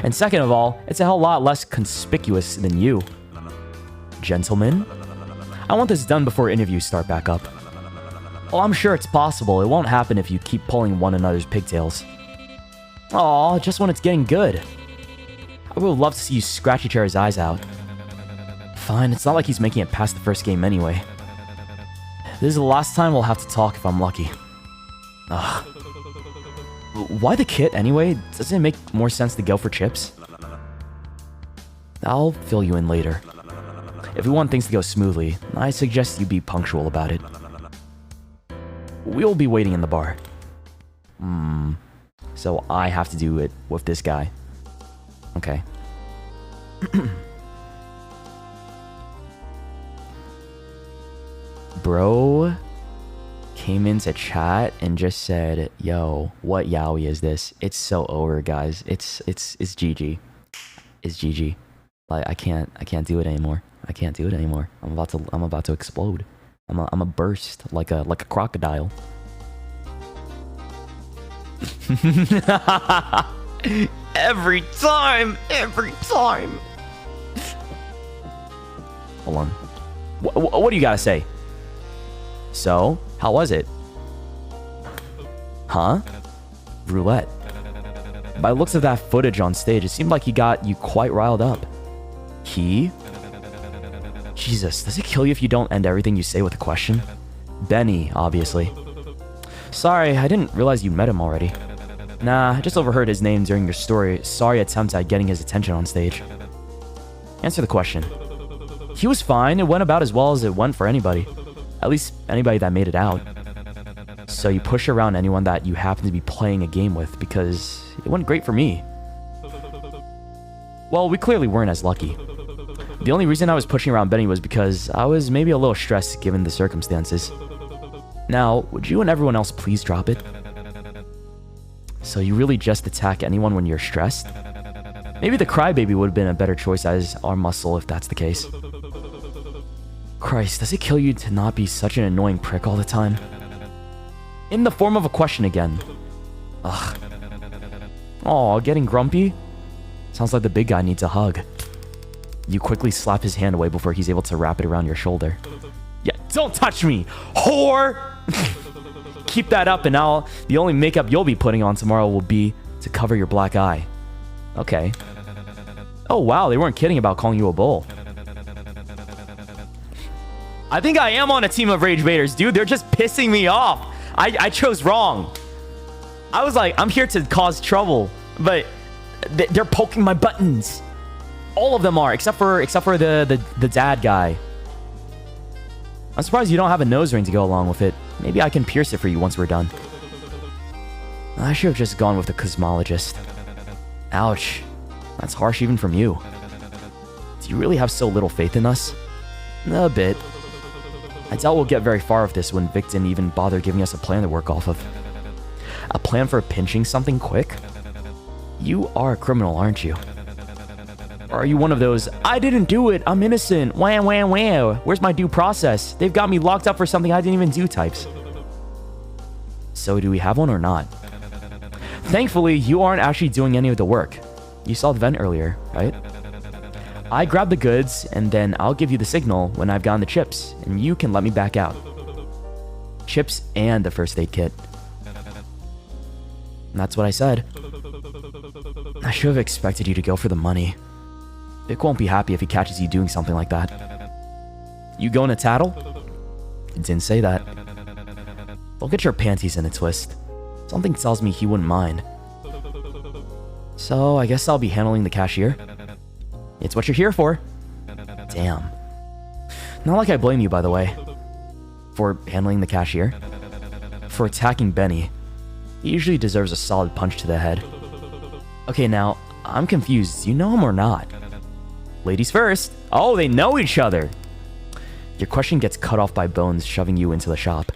And second of all, it's a hell lot less conspicuous than you. Gentlemen, I want this done before interviews start back up. Well, I'm sure it's possible. It won't happen if you keep pulling one another's pigtails. Aw, just when it's getting good. I would love to see you scratch each other's eyes out. Fine, it's not like he's making it past the first game anyway. This is the last time we'll have to talk if I'm lucky. Ugh. Why the kit anyway? Doesn't it make more sense to go for chips? I'll fill you in later. If we want things to go smoothly, I suggest you be punctual about it. We'll be waiting in the bar. So I have to do it with this guy. Okay. Bro came into chat and just said, "Yo, what yaoi is this? It's so over, guys. It's GG. It's GG. Like I can't do it anymore. I can't do it anymore. I'm about to explode. I'm a burst like a crocodile." Every time. Hold on. What do you gotta say? So, how was it? Huh? Roulette. By the looks of that footage on stage, it seemed like he got you quite riled up. He? Jesus, does it kill you if you don't end everything you say with a question? Benny, obviously. Sorry, I didn't realize you met him already. Nah, I just overheard his name during your sorry attempt at getting his attention on stage. Answer the question. He was fine. It went about as well as it went for anybody. At least anybody that made it out. So you push around anyone that you happen to be playing a game with because it went great for me. Well, we clearly weren't as lucky. The only reason I was pushing around Benny was because I was maybe a little stressed given the circumstances. Now, would you and everyone else please drop it? So you really just attack anyone when you're stressed? Maybe the crybaby would have been a better choice as our muscle if that's the case. Christ, does it kill you to not be such an annoying prick all the time? In the form of a question again. Ugh. Aw, getting grumpy? Sounds like the big guy needs a hug. You quickly slap his hand away before he's able to wrap it around your shoulder. Yeah, don't touch me, whore! Keep that up and the only makeup you'll be putting on tomorrow will be to cover your black eye. Okay. Oh wow, they weren't kidding about calling you a bull. I think I am on a team of rage baiters, dude. They're just pissing me off. I chose wrong. I was like, I'm here to cause trouble, but they're poking my buttons. All of them are, except for the dad guy. I'm surprised you don't have a nose ring to go along with it. Maybe I can pierce it for you once we're done. I should have just gone with the cosmologist. Ouch. That's harsh even from you. Do you really have so little faith in us? A bit. I doubt we'll get very far with this when Vic didn't even bother giving us a plan to work off of. A plan for pinching something quick? You are a criminal, aren't you? Or are you one of those, I didn't do it, I'm innocent, wah wah wah, where's my due process? They've got me locked up for something I didn't even do types. So do we have one or not? Thankfully, you aren't actually doing any of the work. You saw the vent earlier, right? I grab the goods, and then I'll give you the signal when I've gotten the chips, and you can let me back out. Chips and the first aid kit. And that's what I said. I should have expected you to go for the money. Vic won't be happy if he catches you doing something like that. You going to tattle? Didn't say that. Don't get your panties in a twist. Something tells me he wouldn't mind. So I guess I'll be handling the cashier. It's what you're here for. Damn. Not like I blame you, by the way. For handling the cashier. For attacking Benny. He usually deserves a solid punch to the head. Okay, now, I'm confused. Do you know him or not? Ladies first. Oh, they know each other. Your question gets cut off by Bones shoving you into the shop.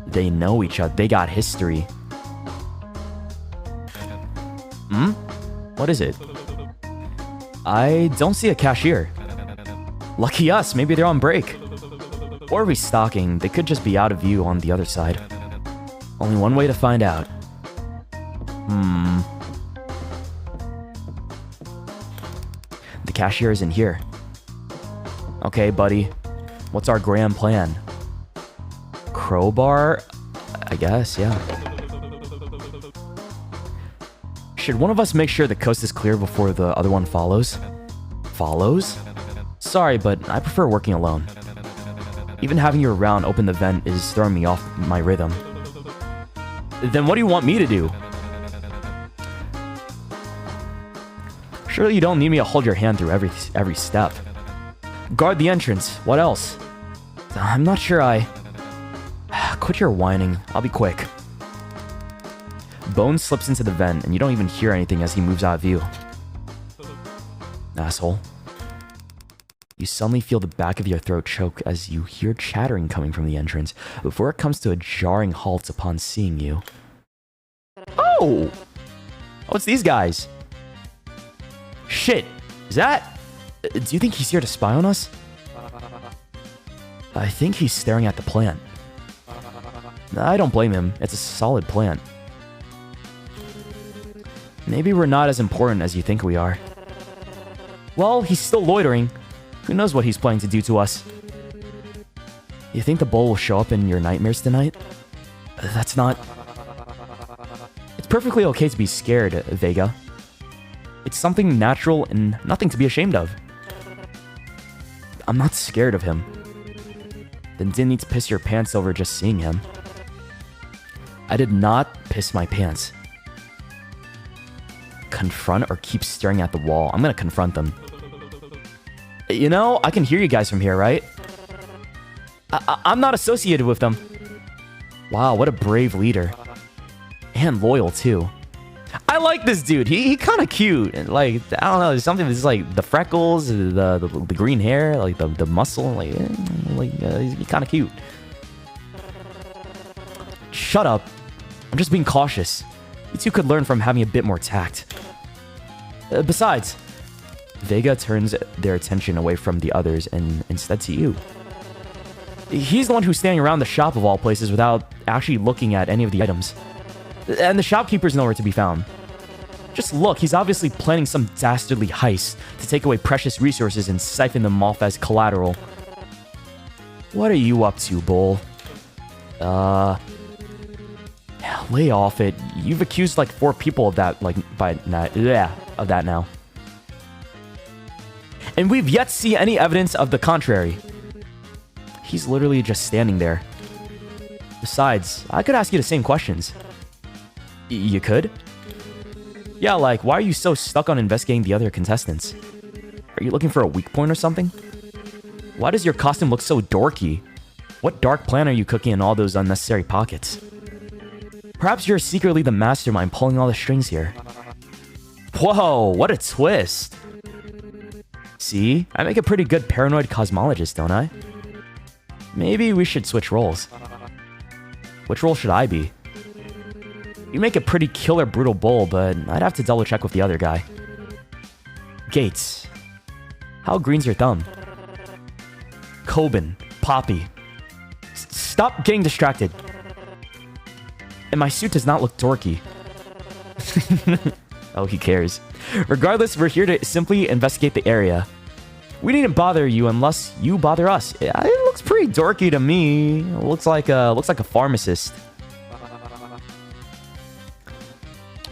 They know each other. They got history. What is it? I don't see a cashier. Lucky us, maybe they're on break. Or restocking. They could just be out of view on the other side. Only one way to find out. The cashier isn't here. Okay, buddy. What's our grand plan? Crowbar? I guess, yeah. Should one of us make sure the coast is clear before the other one follows? Follows? Sorry, but I prefer working alone. Even having you around open the vent is throwing me off my rhythm. Then what do you want me to do? Surely you don't need me to hold your hand through every step. Guard the entrance. What else? I'm not sure I... Quit your whining. I'll be quick. Bones slips into the vent, and you don't even hear anything as he moves out of view. Asshole. You suddenly feel the back of your throat choke as you hear chattering coming from the entrance before it comes to a jarring halt upon seeing you. Oh! Oh, it's these guys. Shit. Is that... Do you think he's here to spy on us? I think he's staring at the plant. I don't blame him. It's a solid plant. Maybe we're not as important as you think we are. Well, he's still loitering. Who knows what he's planning to do to us? You think the bowl will show up in your nightmares tonight? That's not... It's perfectly okay to be scared, Vega. It's something natural and nothing to be ashamed of. I'm not scared of him. Then didn't need to piss your pants over just seeing him. I did not piss my pants. Confront or keep staring at the wall. I'm gonna confront them. You know, I can hear you guys from here, right? I'm not associated with them. Wow, what a brave leader. And loyal, too. I like this dude. He kind of cute. And like, I don't know, there's something that's like the freckles, the green hair, like the muscle. He's kind of cute. Shut up. I'm just being cautious. You two could learn from having a bit more tact. Besides, Vega turns their attention away from the others and instead to you. He's the one who's standing around the shop of all places without actually looking at any of the items. And the shopkeeper's nowhere to be found. Just look, he's obviously planning some dastardly heist to take away precious resources and siphon them off as collateral. What are you up to, Bull? Lay off it. You've accused like 4 people of that, of that now. And we've yet to see any evidence of the contrary. He's literally just standing there. Besides, I could ask you the same questions. You could? Yeah, like, why are you so stuck on investigating the other contestants? Are you looking for a weak point or something? Why does your costume look so dorky? What dark plan are you cooking in all those unnecessary pockets? Perhaps you're secretly the mastermind pulling all the strings here. Whoa, what a twist. See, I make a pretty good paranoid cosmologist, don't I? Maybe we should switch roles. Which role should I be? You make a pretty killer brutal bull, but I'd have to double check with the other guy. Gates. How green's your thumb? Coben. Poppy. Stop getting distracted. And my suit does not look dorky. Oh, he cares. Regardless, we're here to simply investigate the area. We needn't bother you unless you bother us. It looks pretty dorky to me. It looks like a pharmacist.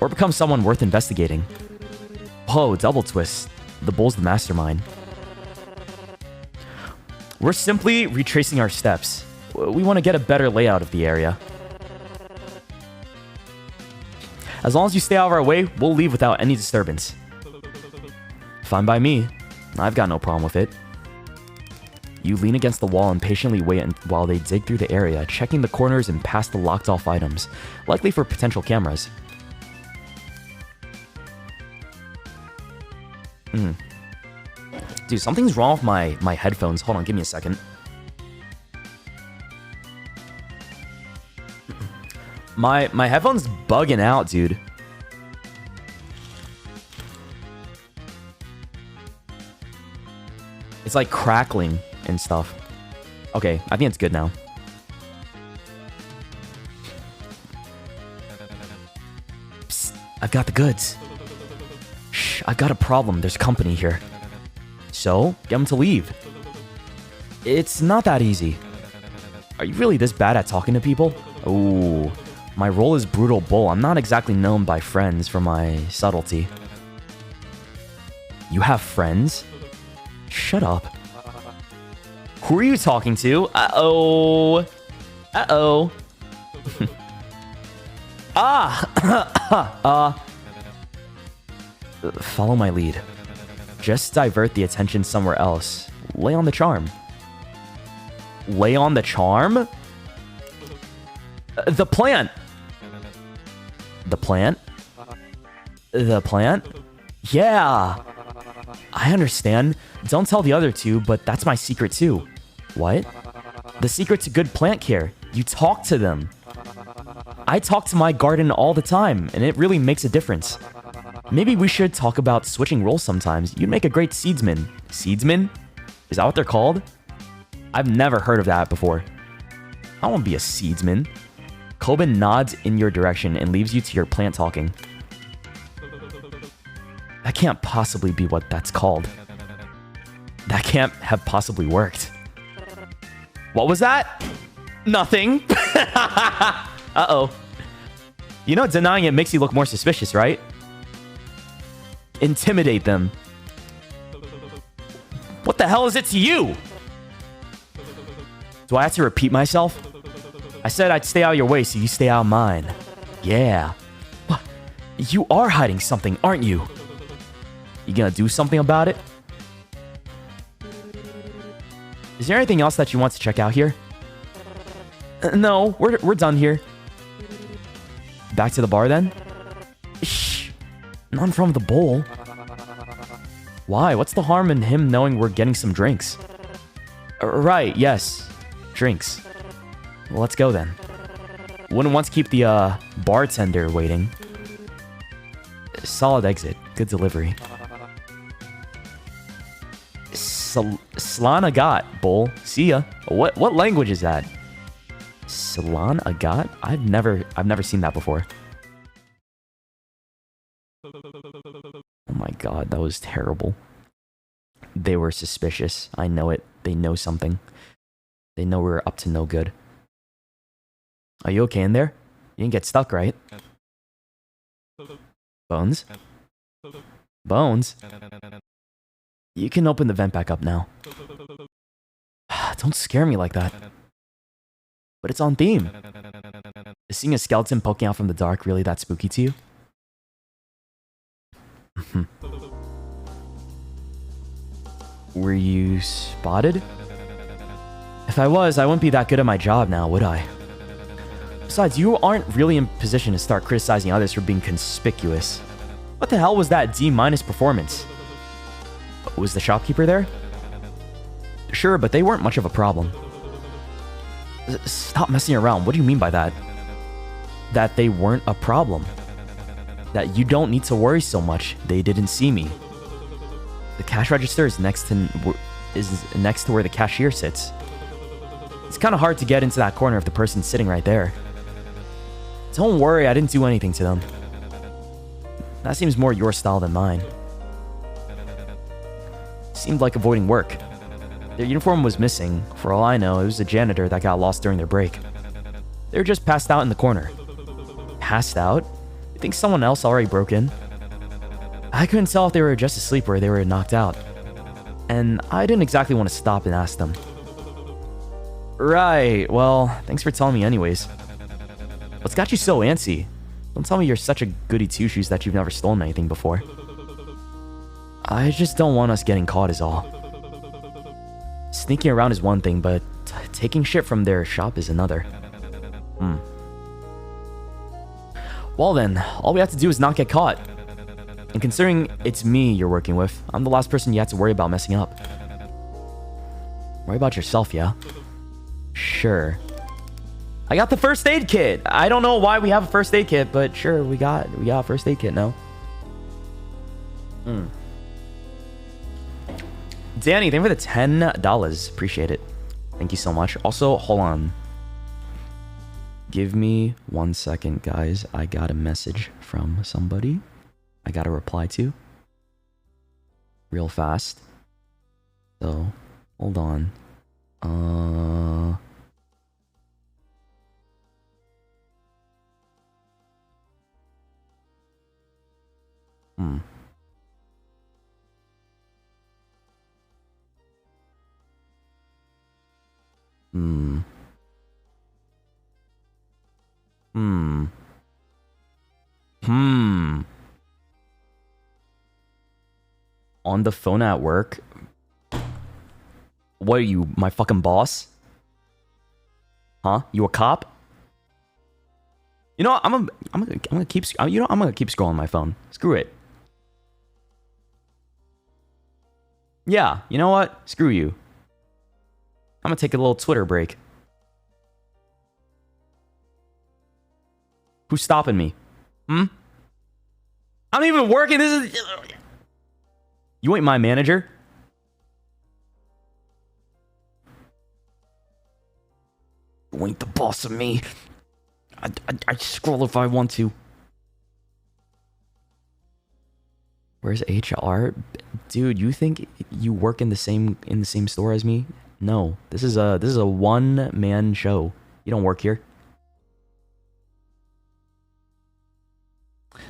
Or become someone worth investigating. Whoa, double twist. The bull's the mastermind. We're simply retracing our steps. We want to get a better layout of the area. As long as you stay out of our way, we'll leave without any disturbance. Fine by me. I've got no problem with it. You lean against the wall and patiently wait while they dig through the area, checking the corners and past the locked-off items, likely for potential cameras. Dude, something's wrong with my headphones. Hold on, give me a second. My headphones bugging out, dude. It's like crackling and stuff. Okay, I think it's good now. Psst, I've got the goods. Shh, I've got a problem. There's company here. So, get them to leave. It's not that easy. Are you really this bad at talking to people? Ooh, my role is brutal bull. I'm not exactly known by friends for my subtlety. You have friends? Shut up. Who are you talking to? Uh-oh. Uh-oh. Follow my lead. Just divert the attention somewhere else. Lay on the charm. Lay on the charm? The plant. The plant? The plant? Yeah. I understand. Don't tell the other two, but that's my secret too. What? The secret to good plant care. You talk to them. I talk to my garden all the time, and it really makes a difference. Maybe we should talk about switching roles sometimes. You'd make a great seedsman. Seedsman? Is that what they're called? I've never heard of that before. I want to be a seedsman. Kobin nods in your direction and leaves you to your plant talking. That can't possibly be what that's called. That can't have possibly worked. What was that? Nothing. Uh-oh. You know denying it makes you look more suspicious, right? Intimidate them. What the hell is it to you? Do I have to repeat myself? I said I'd stay out of your way, so you stay out of mine. Yeah. What? You are hiding something, aren't you? You gonna do something about it? Is there anything else that you want to check out here? No, we're done here. Back to the bar then? Shh. None from the bowl. Why? What's the harm in him knowing we're getting some drinks? Right, yes. Drinks. Well, let's go then. Wouldn't want to keep the bartender waiting. Solid exit. Good delivery. Slan Agat, bull. See ya. What language is that? Slan Agat? I've never seen that before. Oh my god, that was terrible. They were suspicious. I know it. They know something. They know we're up to no good. Are you okay in there? You didn't get stuck, right? Bones? Bones? You can open the vent back up now. Don't scare me like that. But it's on theme. Is seeing a skeleton poking out from the dark really that spooky to you? Were you spotted? If I was, I wouldn't be that good at my job now, would I? Besides, you aren't really in position to start criticizing others for being conspicuous. What the hell was that D- performance? Was the shopkeeper there? Sure, but they weren't much of a problem. Stop messing around. What do you mean by that? That they weren't a problem. That you don't need to worry so much. They didn't see me. The cash register is next to where the cashier sits. It's kind of hard to get into that corner if the person's sitting right there. Don't worry, I didn't do anything to them. That seems more your style than mine. Seemed like avoiding work. Their uniform was missing. For all I know, it was a janitor that got lost during their break. They were just passed out in the corner. Passed out? You think someone else already broke in? I couldn't tell if they were just asleep or they were knocked out. And I didn't exactly want to stop and ask them. Right, well, thanks for telling me anyways. What's got you so antsy? Don't tell me you're such a goody two-shoes that you've never stolen anything before. I just don't want us getting caught is all. Sneaking around is one thing, but taking shit from their shop is another. Well then, all we have to do is not get caught. And considering it's me you're working with, I'm the last person you have to worry about messing up. Worry about yourself, yeah? Sure. I got the first aid kit. I don't know why we have a first aid kit, but sure, we got a first aid kit now. Danny, thank you for the $10. Appreciate it. Thank you so much. Also, hold on. Give me 1 second, guys. I got a message from somebody I got to reply to real fast. So, hold on. On the phone at work? What are you, my fucking boss? Huh? You a cop? You know what? I'm gonna keep scrolling my phone. Screw it. Yeah, you know what? Screw you. I'm gonna take a little Twitter break. Who's stopping me? I'm not even working. This is... You ain't my manager. You ain't the boss of me. I scroll if I want to. Where's HR? Dude, you think you work in the same store as me? No. This is a one-man show. You don't work here.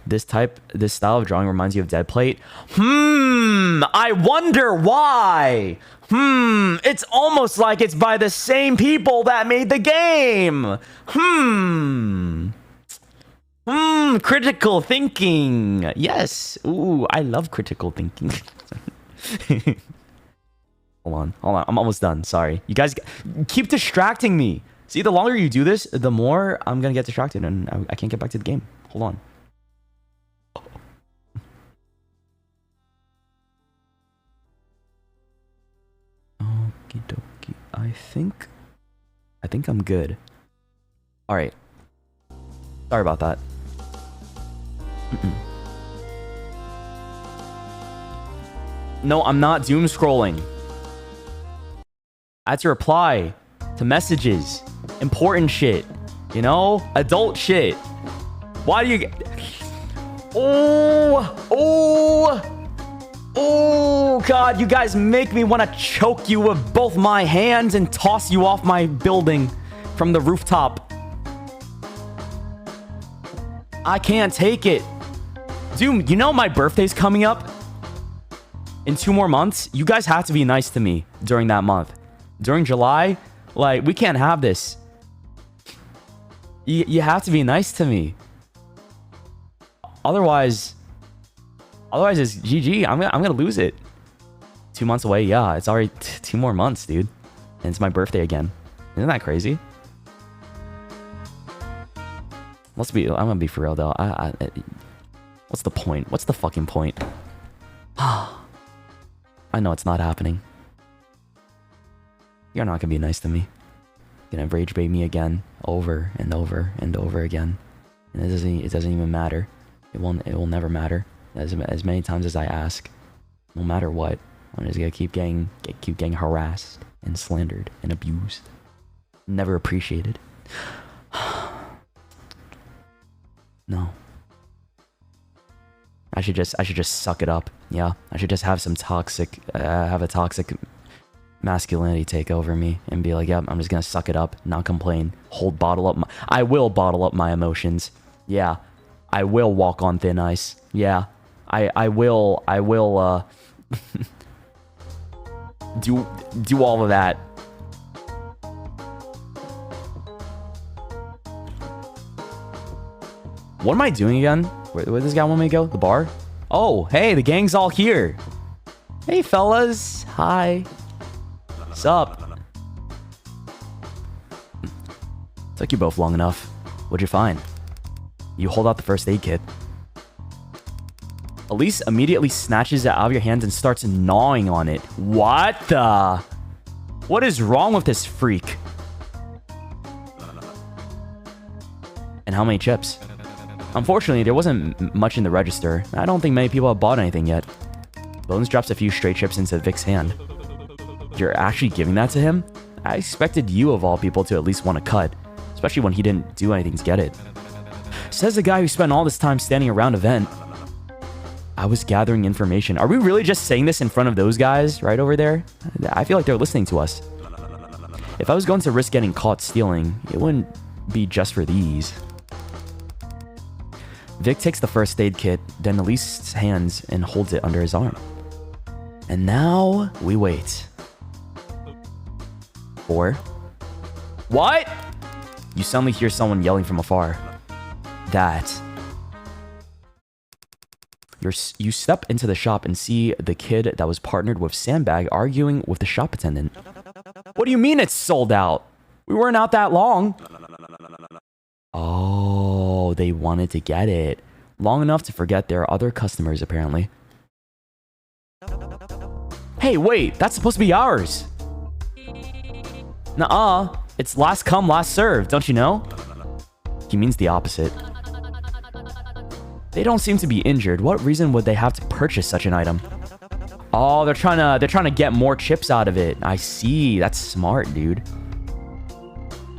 This style of drawing reminds you of Dead Plate. I wonder why. It's almost like it's by the same people that made the game. Critical thinking. Yes. Ooh, I love critical thinking. Hold on. I'm almost done. Sorry. You guys keep distracting me. See, the longer you do this, the more I'm going to get distracted and I can't get back to the game. Hold on. Okie dokie. I think I'm good. All right. Sorry about that. No, I'm not doom scrolling. I had to reply to messages. Important shit. You know? Adult shit. Why do you get... Oh, God, you guys make me want to choke you with both my hands and toss you off my building from the rooftop. I can't take it. Dude, you know my birthday's coming up in 2 more months? You guys have to be nice to me during that month. During July, like, we can't have this. You have to be nice to me. Otherwise it's GG. I'm gonna lose it. 2 months away, yeah. It's already 2 more months, dude. And it's my birthday again. Isn't that crazy? I'm gonna be for real though. What's the point? What's the fucking point? I know it's not happening. You're not gonna be nice to me. You're gonna rage bait me again, over and over and over again. And it doesn't even matter. It will never matter. As many times as I ask, no matter what, I'm just gonna keep getting harassed and slandered and abused. Never appreciated. No. I should just suck it up. Yeah, I should just have some have a toxic masculinity take over me and be like, yep, I'm just gonna suck it up, not complain, I will bottle up my emotions. Yeah, I will walk on thin ice. Yeah, I will do all of that. What am I doing again? Where does this guy want me to go? The bar? Oh, hey, the gang's all here. Hey, fellas. Hi. What's up? Took you both long enough. What'd you find? You hold out the first aid kit. Elise immediately snatches it out of your hands and starts gnawing on it. What the? What is wrong with this freak? And how many chips? Unfortunately, there wasn't much in the register. I don't think many people have bought anything yet. Bones drops a few stray chips into Vic's hand. You're actually giving that to him? I expected you of all people to at least want to cut, especially when he didn't do anything to get it. Says the guy who spent all this time standing around a vent. I was gathering information. Are we really just saying this in front of those guys right over there? I feel like they're listening to us. If I was going to risk getting caught stealing, it wouldn't be just for these. Vic takes the first aid kit, then Elise's hands and holds it under his arm. And now we wait. For what? You suddenly hear someone yelling from afar. That. You step into the shop and see the kid that was partnered with Sandbag arguing with the shop attendant. What do you mean it's sold out? We weren't out that long. Oh, they wanted to get it. Long enough to forget there are other customers, apparently. Hey, wait, that's supposed to be ours. Nuh-uh, it's last come, last served, don't you know? He means the opposite. They don't seem to be injured. What reason would they have to purchase such an item? Oh, they're trying to get more chips out of it. I see. That's smart, dude.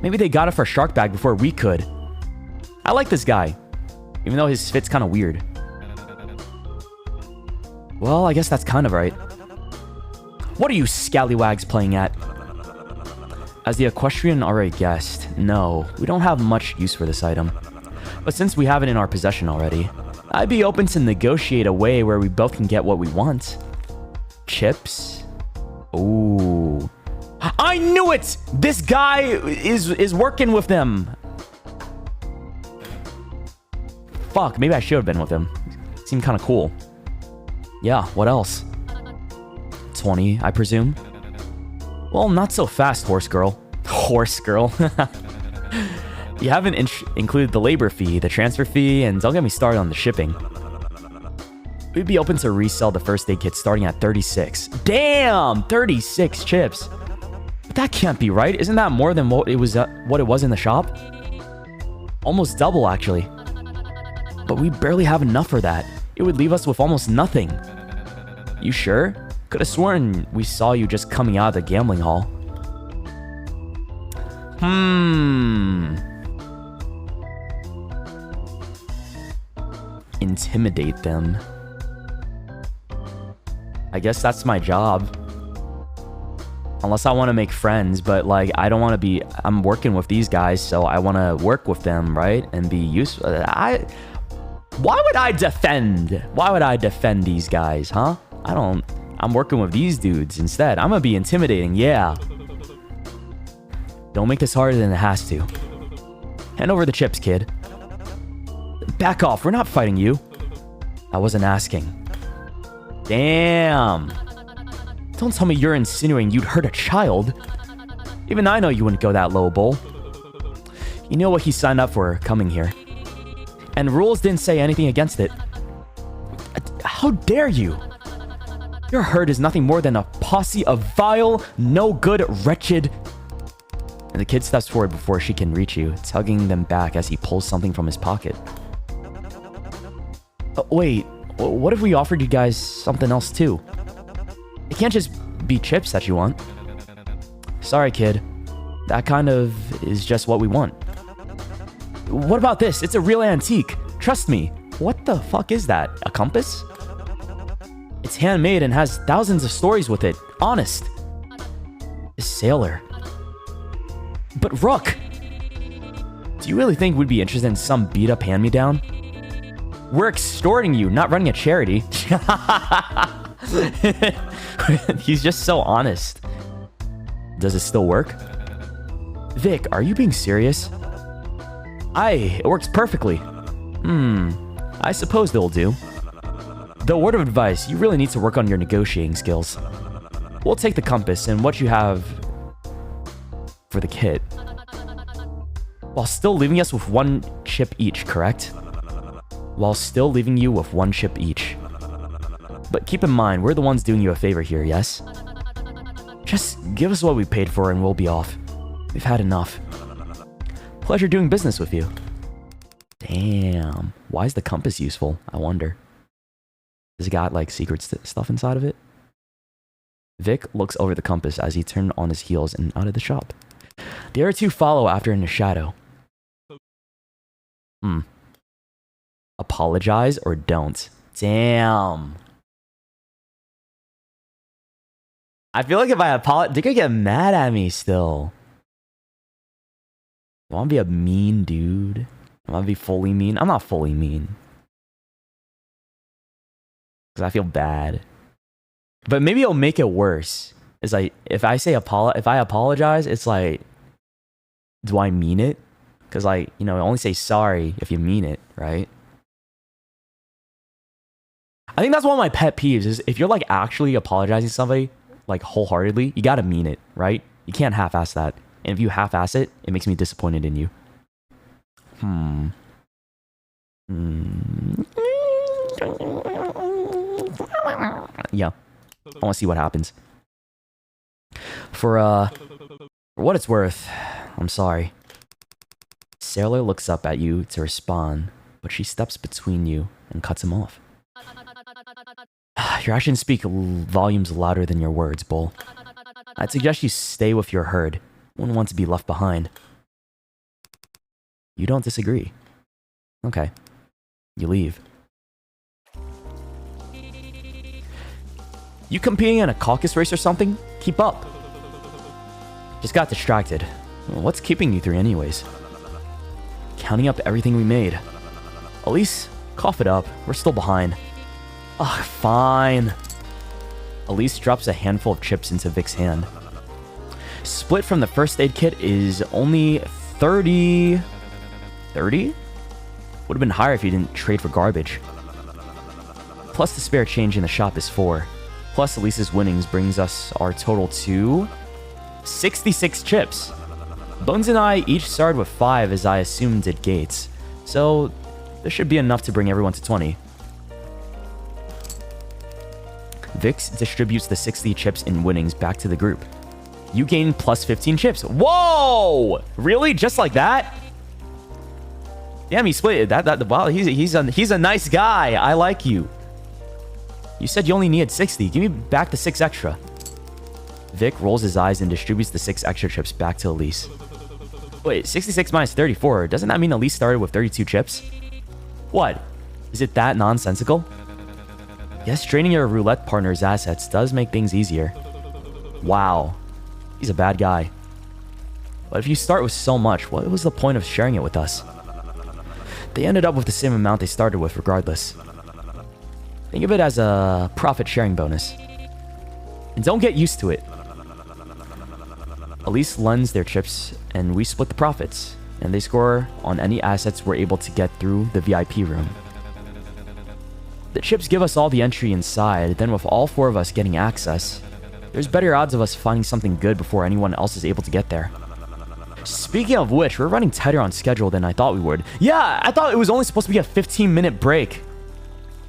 Maybe they got it for Shark Bag before we could. I like this guy, even though his fit's kind of weird. Well, I guess that's kind of right. What are you scallywags playing at? As the equestrian already guessed, no, we don't have much use for this item. But since we have it in our possession already, I'd be open to negotiate a way where we both can get what we want. Chips? Ooh. I knew it! This guy is working with them. Fuck, maybe I should have been with him. Seemed kind of cool. Yeah, what else? 20, I presume? Well, not so fast, horse girl. Horse girl. You haven't included the labor fee, the transfer fee, and don't get me started on the shipping. We'd be open to resell the first aid kit starting at 36. Damn! 36 chips. But that can't be right. Isn't that more than what it was in the shop? Almost double, actually. But we barely have enough for that. It would leave us with almost nothing. You sure? Could have sworn we saw you just coming out of the gambling hall. Intimidate them. I guess that's my job. Unless I want to make friends, but like I don't want to be... I'm working with these guys, so I want to work with them, right? And be useful. Why would I defend? Why would I defend these guys, huh? I'm working with these dudes instead. I'm gonna be intimidating, yeah. Don't make this harder than it has to. Hand over the chips, kid. Back off, we're not fighting you. I wasn't asking. Damn. Don't tell me you're insinuating you'd hurt a child. Even I know you wouldn't go that low, Bull. You know what he signed up for coming here. And rules didn't say anything against it. How dare you? Your herd is nothing more than a posse of vile, no-good, wretched... And the kid steps forward before she can reach you, tugging them back as he pulls something from his pocket. Wait, what if we offered you guys something else too? It can't just be chips that you want. Sorry, kid. That kind of is just what we want. What about this? It's a real antique. Trust me. What the fuck is that? A compass? It's handmade and has thousands of stories with it. Honest. A sailor. But Rook! Do you really think we'd be interested in some beat-up hand-me-down? We're extorting you, not running a charity. He's just so honest. Does it still work? Vic, are you being serious? Aye, it works perfectly. I suppose they'll do. Though, word of advice, you really need to work on your negotiating skills. We'll take the compass and what you have for the kit, while still leaving us with 1 chip each, correct? While still leaving you with 1 chip each. But keep in mind, we're the ones doing you a favor here, yes? Just give us what we paid for and we'll be off. We've had enough. Pleasure doing business with you. Damn. Why is the compass useful? I wonder. Has it got, like, secret stuff inside of it? Vic looks over the compass as he turned on his heels and out of the shop. The other two follow after in the shadow. Apologize or don't. Damn. I feel like if I apologize, they're gonna get mad at me still. I want to be a mean dude. I want to be fully mean. I'm not fully mean. Because I feel bad. But maybe it'll make it worse. It's like, if I apologize, it's like, do I mean it? Because, like, you know, only say sorry if you mean it, right? I think that's one of my pet peeves is if you're, like, actually apologizing to somebody, like, wholeheartedly, you gotta mean it, right? You can't half-ass that. And if you half-ass it, it makes me disappointed in you. Yeah. I want to see what happens. For what it's worth, I'm sorry. Sailor looks up at you to respond, but she steps between you and cuts him off. Your actions speak volumes louder than your words, Bull. I'd suggest you stay with your herd. Wouldn't want to be left behind. You don't disagree. Okay. You leave. You competing in a caucus race or something? Keep up. Just got distracted. What's keeping you three anyways? Counting up everything we made. Elise, cough it up. We're still behind. Ugh, fine. Elise drops a handful of chips into Vic's hand. Split from the first aid kit is only 30... 30? Would have been higher if you didn't trade for garbage. Plus the spare change in the shop is 4. Plus Elise's winnings brings us our total to 66 chips. Bones and I each started with 5 as I assumed did Gates. So this should be enough to bring everyone to 20. Vix distributes the 60 chips in winnings back to the group. You gain plus 15 chips. Whoa! Really? Just like that? Damn, he split it. Wow, he's a nice guy. I like you. You said you only needed 60. Give me back the 6 extra. Vic rolls his eyes and distributes the 6 extra chips back to Elise. Wait, 66 minus 34. Doesn't that mean Elise started with 32 chips? What? Is it that nonsensical? Yes, draining your roulette partner's assets does make things easier. Wow. He's a bad guy. But if you start with so much, what was the point of sharing it with us? They ended up with the same amount they started with regardless. Think of it as a profit-sharing bonus. And don't get used to it. Elise lends their chips, and we split the profits. And they score on any assets we're able to get through the VIP room. The chips give us all the entry inside, then with all 4 of us getting access, there's better odds of us finding something good before anyone else is able to get there. Speaking of which, we're running tighter on schedule than I thought we would. Yeah, I thought it was only supposed to be a 15-minute break.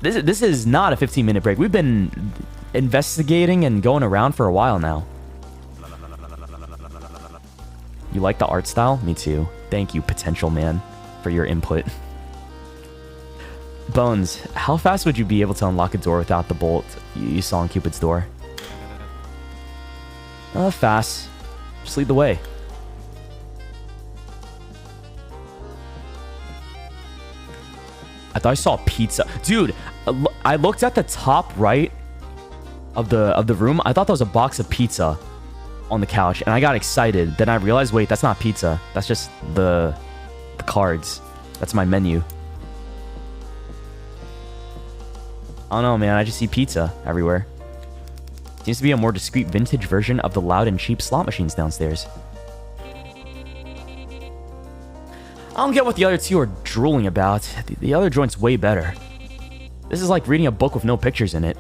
This is not a 15-minute break. We've been investigating and going around for a while now. You like the art style? Me too. Thank you, potential man, for your input. Bones, how fast would you be able to unlock a door without the bolt you saw on Cupid's door? Fast. Just lead the way. I thought I saw pizza. Dude, I looked at the top right of the room. I thought that was a box of pizza on the couch, and I got excited. Then I realized, wait, that's not pizza. That's just the cards. That's my menu. I don't know, man. I just see pizza everywhere. Seems to be a more discreet vintage version of the loud and cheap slot machines downstairs. I don't get what the other two are drooling about. The other joint's way better. This is like reading a book with no pictures in it.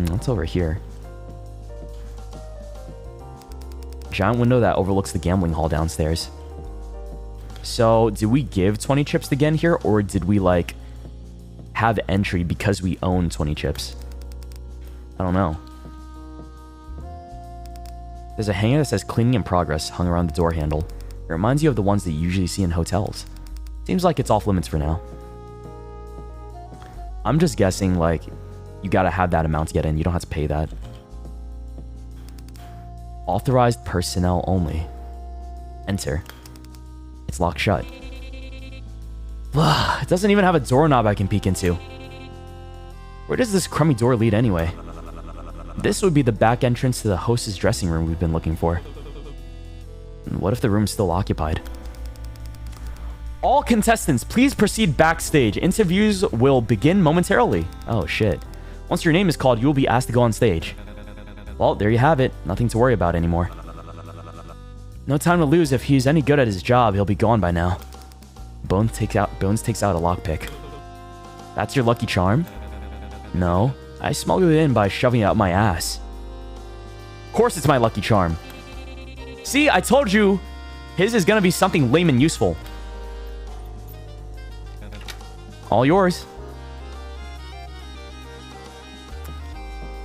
What's over here? Giant window that overlooks the gambling hall downstairs. So, did we give 20 chips to get in here, or did we, like, have entry because we own 20 chips? I don't know. There's a hanger that says cleaning in progress hung around the door handle. It reminds you of the ones that you usually see in hotels. Seems like it's off limits for now. I'm just guessing, like, you gotta have that amount to get in. You don't have to pay that. Authorized personnel only. Enter. It's locked shut. It doesn't even have a doorknob I can peek into. Where does this crummy door lead anyway? This would be the back entrance to the host's dressing room we've been looking for. What if the room's still occupied? All contestants, please proceed backstage. Interviews will begin momentarily. Oh, shit. Once your name is called, you will be asked to go on stage. Well, there you have it. Nothing to worry about anymore. No time to lose. If he's any good at his job, he'll be gone by now. Bones takes out a lockpick. That's your lucky charm? No. I smuggled it in by shoving it up my ass. Of course it's my lucky charm. See, I told you, his is gonna be something lame and useful. All yours.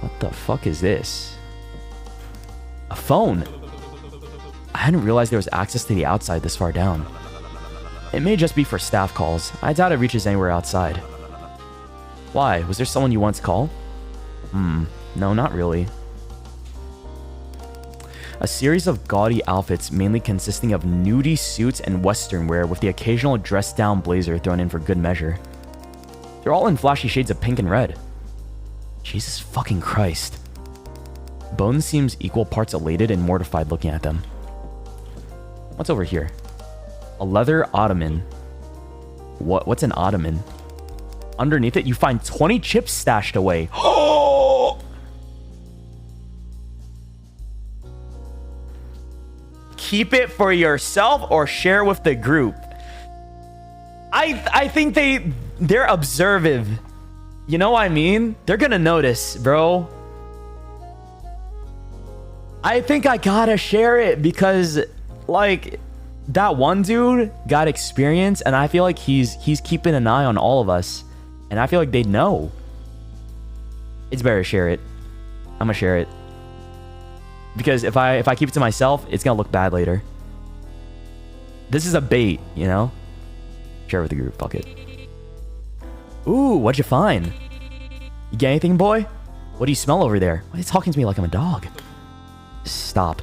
What the fuck is this? A phone. I hadn't realized there was access to the outside this far down. It may just be for staff calls. I doubt it reaches anywhere outside. Why? Was there someone you want to call? No, not really. A series of gaudy outfits, mainly consisting of nudie suits and western wear with the occasional dressed-down blazer thrown in for good measure. They're all in flashy shades of pink and red. Jesus fucking Christ. Bones seems equal parts elated and mortified looking at them. What's over here? A leather ottoman. What's an ottoman? Underneath it, you find 20 chips stashed away. Oh! Keep it for yourself or share with the group. I think they're observant. You know what I mean? They're gonna notice, bro. I think I gotta share it because, like, that one dude got experience, and I feel like he's keeping an eye on all of us, and I feel like they'd know. It's better to share it. I'm gonna share it because if I keep it to myself, it's gonna look bad later. This is a bait, you know. Share with the group. Fuck it. Ooh, what'd you find? You get anything, boy? What do you smell over there? Why are you talking to me like I'm a dog? Stop.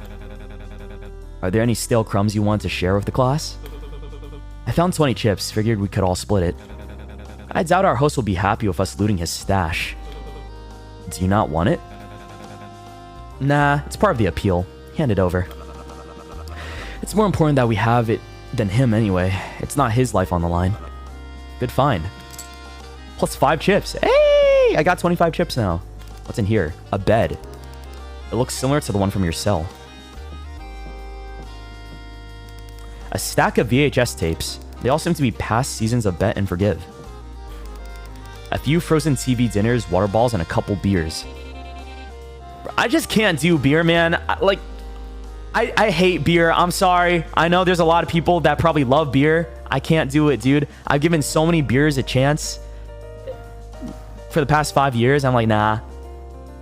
Are there any stale crumbs you want to share with the class? I found 20 chips. Figured we could all split it. I doubt our host will be happy with us looting his stash. Do you not want it? Nah, it's part of the appeal. Hand it over. It's more important that we have it than him anyway. It's not his life on the line. Good find. Plus 5 chips. Hey! I got 25 chips now. What's in here? A bed. It looks similar to the one from your cell. A stack of VHS tapes. They all seem to be past seasons of Bet and Forgive. A few frozen TV dinners, water balls, and a couple beers. I just can't do beer, man. I hate beer. I'm sorry. I know there's a lot of people that probably love beer. I can't do it, dude. I've given so many beers a chance for the past 5 years. I'm like, nah.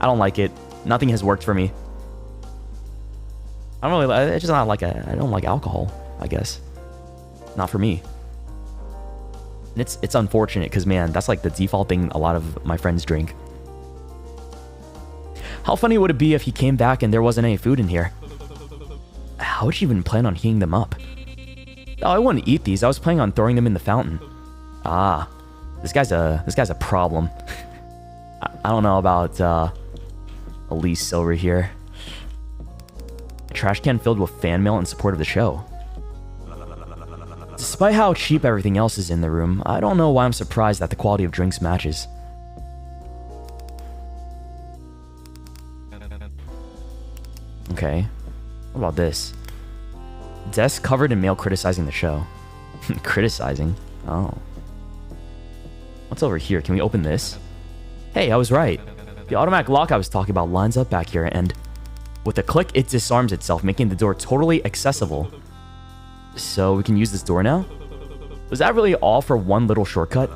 I don't like it. Nothing has worked for me. I don't really. It's just not like I don't like alcohol, I guess. Not for me. And it's unfortunate because, man, that's like the default thing a lot of my friends drink. How funny would it be if he came back and there wasn't any food in here? How would you even plan on heating them up? Oh, I wouldn't eat these. I was planning on throwing them in the fountain. Ah, this guy's a problem. I don't know about Elise over here. A trash can filled with fan mail in support of the show. Despite how cheap everything else is in the room, I don't know why I'm surprised that the quality of drinks matches. Okay. What about this? Desk covered in mail criticizing the show. Criticizing? Oh. What's over here? Can we open this? Hey, I was right. The automatic lock I was talking about lines up back here, and with a click, it disarms itself, making the door totally accessible. So we can use this door now? Was that really all for one little shortcut?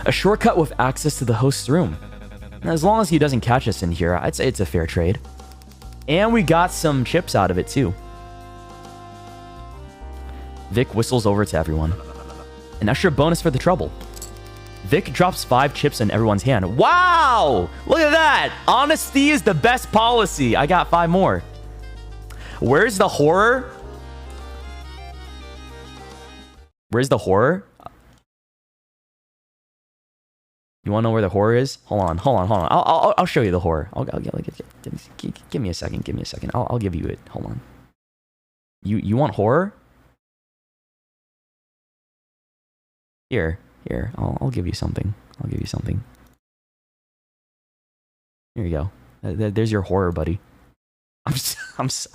A shortcut with access to the host's room. As long as he doesn't catch us in here, I'd say it's a fair trade. And we got some chips out of it too. Vic whistles over to everyone. An extra bonus for the trouble. Vic drops 5 chips in everyone's hand. Wow! Look at that! Honesty is the best policy. I got 5 more. Where's the horror? Where's the horror? You want to know where the horror is? Hold on. I'll show you the horror. Give me a second. I'll give you it. Hold on. You want horror? Here. I'll give you something. Here you go. There's your horror, buddy. I'm so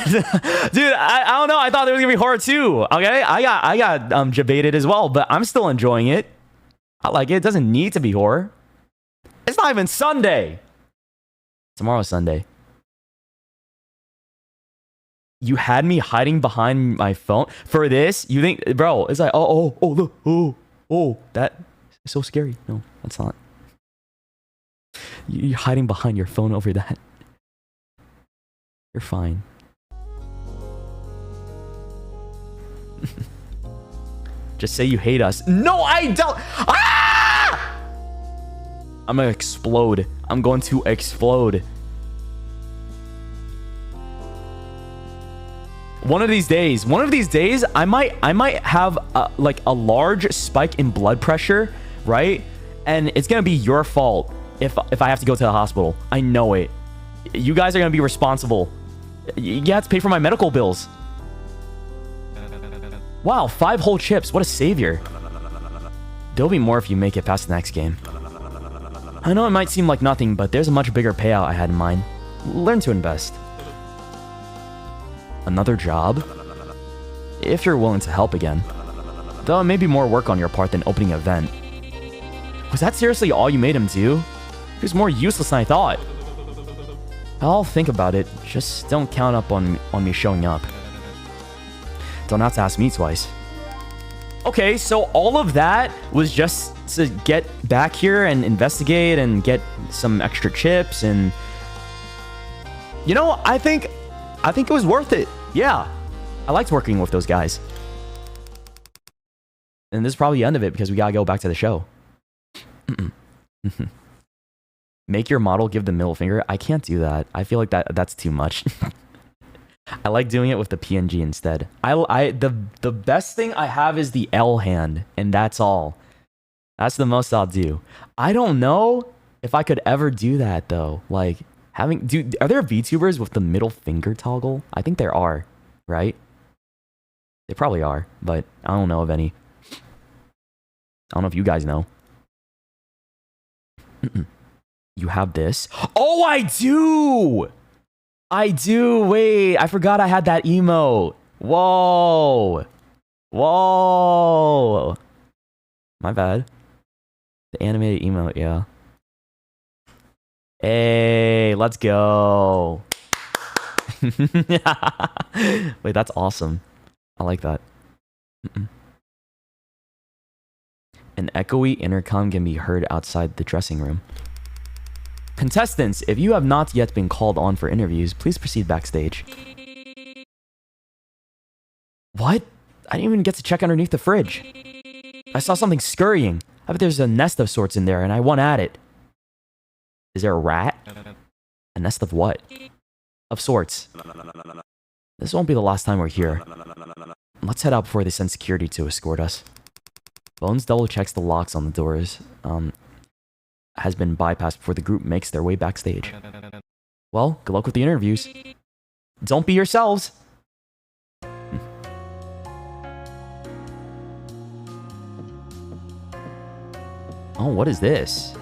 Dude, I don't know. I thought there was gonna be horror too. Okay, I got debated as well, but I'm still enjoying it. I like it. It doesn't need to be horror. It's not even Sunday. Tomorrow's Sunday. You had me hiding behind my phone for this? You think, bro? It's like, look, that's so scary. No, that's not. You're hiding behind your phone over that. You're fine. Just say you hate us. No, I don't. Ah! I'm gonna explode. I'm going to explode. One of these days, I might have like a large spike in blood pressure, right? And it's gonna be your fault if I have to go to the hospital. I know it. You guys are gonna be responsible. You have to pay for my medical bills. Wow, 5 whole chips. What a savior. There'll be more if you make it past the next game. I know it might seem like nothing, but there's a much bigger payout I had in mind. Learn to invest. Another job? If you're willing to help again. Though it may be more work on your part than opening an event. Was that seriously all you made him do? He was more useless than I thought. I'll think about it. Just don't count up on me showing up. Don't have to ask me twice. Okay, so all of that was just to get back here and investigate and get some extra chips and... You know, I think it was worth it. Yeah. I liked working with those guys. And this is probably the end of it because we gotta go back to the show. Make your model give the middle finger. I can't do that. I feel like that's too much. I like doing it with the PNG instead. The best thing I have is the L hand, and that's all. That's the most I'll do. I don't know if I could ever do that though. Like are there VTubers with the middle finger toggle? I think there are, right? They probably are, but I don't know of any. I don't know if you guys know. You have this. Oh, I do! I do. Wait, I forgot I had that emote. Whoa. My bad. The animated emote, yeah. Hey, let's go. Wait, that's awesome. I like that. An echoey intercom can be heard outside the dressing room. Contestants, if you have not yet been called on for interviews, please proceed backstage. What? I didn't even get to check underneath the fridge. I saw something scurrying. I bet there's a nest of sorts in there, and I want at it. Is there a rat? A nest of what? Of sorts. This won't be the last time we're here. Let's head out before they send security to escort us. Bones double checks the locks on the doors. Has been bypassed before the group makes their way backstage. Well, good luck with the interviews. Don't be yourselves. Oh, what is this?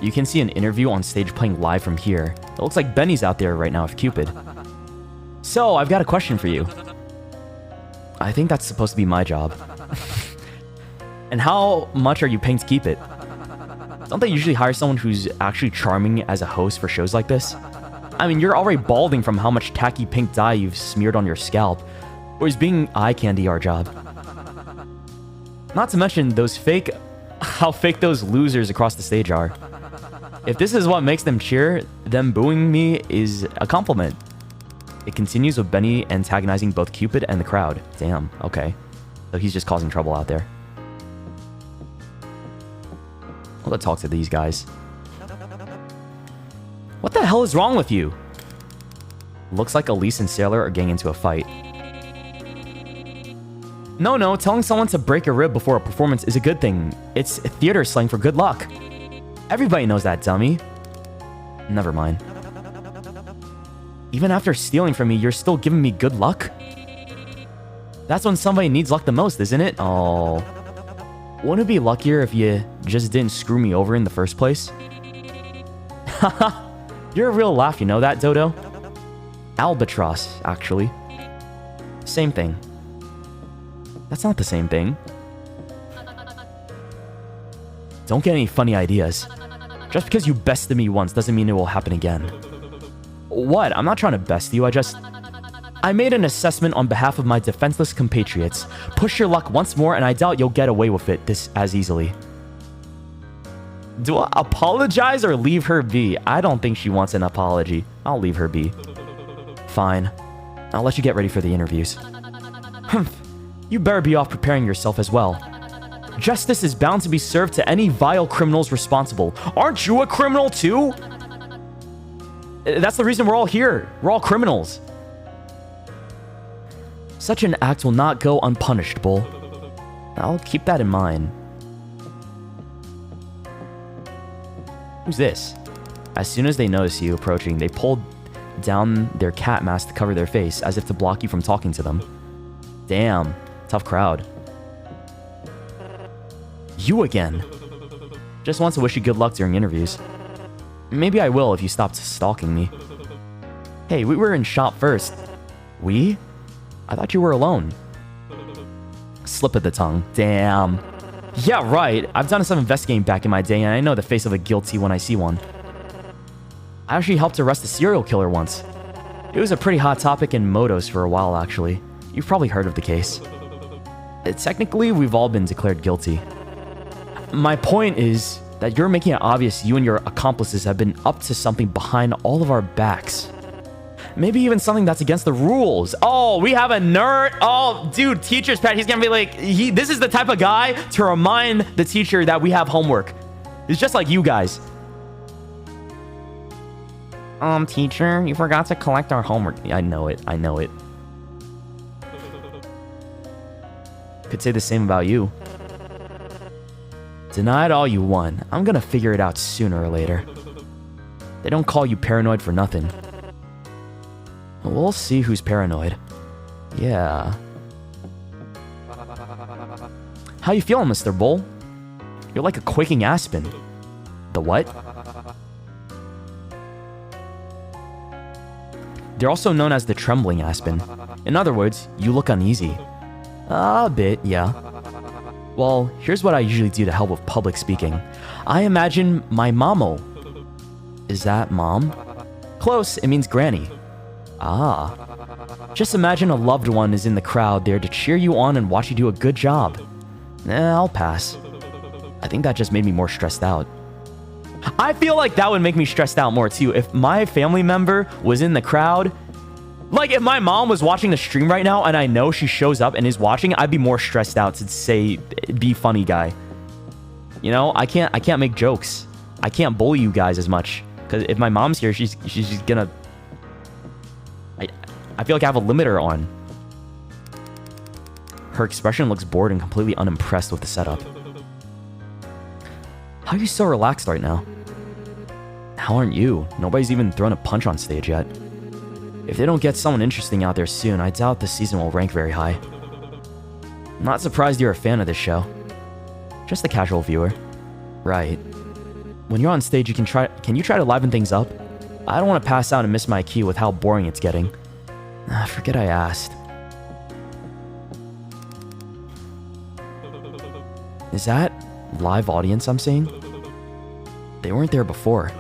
You can see an interview on stage playing live from here. It looks like Benny's out there right now with Cupid. So, I've got a question for you. I think that's supposed to be my job. And how much are you paying to keep it? Don't they usually hire someone who's actually charming as a host for shows like this? I mean, you're already balding from how much tacky pink dye you've smeared on your scalp. Or is being eye candy our job? Not to mention how fake those losers across the stage are. If this is what makes them cheer, them booing me is a compliment. It continues with Benny antagonizing both Cupid and the crowd. Damn, okay. So he's just causing trouble out there. I'll go talk to these guys. What the hell is wrong with you? Looks like Elise and Sailor are getting into a fight. No, telling someone to break a rib before a performance is a good thing. It's theater slang for good luck. Everybody knows that, dummy. Never mind. Even after stealing from me, you're still giving me good luck? That's when somebody needs luck the most, isn't it? Oh. Wouldn't it be luckier if you just didn't screw me over in the first place? Haha. You're a real laugh, you know that, Dodo? Albatross, actually. Same thing. That's not the same thing. Don't get any funny ideas. Just because you bested me once doesn't mean it will happen again. What? I'm not trying to best you, I made an assessment on behalf of my defenseless compatriots. Push your luck once more and I doubt you'll get away with it this as easily. Do I apologize or leave her be? I don't think she wants an apology. I'll leave her be. Fine. I'll let you get ready for the interviews. Humph. You better be off preparing yourself as well. Justice is bound to be served to any vile criminals responsible. Aren't you a criminal too? That's the reason we're all here. We're all criminals. Such an act will not go unpunished, Bull. I'll keep that in mind. Who's this? As soon as they notice you approaching, they pull down their cat mask to cover their face, as if to block you from talking to them. Damn, tough crowd. You again. Just want to wish you good luck during interviews. Maybe I will if you stopped stalking me. Hey, we were in shop first. We? I thought you were alone. Slip of the tongue. Damn. Yeah, right. I've done some investigating back in my day, and I know the face of a guilty when I see one. I actually helped arrest a serial killer once. It was a pretty hot topic in Motos for a while, actually. You've probably heard of the case. Technically, we've all been declared guilty. My point is that you're making it obvious you and your accomplices have been up to something behind all of our backs. Maybe even something that's against the rules. Oh, we have a nerd. Oh, dude, teacher's pet. He's gonna be like, this is the type of guy to remind the teacher that we have homework. It's just like you guys. Teacher, you forgot to collect our homework. I know it. Could say the same about you. Deny it all you want. I'm gonna figure it out sooner or later. They don't call you paranoid for nothing. We'll see who's paranoid. Yeah. How you feeling, Mr. Bull? You're like a quaking aspen. The what? They're also known as the trembling aspen. In other words, you look uneasy. A bit, yeah. Well, here's what I usually do to help with public speaking. I imagine my mamo. Is that mom? Close, it means granny. Ah. Just imagine a loved one is in the crowd there to cheer you on and watch you do a good job. I'll pass. I think that just made me more stressed out. I feel like that would make me stressed out more too. If my family member was in the crowd, like if my mom was watching the stream right now and I know she shows up and is watching, I'd be more stressed out to say, be funny guy. You know, I can't make jokes. I can't bully you guys as much. Because if my mom's here, she's gonna... I feel like I have a limiter on. Her expression looks bored and completely unimpressed with the setup. How are you so relaxed right now? How aren't you? Nobody's even thrown a punch on stage yet. If they don't get someone interesting out there soon, I doubt this season will rank very high. I'm not surprised you're a fan of this show. Just a casual viewer. Right. When you're on stage, can you try to liven things up? I don't want to pass out and miss my cue with how boring it's getting. Forget I asked. Is that live audience I'm seeing? They weren't there before.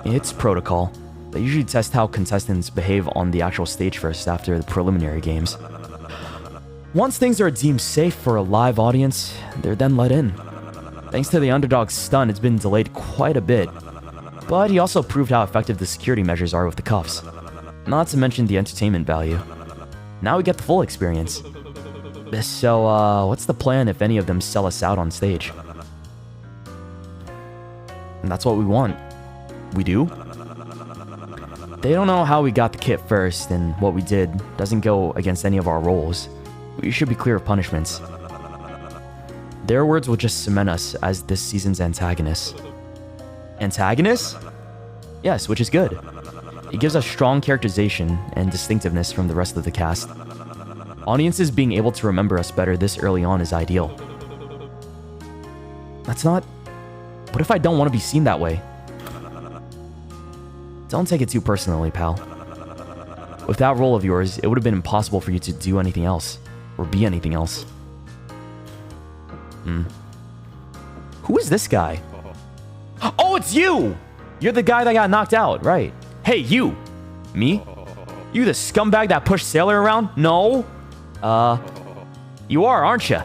It's protocol. They usually test how contestants behave on the actual stage first after the preliminary games. Once things are deemed safe for a live audience, they're then let in. Thanks to the underdog's stun, it's been delayed quite a bit. But he also proved how effective the security measures are with the cuffs. Not to mention the entertainment value. Now we get the full experience. So, what's the plan if any of them sell us out on stage? And that's what we want. We do? They don't know how we got the kit first, and what we did doesn't go against any of our roles. We should be clear of punishments. Their words will just cement us as this season's antagonists. Antagonists? Yes, which is good. It gives us strong characterization and distinctiveness from the rest of the cast. Audiences being able to remember us better this early on is ideal. That's not... What if I don't want to be seen that way? Don't take it too personally, pal. With that role of yours, it would have been impossible for you to do anything else. Or be anything else. Who is this guy? Oh, it's you! You're the guy that got knocked out, right? Hey, you! Me? You the scumbag that pushed Sailor around? No? You are, aren't you?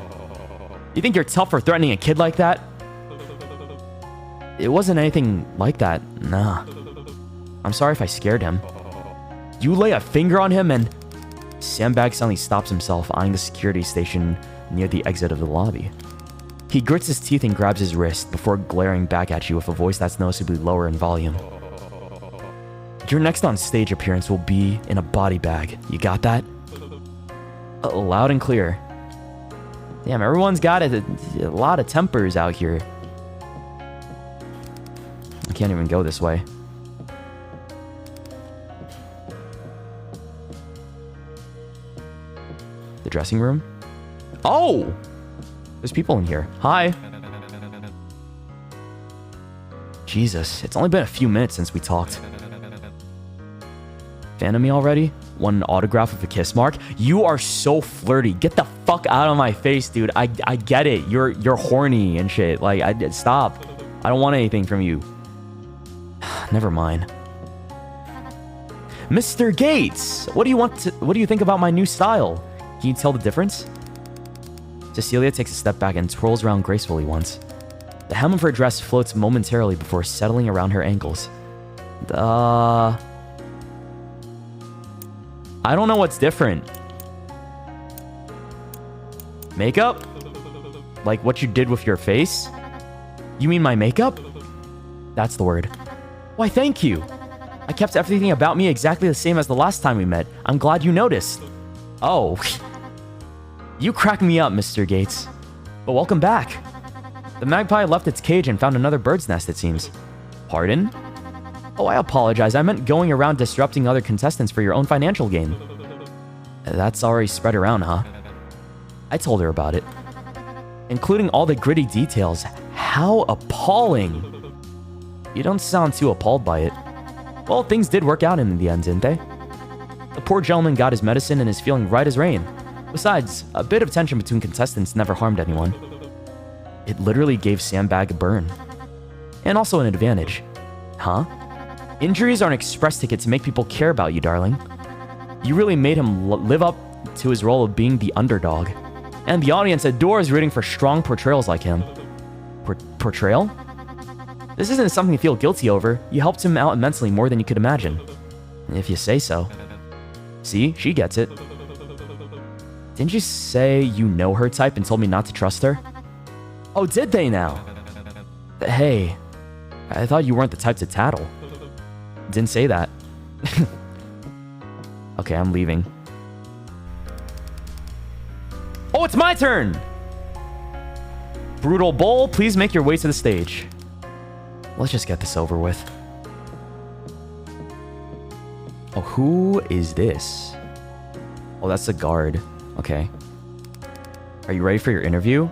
You think you're tough for threatening a kid like that? It wasn't anything like that, nah. I'm sorry if I scared him. You lay a finger on him and... Sandbag suddenly stops himself, eyeing the security station near the exit of the lobby. He grits his teeth and grabs his wrist before glaring back at you with a voice that's noticeably lower in volume. Your next on stage appearance will be in a body bag. You got that? Loud and clear. Damn, everyone's got a lot of tempers out here. I can't even go this way. The dressing room? Oh! There's people in here. Hi. Jesus, it's only been a few minutes since we talked. Fan of me already? Want an autograph with a kiss mark? You are so flirty. Get the fuck out of my face, dude. I get it. You're horny and shit. Like, stop. I don't want anything from you. Never mind. Mr. Gates, what do you think about my new style? Can you tell the difference? Cecilia takes a step back and twirls around gracefully once. The hem of her dress floats momentarily before settling around her ankles. I don't know what's different. Makeup? Like what you did with your face? You mean my makeup? That's the word. Why, thank you. I kept everything about me exactly the same as the last time we met. I'm glad you noticed. Oh. You crack me up, Mr. Gates. But welcome back. The magpie left its cage and found another bird's nest, it seems. Pardon? Oh, I apologize. I meant going around disrupting other contestants for your own financial gain. That's already spread around, huh? I told her about it. Including all the gritty details. How appalling. You don't sound too appalled by it. Well, things did work out in the end, didn't they? The poor gentleman got his medicine and is feeling right as rain. Besides, a bit of tension between contestants never harmed anyone. It literally gave Sandbag a burn. And also an advantage. Huh? Injuries are an express ticket to make people care about you, darling. You really made him live up to his role of being the underdog. And the audience adores rooting for strong portrayals like him. Portrayal? This isn't something to feel guilty over. You helped him out immensely more than you could imagine. If you say so. See? She gets it. Didn't you say you know her type and told me not to trust her? Oh, did they now? Hey, I thought you weren't the type to tattle. Didn't say that. Okay, I'm leaving. Oh, it's my turn! Brutal Bull, please make your way to the stage. Let's just get this over with. Oh, who is this? Oh, that's the guard. Okay. Are you ready for your interview?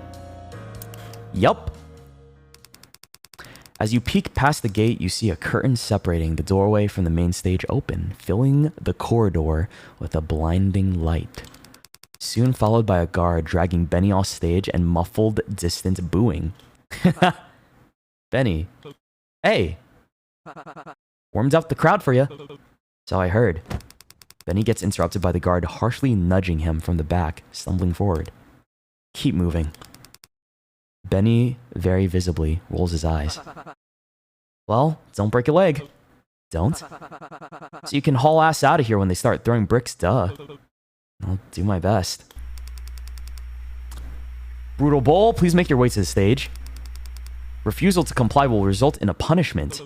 Yup. As you peek past the gate, you see a curtain separating the doorway from the main stage open, filling the corridor with a blinding light. Soon followed by a guard dragging Benny off stage and muffled, distant booing. Benny. Hey! Warmed up the crowd for you. So I heard. Benny gets interrupted by the guard harshly nudging him from the back, stumbling forward. Keep moving. Benny, very visibly, rolls his eyes. Well, don't break a leg. Don't. So you can haul ass out of here when they start throwing bricks, duh. I'll do my best. Brutal Bull, please make your way to the stage. Refusal to comply will result in a punishment.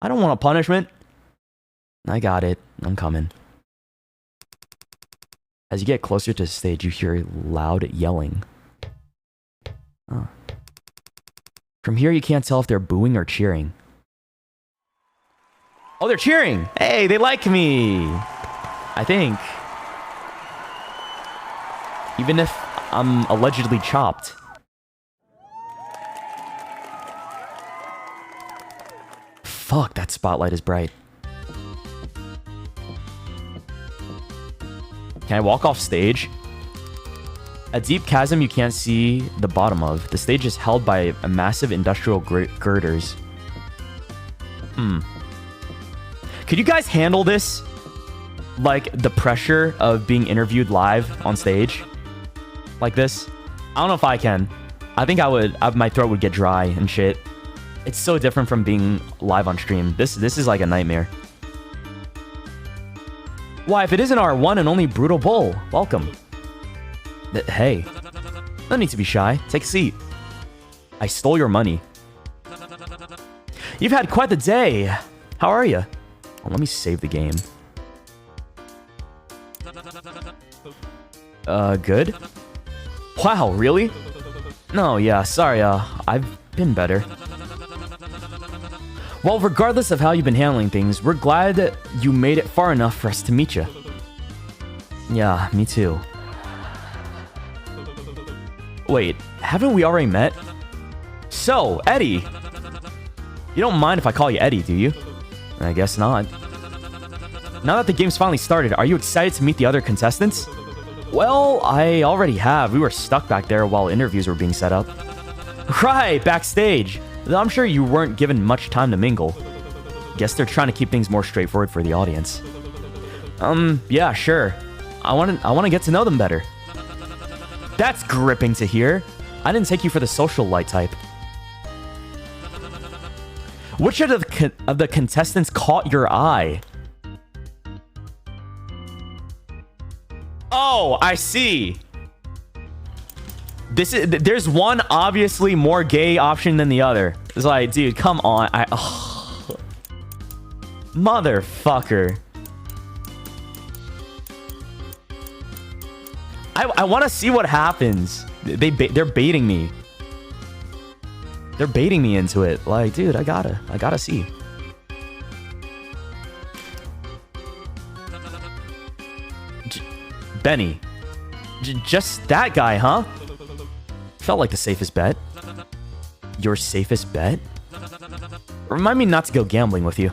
I don't want a punishment. I got it. I'm coming. As you get closer to the stage, you hear loud yelling. Oh. From here, you can't tell if they're booing or cheering. Oh, they're cheering! Hey, they like me! I think. Even if I'm allegedly chopped. Fuck, that spotlight is bright. Can I walk off stage? A deep chasm you can't see the bottom of. The stage is held by a massive industrial girders. Could you guys handle this? Like, the pressure of being interviewed live on stage? Like this? I don't know if I can. I think I would. My throat would get dry and shit. It's so different from being live on stream. This is like a nightmare. Why, if it isn't our one and only Brutal Bull, welcome. Hey, no need to be shy. Take a seat. I stole your money. You've had quite the day. How are you? Oh, let me save the game. Good? Wow, really? No, yeah, sorry, I've been better. Well, regardless of how you've been handling things, we're glad that you made it far enough for us to meet you. Yeah, me too. Wait, haven't we already met? So, Eddie! You don't mind if I call you Eddie, do you? I guess not. Now that the game's finally started, are you excited to meet the other contestants? Well, I already have. We were stuck back there while interviews were being set up. Right, backstage. I'm sure you weren't given much time to mingle. Guess they're trying to keep things more straightforward for the audience. Yeah, sure. I want to get to know them better. That's gripping to hear. I didn't take you for the social light type. Which of the contestants caught your eye? Oh, I see. There's one obviously more gay option than the other. It's like, dude, come on. Motherfucker. I want to see what happens. They're baiting me. They're baiting me into it. Like, dude, I gotta see. Benny. Just that guy, huh? Felt like the safest bet. Your safest bet? Remind me not to go gambling with you.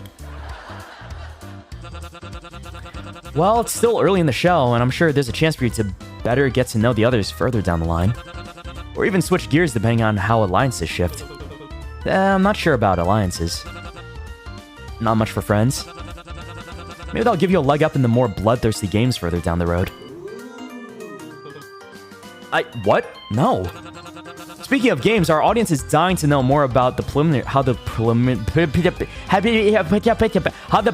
Well, it's still early in the show, and I'm sure there's a chance for you to better get to know the others further down the line. Or even switch gears depending on how alliances shift. I'm not sure about alliances. Not much for friends. Maybe that'll give you a leg up in the more bloodthirsty games further down the road. What? No. Speaking of games, our audience is dying to know more about the how the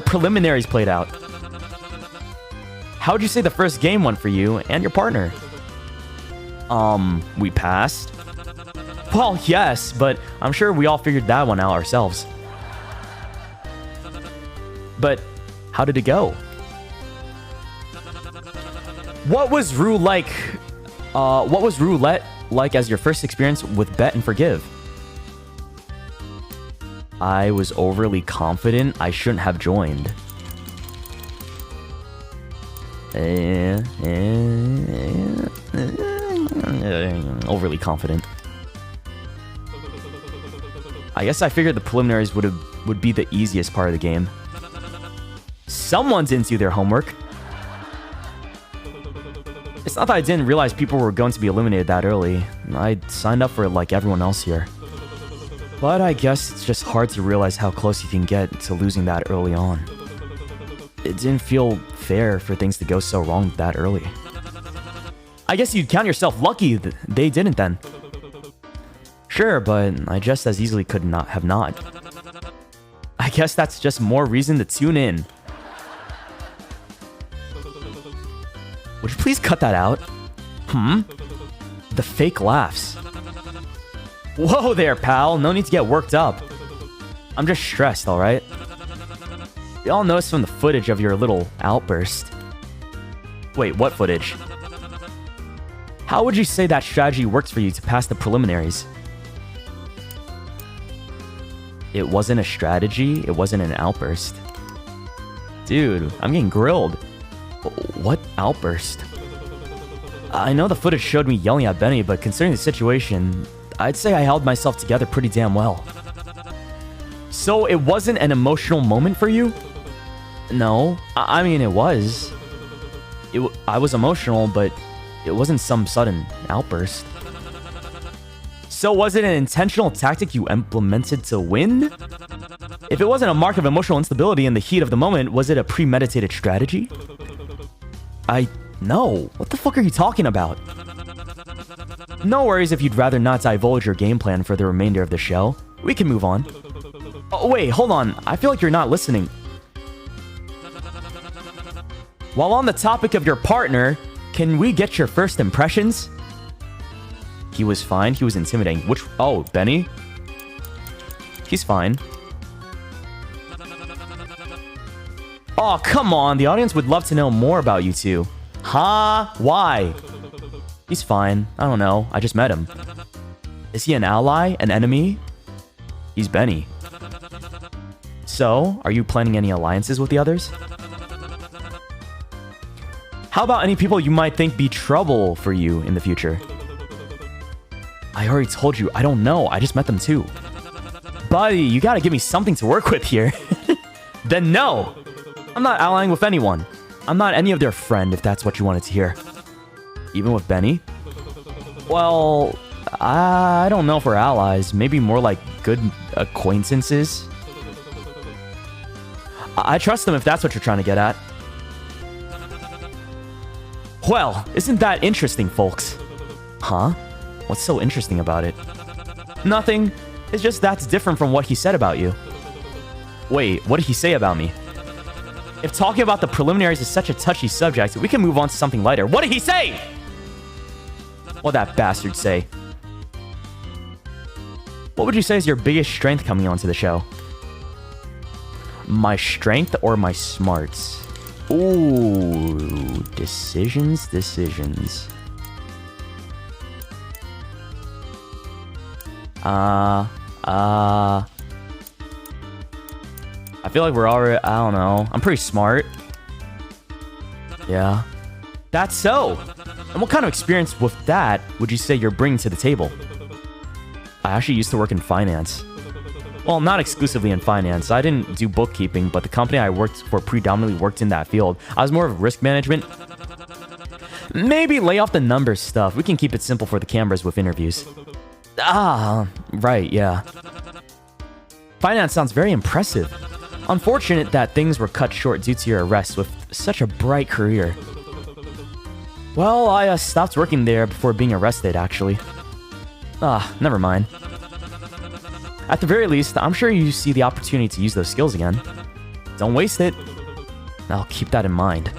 preliminaries played out. How'd you say the first game went for you and your partner? We passed. Well, yes, but I'm sure we all figured that one out ourselves. But how did it go? What was roulette like as your first experience with Bet and Forgive? I was overly confident I shouldn't have joined. Overly confident. I guess I figured the preliminaries would be the easiest part of the game. Someone didn't do their homework. It's not that I didn't realize people were going to be eliminated that early. I signed up for it like everyone else here. But I guess it's just hard to realize how close you can get to losing that early on. It didn't feel fair for things to go so wrong that early. I guess you'd count yourself lucky they didn't then. Sure, but I just as easily could not have not. I guess that's just more reason to tune in. Would you please cut that out? The fake laughs. Whoa there, pal. No need to get worked up. I'm just stressed, alright? We all noticed from the footage of your little outburst. Wait, what footage? How would you say that strategy works for you to pass the preliminaries? It wasn't a strategy. It wasn't an outburst. Dude, I'm getting grilled. What outburst? I know the footage showed me yelling at Benny, but considering the situation, I'd say I held myself together pretty damn well. So it wasn't an emotional moment for you? No. I mean, it was. I was emotional, but it wasn't some sudden outburst. So was it an intentional tactic you implemented to win? If it wasn't a mark of emotional instability in the heat of the moment, was it a premeditated strategy? No. What the fuck are you talking about? No worries if you'd rather not divulge your game plan for the remainder of the show. We can move on. Oh, wait, hold on. I feel like you're not listening. While on the topic of your partner, can we get your first impressions? He was fine. He was intimidating. Oh, Benny? He's fine. Oh, come on. The audience would love to know more about you two. Huh? Why? He's fine. I don't know. I just met him. Is he an ally? An enemy? He's Benny. So, are you planning any alliances with the others? How about any people you might think be trouble for you in the future? I already told you. I don't know. I just met them too. Buddy, you gotta give me something to work with here. Then no! I'm not allying with anyone. I'm not any of their friend, if that's what you wanted to hear. Even with Benny? Well, I don't know if we're allies. Maybe more like good acquaintances. I trust them if that's what you're trying to get at. Well, isn't that interesting, folks? Huh? What's so interesting about it? Nothing. It's just that's different from what he said about you. Wait, what did he say about me? If talking about the preliminaries is such a touchy subject, we can move on to something lighter. What did he say? What'd that bastard say? What would you say is your biggest strength coming onto the show? My strength or my smarts? Ooh, decisions. I feel like we're already... I don't know. I'm pretty smart. Yeah. That's so. And what kind of experience with that would you say you're bringing to the table? I actually used to work in finance. Well, not exclusively in finance. I didn't do bookkeeping, but the company I worked for predominantly worked in that field. I was more of risk management. Maybe lay off the numbers stuff. We can keep it simple for the cameras with interviews. Ah, right, yeah. Finance sounds very impressive. Unfortunate that things were cut short due to your arrest with such a bright career. Well, I stopped working there before being arrested, actually. Never mind. At the very least, I'm sure you see the opportunity to use those skills again. Don't waste it. I'll keep that in mind.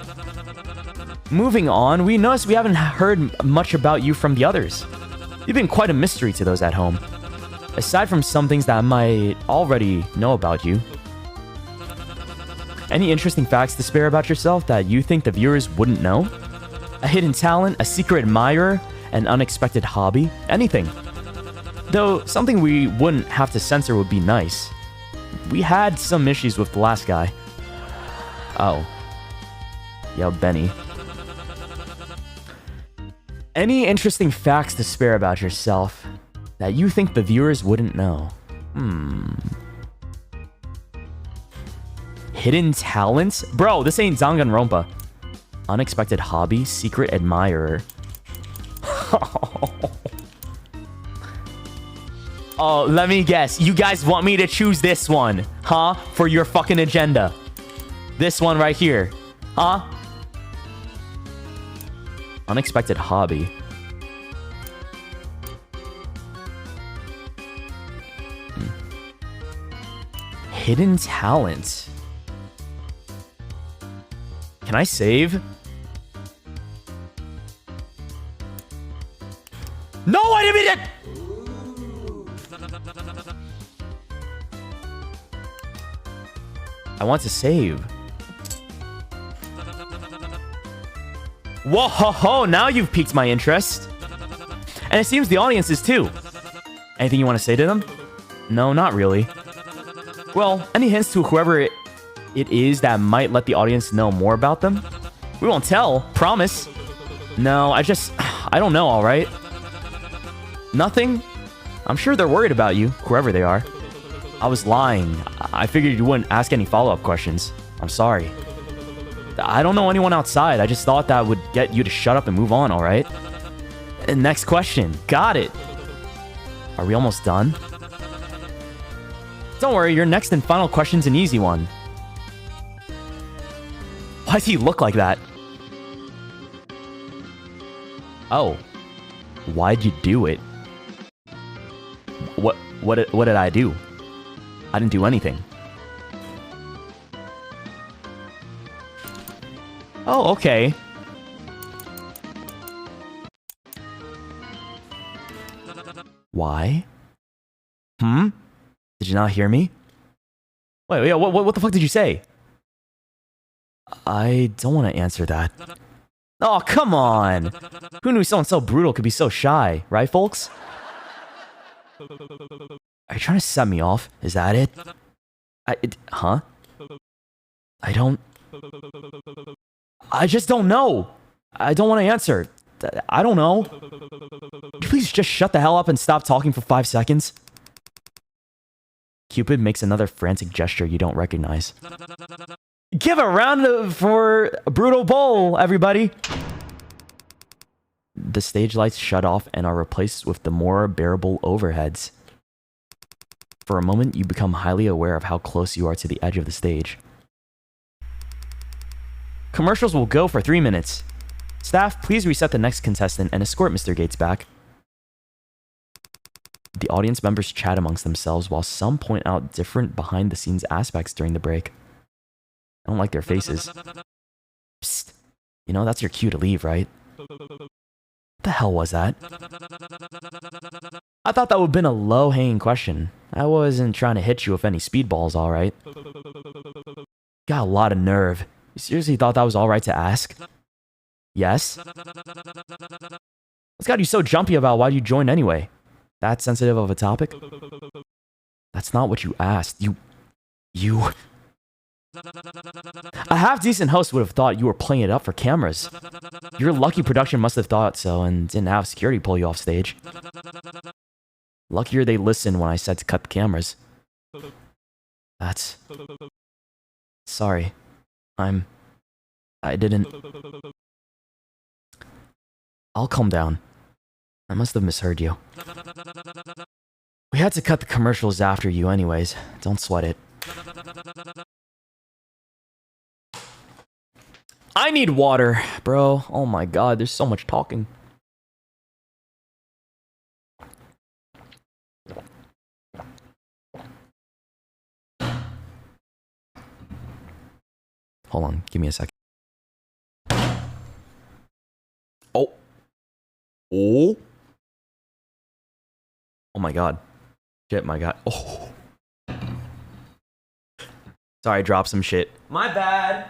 Moving on, we noticed we haven't heard much about you from the others. You've been quite a mystery to those at home. Aside from some things that I might already know about you. Any interesting facts to spare about yourself that you think the viewers wouldn't know? A hidden talent, a secret admirer, an unexpected hobby, anything. Though, something we wouldn't have to censor would be nice. We had some issues with the last guy. Oh. Yo, Benny. Any interesting facts to spare about yourself that you think the viewers wouldn't know? Hidden talents? Bro, this ain't Danganronpa. Unexpected hobby, secret admirer. Oh, let me guess. You guys want me to choose this one, huh? For your fucking agenda. This one right here, huh? Unexpected hobby. Hidden talent. Can I save? No, I didn't mean it! I want to save. Whoa, ho, ho, now you've piqued my interest. And it seems the audience is too. Anything you want to say to them? No, not really. Well, any hints to whoever it is that might let the audience know more about them? We won't tell, promise. No, I don't know, alright? Nothing? I'm sure they're worried about you, whoever they are. I was lying. I figured you wouldn't ask any follow-up questions. I'm sorry. I don't know anyone outside. I just thought that would get you to shut up and move on, alright? Next question. Got it. Are we almost done? Don't worry, your next and final question's an easy one. Why does he look like that? Oh. Why'd you do it? What did I do? I didn't do anything. Oh, okay. Why? Did you not hear me? Wait, what the fuck did you say? I don't want to answer that. Oh, come on! Who knew someone so brutal could be so shy, right, folks? Are you trying to set me off? Is that it? Huh? I just don't know. I don't want to answer. I don't know. Could you please just shut the hell up and stop talking for 5 seconds? Cupid makes another frantic gesture you don't recognize. Give a round for Brutal Bowl, everybody! The stage lights shut off and are replaced with the more bearable overheads. For a moment, you become highly aware of how close you are to the edge of the stage. Commercials will go for 3 minutes. Staff, please reset the next contestant and escort Mr. Gates back. The audience members chat amongst themselves while some point out different behind-the-scenes aspects during the break. I don't like their faces. Psst. You know, that's your cue to leave, right? What the hell was that? I thought that would have been a low-hanging question. I wasn't trying to hit you with any speedballs, alright? Got a lot of nerve. You seriously thought that was alright to ask? Yes? What's got you so jumpy about why you joined anyway? That sensitive of a topic? That's not what you asked. You... A half-decent host would have thought you were playing it up for cameras. Your lucky production must have thought so and didn't have security pull you off stage. Luckier they listened when I said to cut the cameras. That's... Sorry. I didn't... I'll calm down. I must have misheard you. We had to cut the commercials after you anyways. Don't sweat it. I need water, bro. Oh my god, there's so much talking. Hold on, give me a second. Oh. Oh. Oh my god. Shit, my god. Oh. Sorry, I dropped some shit. My bad.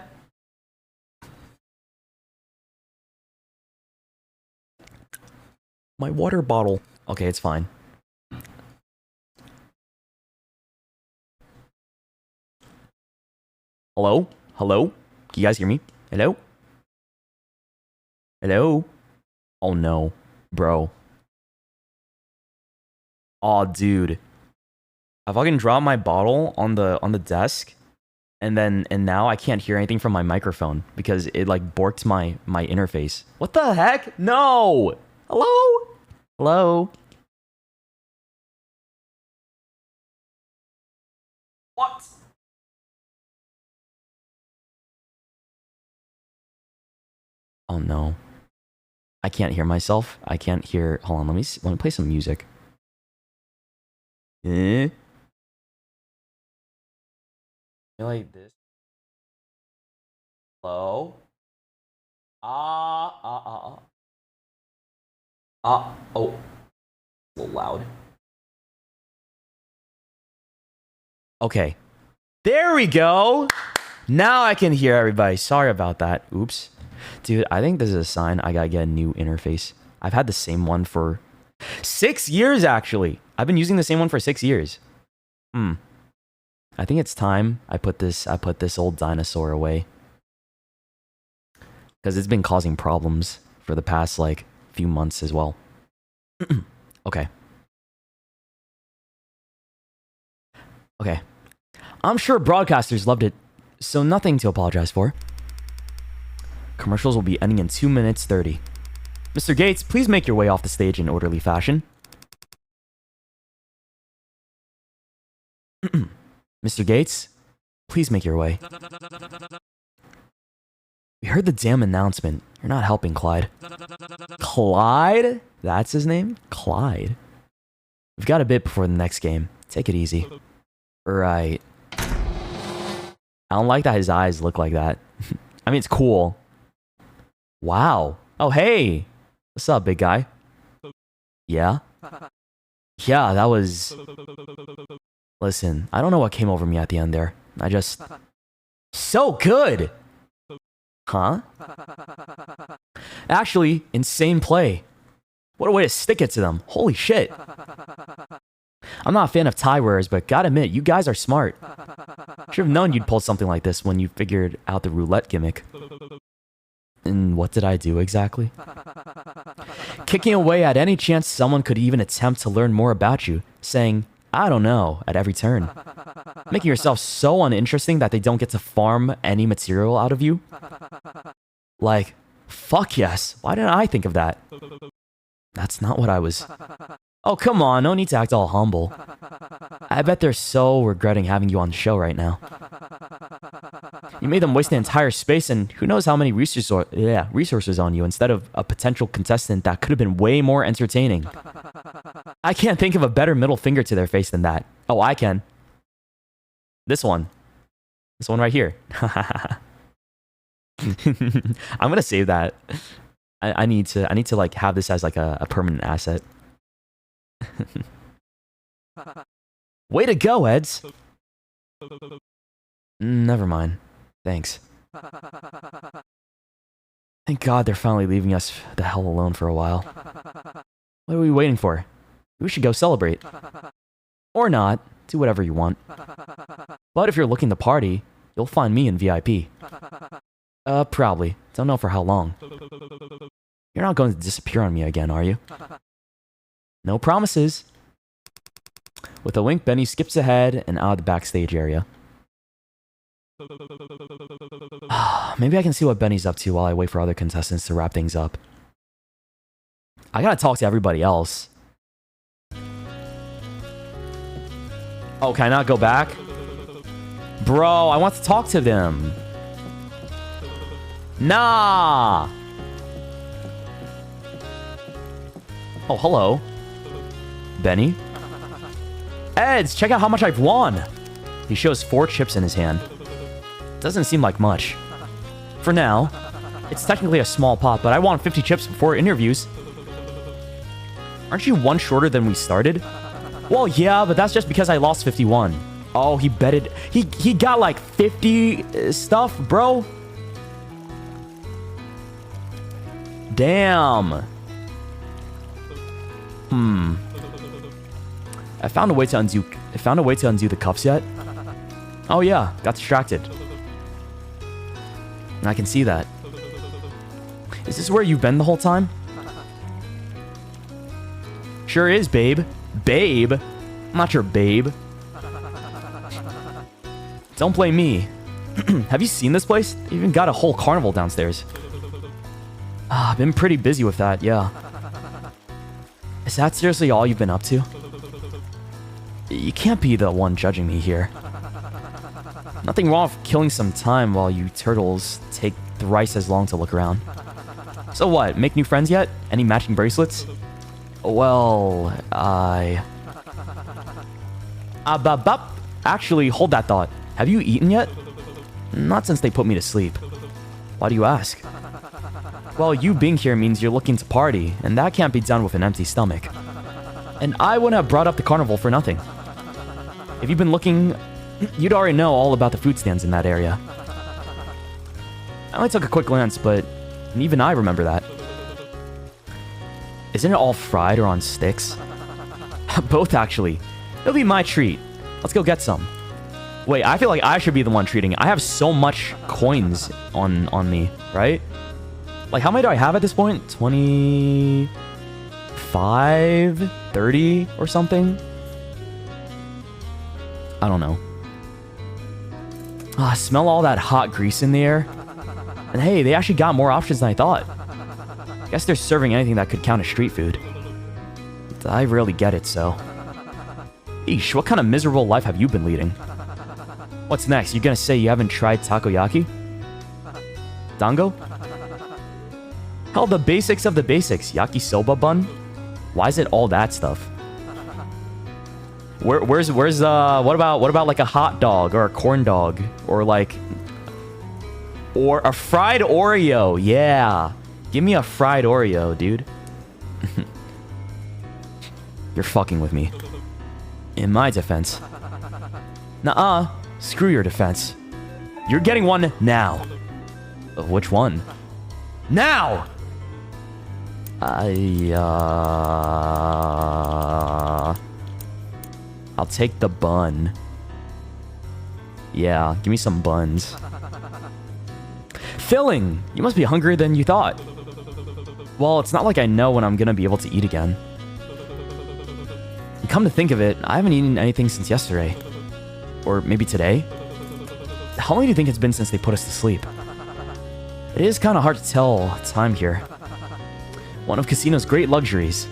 My water bottle. Okay, it's fine. Hello? Hello? Can you guys hear me? Hello? Hello? Oh no, bro. Aw, dude. I fucking dropped my bottle on the desk, and now I can't hear anything from my microphone because it like borked my interface. What the heck? No! Hello? Hello? What? Oh no. I can't hear myself. I can't hear. Hold on, let me play some music. Like this. Hello? Oh. A little loud. Okay. There we go. Now I can hear everybody. Sorry about that. Oops. Dude, I think this is a sign I gotta get a new interface. I've had the same one for 6 years, actually. I've been using the same one for 6 years. I think it's time I put this old dinosaur away. Because it's been causing problems for the past, like, few months as well. Okay. Okay. I'm sure broadcasters loved it, so nothing to apologize for. Commercials will be ending in 2 minutes 30. Mr. Gates, please make your way off the stage in orderly fashion. Mr. Gates, please make your way. We heard the damn announcement. You're not helping, Clyde. Clyde? That's his name? Clyde. We've got a bit before the next game. Take it easy. Right. I don't like that his eyes look like that. I mean, it's cool. Wow. Oh, hey. What's up, big guy? Yeah? Yeah, that was... Listen, I don't know what came over me at the end there. I just... So good! Huh? Actually, insane play. What a way to stick it to them. Holy shit. I'm not a fan of tie wearers, but gotta admit, you guys are smart. Should have known you'd pull something like this when you figured out the roulette gimmick. And what did I do exactly? Kicking away at any chance someone could even attempt to learn more about you, saying, I don't know, at every turn. Making yourself so uninteresting that they don't get to farm any material out of you. Like, fuck yes, why didn't I think of that? That's not what I was... Oh, come on, no need to act all humble. I bet they're so regretting having you on the show right now. You made them waste the entire space and who knows how many resources on you instead of a potential contestant that could have been way more entertaining. I can't think of a better middle finger to their face than that. Oh, I can. This one. This one right here. I'm gonna save that. I need to like have this as like a permanent asset. Way to go, Eds. Never mind. Thanks. Thank God they're finally leaving us the hell alone for a while. What are we waiting for? We should go celebrate. Or not. Do whatever you want. But if you're looking to party, you'll find me in VIP. Probably. Don't know for how long. You're not going to disappear on me again, are you? No promises. With a wink, Benny skips ahead and out of the backstage area. Maybe I can see what Benny's up to while I wait for other contestants to wrap things up. I gotta talk to everybody else. Oh, can I not go back? Bro, I want to talk to them. Nah! Oh, hello. Benny? Eds, check out how much I've won! He shows 4 chips in his hand. Doesn't seem like much. For now, it's technically a small pot, but I won 50 chips before interviews. Aren't you one shorter than we started? Well, yeah, but that's just because I lost 51. Oh, he betted... He got like 50 stuff, bro. Damn. I found a way to undo the cuffs yet? Oh yeah, got distracted. And I can see that. Is this where you've been the whole time? Sure is, babe. Babe? I'm not your babe. Don't blame me. Have you seen this place? They even got a whole carnival downstairs. I've been pretty busy with that, yeah. Is that seriously all you've been up to? You can't be the one judging me here. Nothing wrong with killing some time while you turtles take thrice as long to look around. So what, make new friends yet? Any matching bracelets? Well, Actually, hold that thought. Have you eaten yet? Not since they put me to sleep. Why do you ask? Well, you being here means you're looking to party, and that can't be done with an empty stomach. And I wouldn't have brought up the carnival for nothing. If you've been looking, you'd already know all about the food stands in that area. I only took a quick glance, but even I remember that. Isn't it all fried or on sticks? Both, actually. It'll be my treat. Let's go get some. Wait, I feel like I should be the one treating. I have so much coins on me, right? Like, how many do I have at this point? 25? 30 or something? I don't know. Smell all that hot grease in the air. And hey, they actually got more options than I thought. Guess they're serving anything that could count as street food. I rarely get it, so... Eesh, what kind of miserable life have you been leading? What's next? You gonna say you haven't tried takoyaki? Dango? Hell, the basics of the basics. Yakisoba bun? Why is it all that stuff? What about like a hot dog or a corn dog or like... Or a fried Oreo? Yeah. Give me a fried Oreo, dude. You're fucking with me. In my defense. Nuh-uh. Screw your defense. You're getting one now. Which one? Now! I'll take the bun. Yeah, give me some buns. Filling! You must be hungrier than you thought. Well, it's not like I know when I'm gonna be able to eat again. And come to think of it, I haven't eaten anything since yesterday. Or maybe today? How long do you think it's been since they put us to sleep? It is kind of hard to tell time here. One of Casino's great luxuries.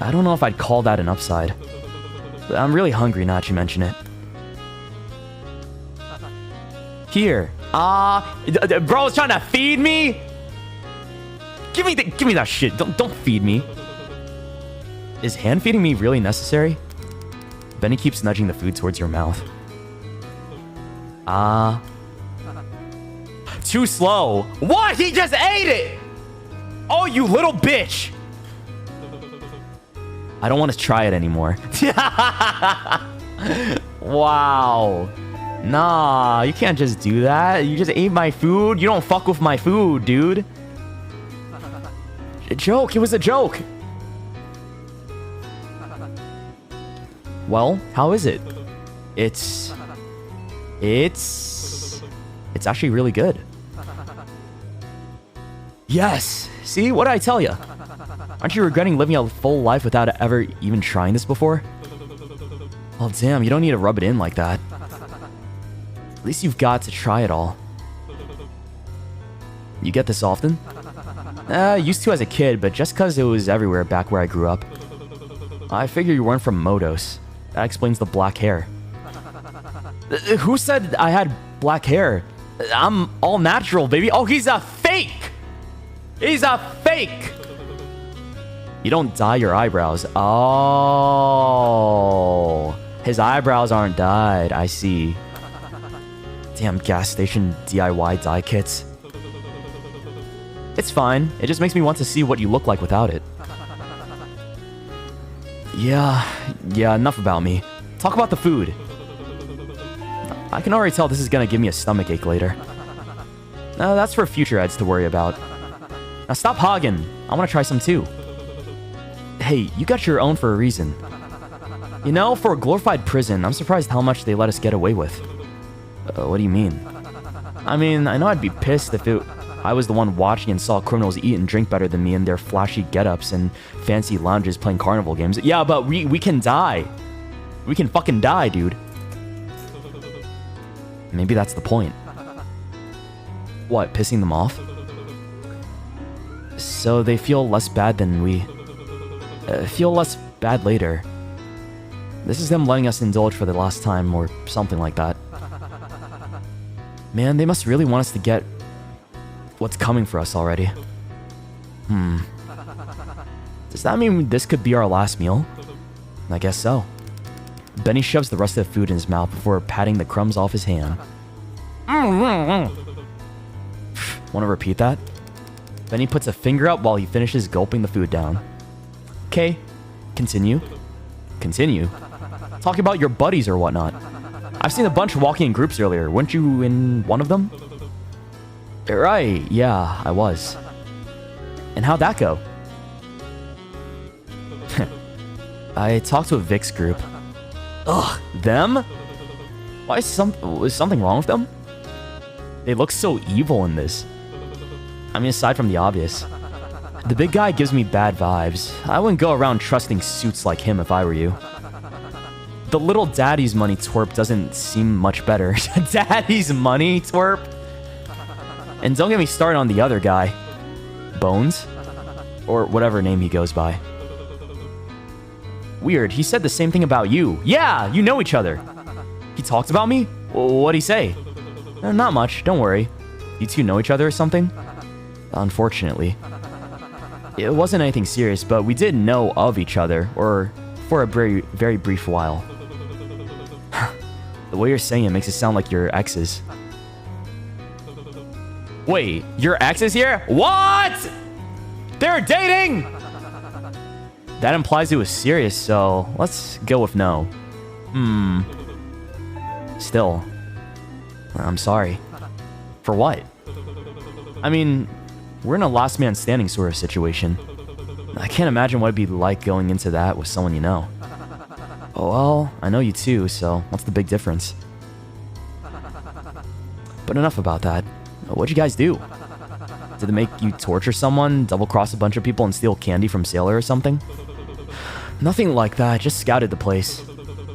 I don't know if I'd call that an upside. But I'm really hungry now that you mention it. Here. Bro's trying to feed me? Give me that shit. Don't feed me. Is hand feeding me really necessary? Benny keeps nudging the food towards your mouth. Too slow. What? He just ate it! Oh, you little bitch! I don't want to try it anymore. Wow. Nah, you can't just do that. You just ate my food. You don't fuck with my food, dude. A joke. It was a joke. Well, how is it? It's actually really good. Yes. See, what did I tell you? Aren't you regretting living a full life without ever even trying this before? Oh, damn, you don't need to rub it in like that. At least you've got to try it all. You get this often? Used to as a kid, but just because it was everywhere back where I grew up. I figure you weren't from Modos. That explains the black hair. Who said I had black hair? I'm all natural, baby. Oh, he's a fake! He's a fake! You don't dye your eyebrows. Oh. His eyebrows aren't dyed. I see. Damn gas station DIY dye kits. It's fine. It just makes me want to see what you look like without it. Yeah, enough about me. Talk about the food. I can already tell this is gonna give me a stomachache later. That's for future Eds to worry about. Now stop hogging. I want to try some too. Hey, you got your own for a reason. You know, for a glorified prison, I'm surprised how much they let us get away with. What do you mean? I mean, I know I'd be pissed if I was the one watching and saw criminals eat and drink better than me in their flashy get-ups and fancy lounges playing carnival games. Yeah, but we can die. We can fucking die, dude. Maybe that's the point. What, pissing them off? So they feel less bad than we... feel less bad later. This is them letting us indulge for the last time, or something like that. Man, they must really want us to get what's coming for us already. Does that mean this could be our last meal? I guess so. Benny shoves the rest of the food in his mouth before patting the crumbs off his hand. Want to repeat that? Benny puts a finger up while he finishes gulping the food down. Okay, continue. Continue? Talking about your buddies or whatnot. I've seen a bunch walking in groups earlier. Weren't you in one of them? Right, yeah, I was. And how'd that go? I talked to a Vic's group. Ugh, them? Why was something wrong with them? They look so evil in this. I mean, aside from the obvious. The big guy gives me bad vibes. I wouldn't go around trusting suits like him if I were you. The little daddy's money twerp doesn't seem much better. Daddy's money twerp? And don't get me started on the other guy. Bones? Or whatever name he goes by. Weird, he said the same thing about you. Yeah, you know each other. He talked about me? What'd he say? Not much, don't worry. You two know each other or something? Unfortunately. It wasn't anything serious, but we did know of each other, or for a very, very brief while. The way you're saying it makes it sound like your exes. Wait, your ex is here? What? They're dating? That implies it was serious, so let's go with no. Still, I'm sorry. For what? I mean, we're in a last man standing sort of situation. I can't imagine what it'd be like going into that with someone you know. Oh, well, I know you too, so what's the big difference? But enough about that. What'd you guys do? Did it make you torture someone, double-cross a bunch of people, and steal candy from Sailor or something? Nothing like that, just scouted the place.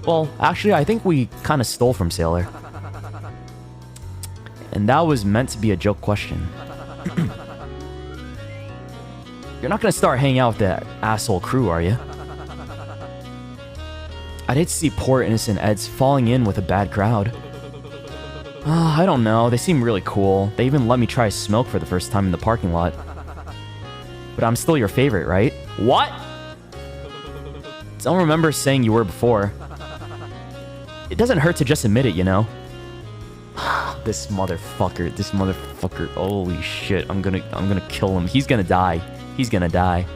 Well, actually, I think we kind of stole from Sailor. And that was meant to be a joke question. You're not gonna start hanging out with that asshole crew, are you? I'd hate to see poor innocent Eds falling in with a bad crowd. I don't know, they seem really cool. They even let me try a smoke for the first time in the parking lot. But I'm still your favorite, right? What? Don't remember saying you were before. It doesn't hurt to just admit it, you know? This motherfucker, holy shit, I'm gonna kill him. He's gonna die. He's gonna die.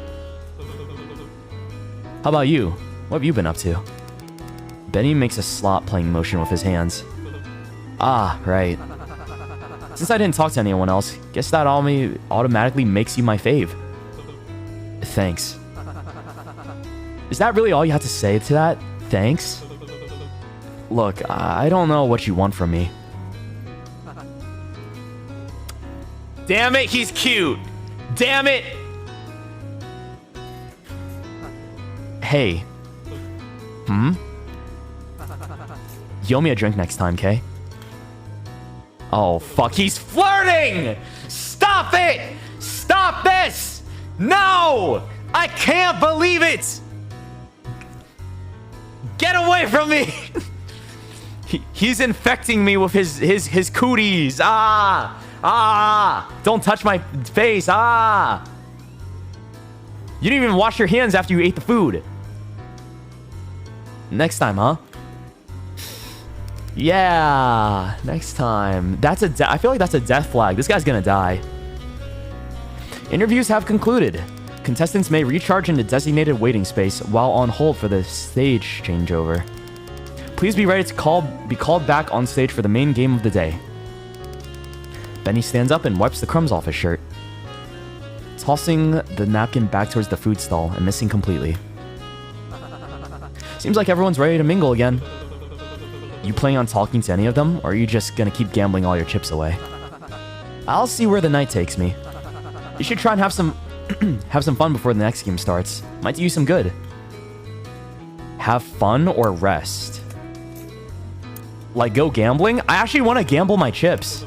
How about you? What have you been up to? Benny makes a slot playing motion with his hands. Ah, right. Since I didn't talk to anyone else, guess that automatically makes you my fave. Thanks. Is that really all you had to say to that? Thanks? Look, I don't know what you want from me. Damn it, he's cute! Damn it! Hey. You owe me a drink next time, Kay? Oh, fuck, he's flirting! Stop it! Stop this! No! I can't believe it! Get away from me! He's infecting me with his cooties. Ah! Don't touch my face. Ah! You didn't even wash your hands after you ate the food. Next time, huh? Yeah, next time. I feel like that's a death flag. This guy's gonna die. Interviews have concluded. Contestants may recharge in the designated waiting space while on hold for the stage changeover. Please be ready to be called back on stage for the main game of the day. Benny stands up and wipes the crumbs off his shirt, tossing the napkin back towards the food stall and missing completely. Seems like everyone's ready to mingle again. You planning on talking to any of them, or are you just gonna keep gambling all your chips away? I'll see where the night takes me. You should try and have some fun before the next game starts. Might do you some good. Have fun or rest? Like, go gambling? I actually want to gamble my chips.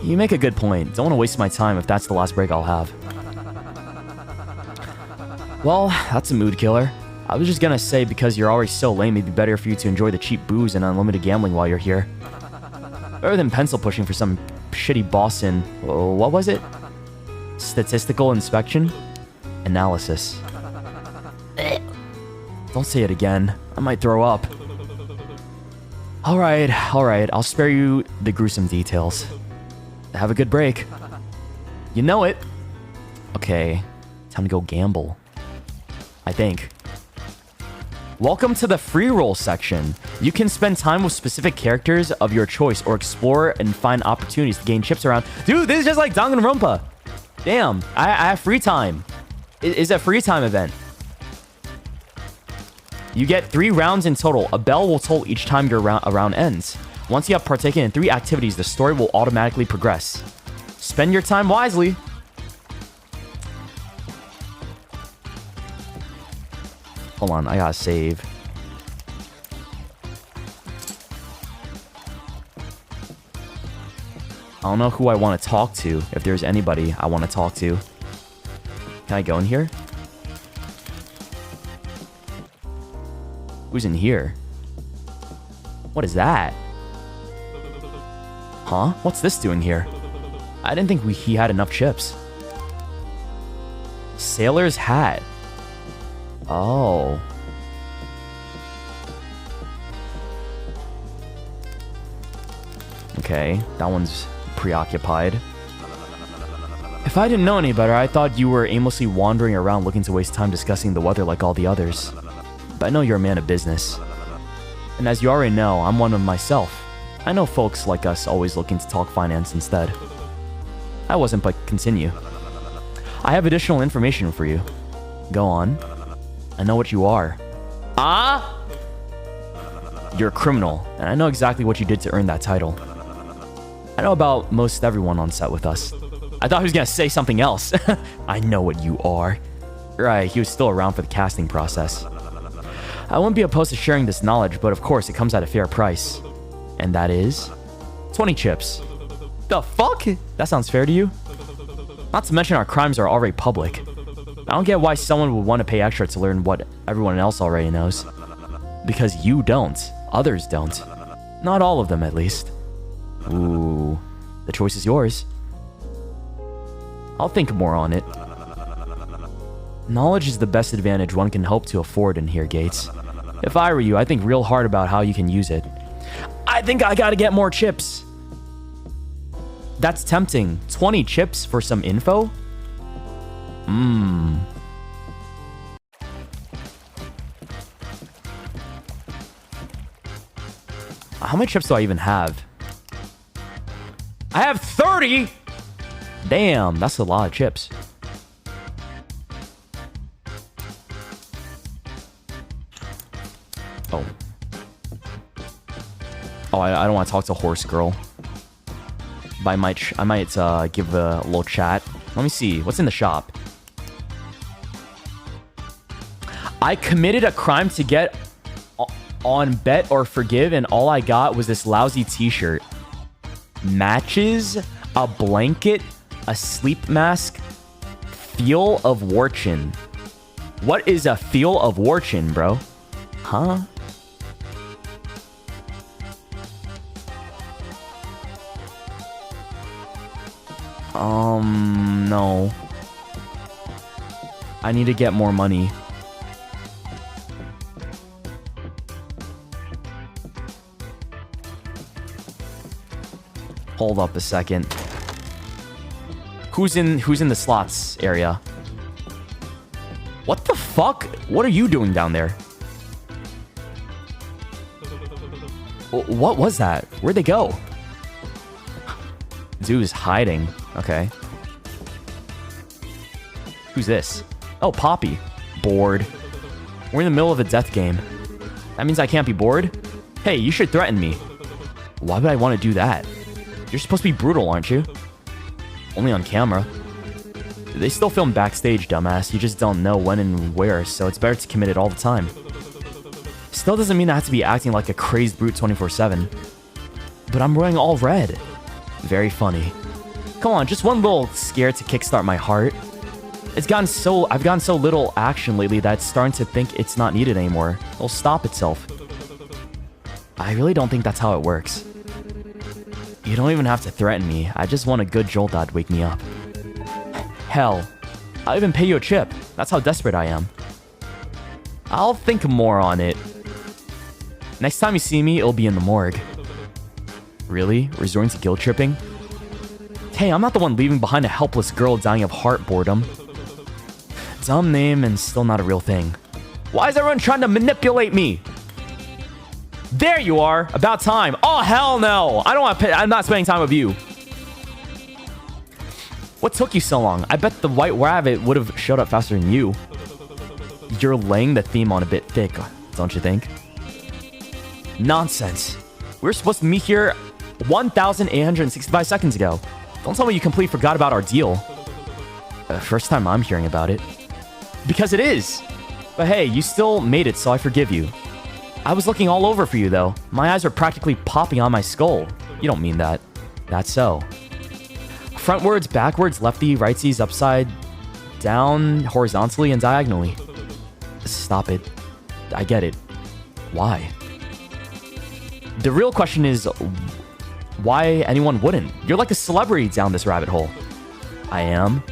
You make a good point. Don't want to waste my time if that's the last break I'll have. Well, that's a mood killer. I was just gonna say because you're already so lame, it'd be better for you to enjoy the cheap booze and unlimited gambling while you're here. Better than pencil pushing for some shitty boss in... what was it? Statistical inspection? Analysis. Don't say it again. I might throw up. Alright. I'll spare you the gruesome details. Have a good break. You know it. Okay, time to go gamble. I think. Welcome to the free roll section. You can spend time with specific characters of your choice or explore and find opportunities to gain chips around. Dude, this is just like Danganronpa. Damn, I have free time. It's a free time event. You get 3 rounds in total. A bell will toll each time your round ends. Once you have partaken in 3 activities, the story will automatically progress. Spend your time wisely. Hold on, I gotta save. I don't know who I want to talk to, if there's anybody I want to talk to. Can I go in here? Who's in here? What is that? Huh? What's this doing here? I didn't think he had enough chips. Sailor's hat. Oh. Okay, that one's preoccupied. If I didn't know any better, I thought you were aimlessly wandering around looking to waste time discussing the weather like all the others. But I know you're a man of business. And as you already know, I'm one of myself. I know folks like us always looking to talk finance instead. I wasn't, but continue. I have additional information for you. Go on. I know what you are. Ah? You're a criminal, and I know exactly what you did to earn that title. I know about most everyone on set with us. I thought he was gonna say something else. I know what you are. Right, he was still around for the casting process. I wouldn't be opposed to sharing this knowledge, but of course it comes at a fair price. And that is 20 chips. The fuck? That sounds fair to you? Not to mention our crimes are already public. I don't get why someone would want to pay extra to learn what everyone else already knows. Because you don't. Others don't. Not all of them, at least. Ooh. The choice is yours. I'll think more on it. Knowledge is the best advantage one can hope to afford in here, Gates. If I were you, I'd think real hard about how you can use it. I think I gotta get more chips. That's tempting. 20 chips for some info? How many chips do I even have? I have 30! Damn, that's a lot of chips. Oh. Oh, I don't want to talk to Horse Girl. But I might give a little chat. Let me see. What's in the shop? I committed a crime to get on Bet or Forgive, and all I got was this lousy t-shirt. Matches, a blanket, a sleep mask, Feel of Fortune. What is a Feel of Fortune, bro? Huh? No. I need to get more money. Hold up a second. Who's in the slots area? What the fuck? What are you doing down there? What was that? Where'd they go? Zoo's hiding. Okay. Who's this? Oh, Poppy. Bored. We're in the middle of a death game. That means I can't be bored? Hey, you should threaten me. Why would I want to do that? You're supposed to be brutal, aren't you? Only on camera. They still film backstage, dumbass. You just don't know when and where, so it's better to commit it all the time. Still doesn't mean I have to be acting like a crazed brute 24/7. But I'm wearing all red. Very funny. Come on, just one little scare to kickstart my heart. I've gotten so little action lately that it's starting to think it's not needed anymore. It'll stop itself. I really don't think that's how it works. You don't even have to threaten me. I just want a good jolt that'd wake me up. Hell, I'll even pay you a chip. That's how desperate I am. I'll think more on it. Next time you see me, it'll be in the morgue. Really? Resorting to guilt tripping? Hey, I'm not the one leaving behind a helpless girl dying of heart boredom. Dumb name and still not a real thing. Why is everyone trying to manipulate me? There you are. About time. Oh, hell no. I'm not spending time with you. What took you so long? I bet the white rabbit would have showed up faster than you. You're laying the theme on a bit thick, don't you think? Nonsense. We were supposed to meet here 1,865 seconds ago. Don't tell me you completely forgot about our deal. First time I'm hearing about it. Because it is. But hey, you still made it, so I forgive you. I was looking all over for you, though. My eyes are practically popping on my skull. You don't mean that. That's so. Frontwards, backwards, lefty, rightsies, upside, down, horizontally, and diagonally. Stop it. I get it. Why? The real question is why anyone wouldn't. You're like a celebrity down this rabbit hole. I am.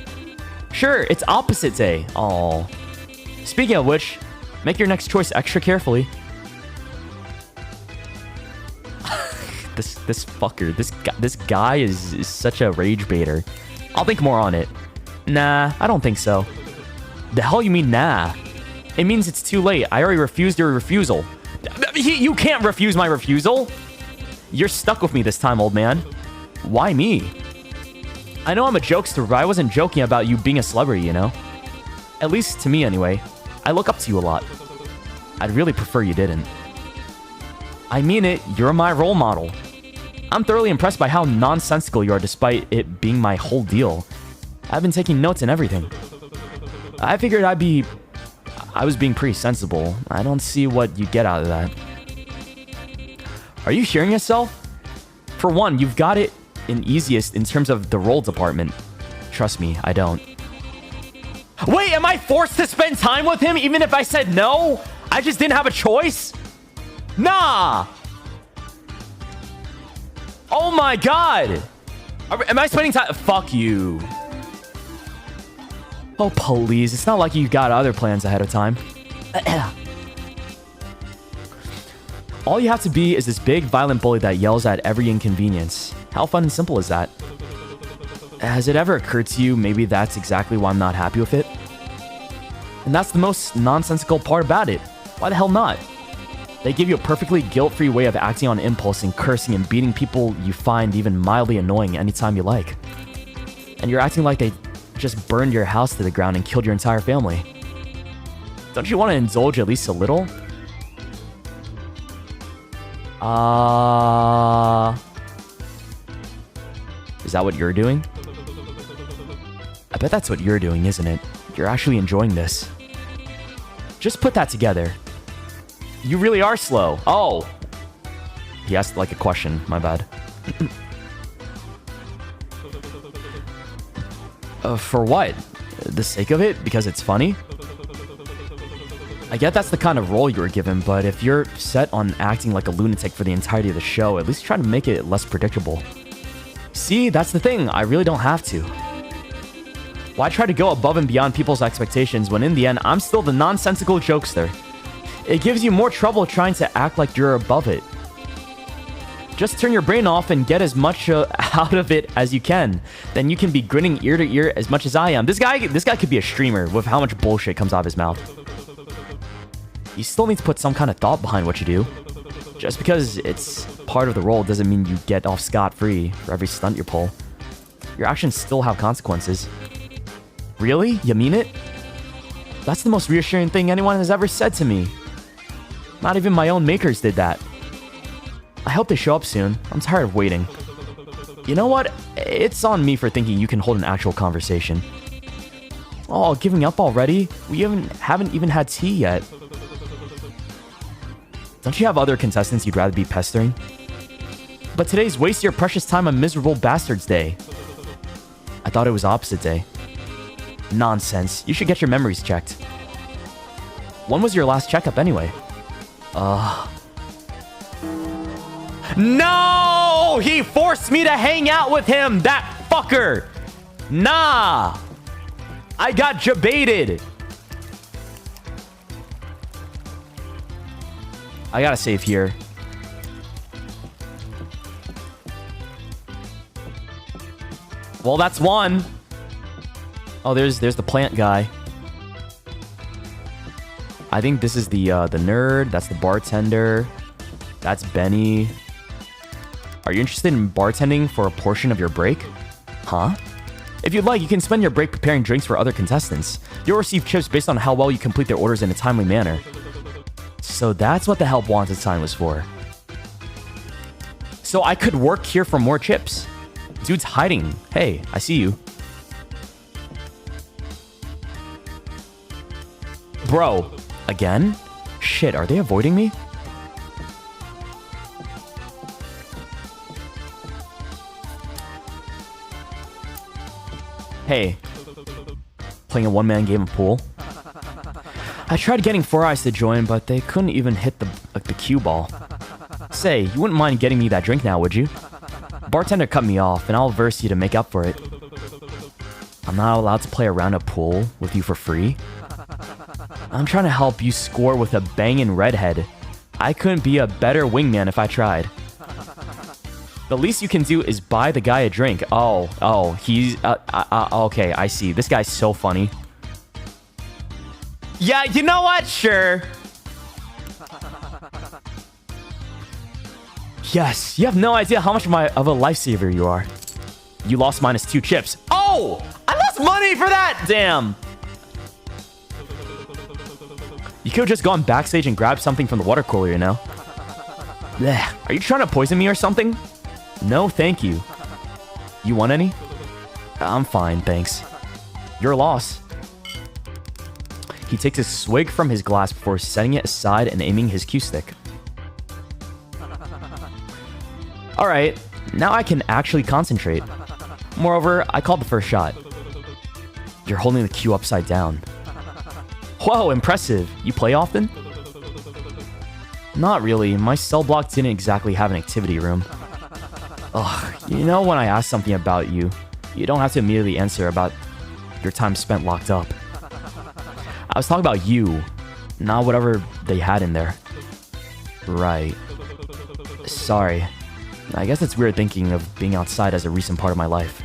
Sure, it's opposite day. Aw. Speaking of which, make your next choice extra carefully. This fucker, this guy is such a rage baiter. I'll think more on it. Nah, I don't think so. The hell you mean nah? It means it's too late. I already refused your refusal. You can't refuse my refusal. You're stuck with me this time, old man. Why me? I know I'm a jokester, but I wasn't joking about you being a celebrity, you know? At least to me, anyway. I look up to you a lot. I'd really prefer you didn't. I mean it, you're my role model. I'm thoroughly impressed by how nonsensical you are despite it being my whole deal. I've been taking notes and everything. I figured I was being pretty sensible. I don't see what you get out of that. Are you hearing yourself? For one, you've got it in easiest in terms of the role department. Trust me, I don't. Wait, am I forced to spend time with him even if I said no? I just didn't have a choice? Nah! Oh my god! Am I spending time? Fuck you. Oh, please. It's not like you got other plans ahead of time. All you have to be is this big, violent bully that yells at every inconvenience. How fun and simple is that? Has it ever occurred to you maybe that's exactly why I'm not happy with it? And that's the most nonsensical part about it. Why the hell not? They give you a perfectly guilt-free way of acting on impulse and cursing and beating people you find even mildly annoying anytime you like. And you're acting like they just burned your house to the ground and killed your entire family. Don't you want to indulge at least a little? Is that what you're doing? I bet that's what you're doing, isn't it? You're actually enjoying this. Just put that together. You really are slow. Oh. He asked like a question. My bad. For what? The sake of it? Because it's funny? I get that's the kind of role you were given, but if you're set on acting like a lunatic for the entirety of the show, at least try to make it less predictable. See, that's the thing. I really don't have to. Why try to go above and beyond people's expectations when in the end, I'm still the nonsensical jokester? It gives you more trouble trying to act like you're above it. Just turn your brain off and get as much out of it as you can. Then you can be grinning ear to ear as much as I am. This guy could be a streamer with how much bullshit comes out of his mouth. You still need to put some kind of thought behind what you do. Just because it's part of the role doesn't mean you get off scot-free for every stunt you pull. Your actions still have consequences. Really? You mean it? That's the most reassuring thing anyone has ever said to me. Not even my own makers did that. I hope they show up soon. I'm tired of waiting. You know what? It's on me for thinking you can hold an actual conversation. Oh, giving up already? We haven't even had tea yet. Don't you have other contestants you'd rather be pestering? But today's waste your precious time on miserable bastards day. I thought it was opposite day. Nonsense. You should get your memories checked. When was your last checkup anyway? No! He forced me to hang out with him, that fucker! Nah! I got jebaited. I gotta save here. Well, that's one. Oh, there's the plant guy. I think this is the nerd. That's the bartender. That's Benny. Are you interested in bartending for a portion of your break? Huh? If you'd like, you can spend your break preparing drinks for other contestants. You'll receive chips based on how well you complete their orders in a timely manner. So that's what the help wanted sign was for. So I could work here for more chips. Dude's hiding. Hey, I see you. Bro, again? Shit, are they avoiding me? Hey, playing a one-man game of pool? I tried getting Four Eyes to join, but they couldn't even hit the cue ball. Say, you wouldn't mind getting me that drink now, would you? Bartender cut me off, and I'll verse you to make up for it. I'm not allowed to play a round of pool with you for free? I'm trying to help you score with a bangin' redhead. I couldn't be a better wingman if I tried. The least you can do is buy the guy a drink. Oh, he's... okay, I see. This guy's so funny. Yeah, you know what? Sure. Yes, you have no idea how much of a lifesaver you are. You lost -2 chips. Oh! I lost money for that! Damn. You could have just gone backstage and grabbed something from the water cooler, you know? Blech. Are you trying to poison me or something? No, thank you. You want any? I'm fine, thanks. Your loss. He takes a swig from his glass before setting it aside and aiming his cue stick. Alright, now I can actually concentrate. Moreover, I called the first shot. You're holding the cue upside down. Whoa, impressive. You play often? Not really. My cell block didn't exactly have an activity room. Ugh, you know when I ask something about you, you don't have to immediately answer about your time spent locked up. I was talking about you, not whatever they had in there. Right. Sorry. I guess it's weird thinking of being outside as a recent part of my life.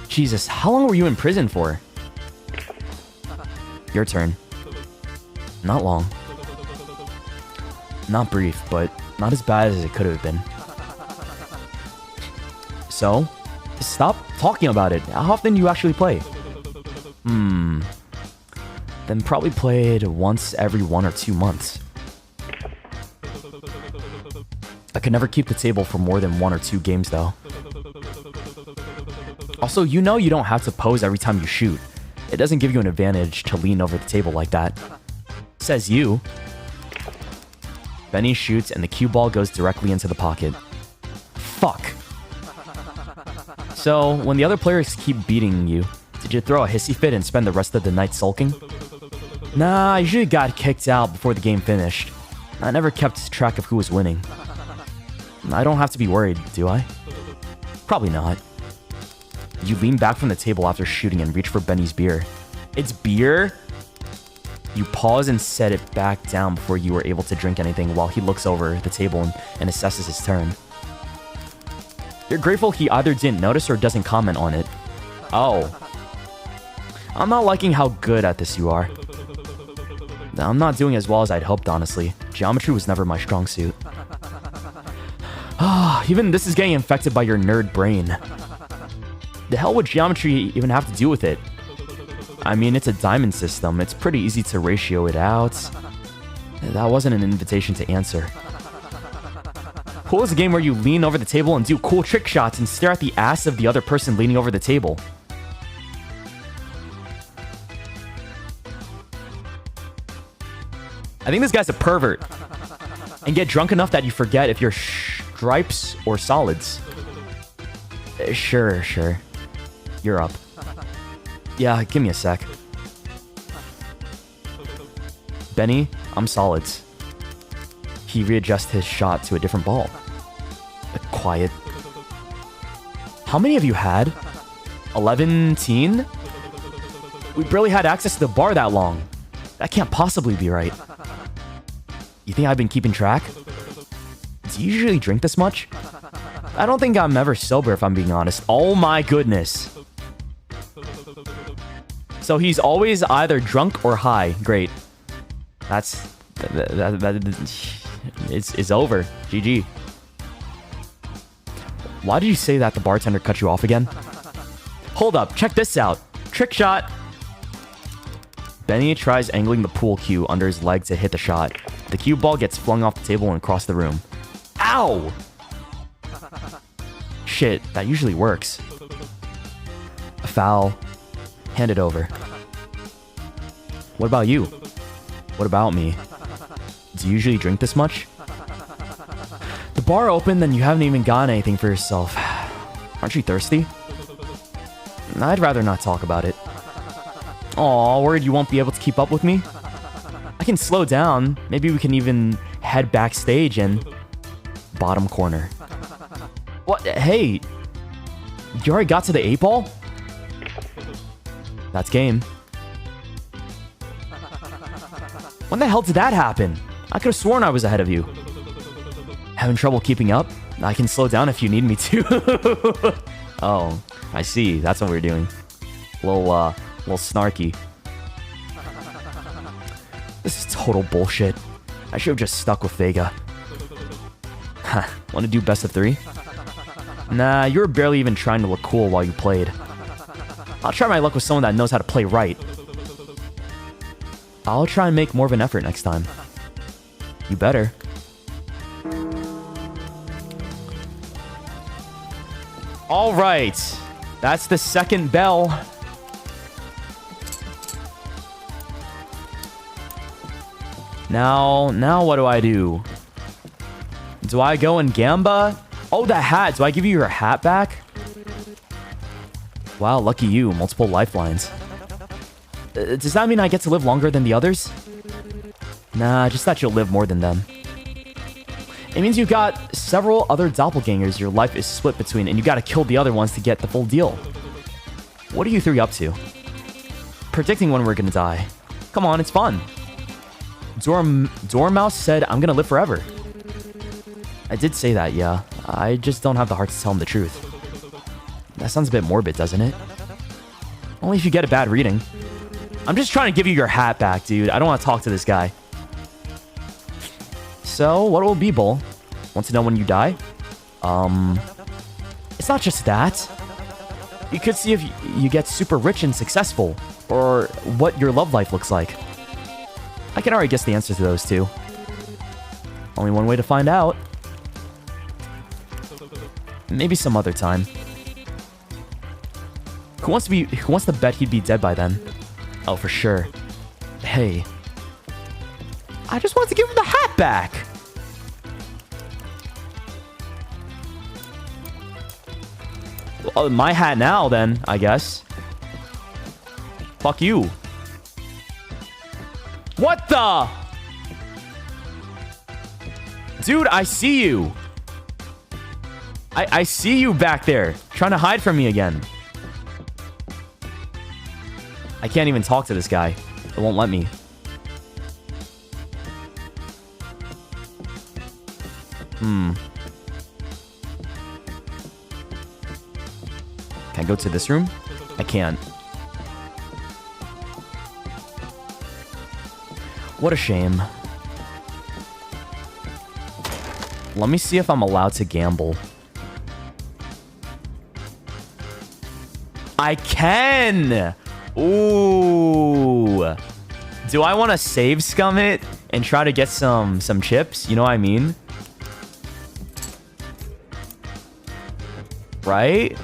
Jesus, how long were you in prison for? Your turn. Not long. Not brief, but not as bad as it could have been. So, stop talking about it. How often do you actually play? Then probably played once every 1 or 2 months. I could never keep the table for more than 1 or 2 games though. Also, you know you don't have to pose every time you shoot. It doesn't give you an advantage to lean over the table like that. Says you. Benny shoots and the cue ball goes directly into the pocket. Fuck. So, when the other players keep beating you, did you throw a hissy fit and spend the rest of the night sulking? Nah, I usually got kicked out before the game finished. I never kept track of who was winning. I don't have to be worried, do I? Probably not. You lean back from the table after shooting and reach for Benny's beer. It's beer? You pause and set it back down before you were able to drink anything while he looks over the table and assesses his turn. You're grateful he either didn't notice or doesn't comment on it. Oh. I'm not liking how good at this you are. I'm not doing as well as I'd hoped, honestly. Geometry was never my strong suit. Even this is getting infected by your nerd brain. The hell would geometry even have to do with it? I mean, it's a diamond system. It's pretty easy to ratio it out. That wasn't an invitation to answer. Pool is a game where you lean over the table and do cool trick shots and stare at the ass of the other person leaning over the table. I think this guy's a pervert. And get drunk enough that you forget if you're stripes or solids. Sure. You're up. Yeah, give me a sec. Benny, I'm solids. He readjusts his shot to a different ball. Quiet. How many have you had? 11? We barely had access to the bar that long. That can't possibly be right. You think I've been keeping track? Do you usually drink this much? I don't think I'm ever sober if I'm being honest. Oh my goodness. So he's always either drunk or high. Great. It's over. GG. Why did you say that the bartender cut you off again? Hold up, check this out. Trick shot. Benny tries angling the pool cue under his leg to hit the shot. The cue ball gets flung off the table and across the room. Ow! Shit, that usually works. A foul. Hand it over. What about you? What about me? Do you usually drink this much? The bar opened and you haven't even gotten anything for yourself. Aren't you thirsty? I'd rather not talk about it. Aw, worried you won't be able to keep up with me? I can slow down. Maybe we can even head backstage and... Bottom corner. What? Hey! You already got to the 8-ball? That's game. When the hell did that happen? I could have sworn I was ahead of you. Having trouble keeping up? I can slow down if you need me to. Oh, I see. That's what we're doing. Little snarky. This is total bullshit. I should have just stuck with Vega. Want to do best of 3? Nah, you were barely even trying to look cool while you played. I'll try my luck with someone that knows how to play right. I'll try and make more of an effort next time. You better. Alright. That's the second bell. Now what do I do? Do I go and Gamba? Oh, the hat. Do I give you your hat back? Wow, lucky you. Multiple lifelines. Does that mean I get to live longer than the others? Nah, just that you'll live more than them. It means you've got several other doppelgangers your life is split between, and you gotta kill the other ones to get the full deal. What are you 3 up to? Predicting when we're gonna die. Come on, it's fun. Dormouse said I'm gonna live forever. I did say that, yeah. I just don't have the heart to tell him the truth. That sounds a bit morbid, doesn't it? Only if you get a bad reading. I'm just trying to give you your hat back, dude. I don't want to talk to this guy. So, what will be, Bull? Want to know when you die? It's not just that. You could see if you get super rich and successful, or what your love life looks like. I can already guess the answer to those two. Only one way to find out. Maybe some other time. Who wants to bet he'd be dead by then? Oh, for sure. Hey. I just wanted to give him the hat back! Well, my hat now, then, I guess. Fuck you. What the? Dude, I see you. I see you back there, trying to hide from me again. I can't even talk to this guy. It won't let me. Can I go to this room? I can't. What a shame. Let me see if I'm allowed to gamble. I can! Ooh. Do I want to save scum it and try to get some chips? You know what I mean? Right?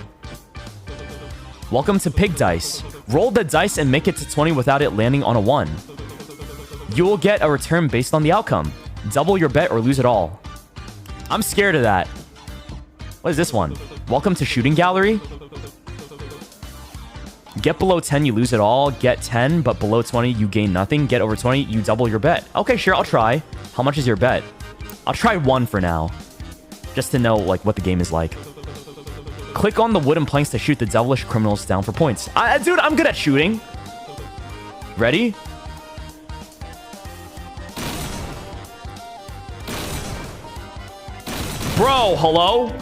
Welcome to Pig Dice. Roll the dice and make it to 20 without it landing on a 1. You will get a return based on the outcome. Double your bet or lose it all. I'm scared of that. What is this one? Welcome to shooting gallery. Get below 10, you lose it all. Get 10, but below 20, you gain nothing. Get over 20, you double your bet. Okay, sure, I'll try. How much is your bet? I'll try 1 for now. Just to know, like, what the game is like. Click on the wooden planks to shoot the devilish criminals down for points. Dude, I'm good at shooting. Ready? Bro, hello?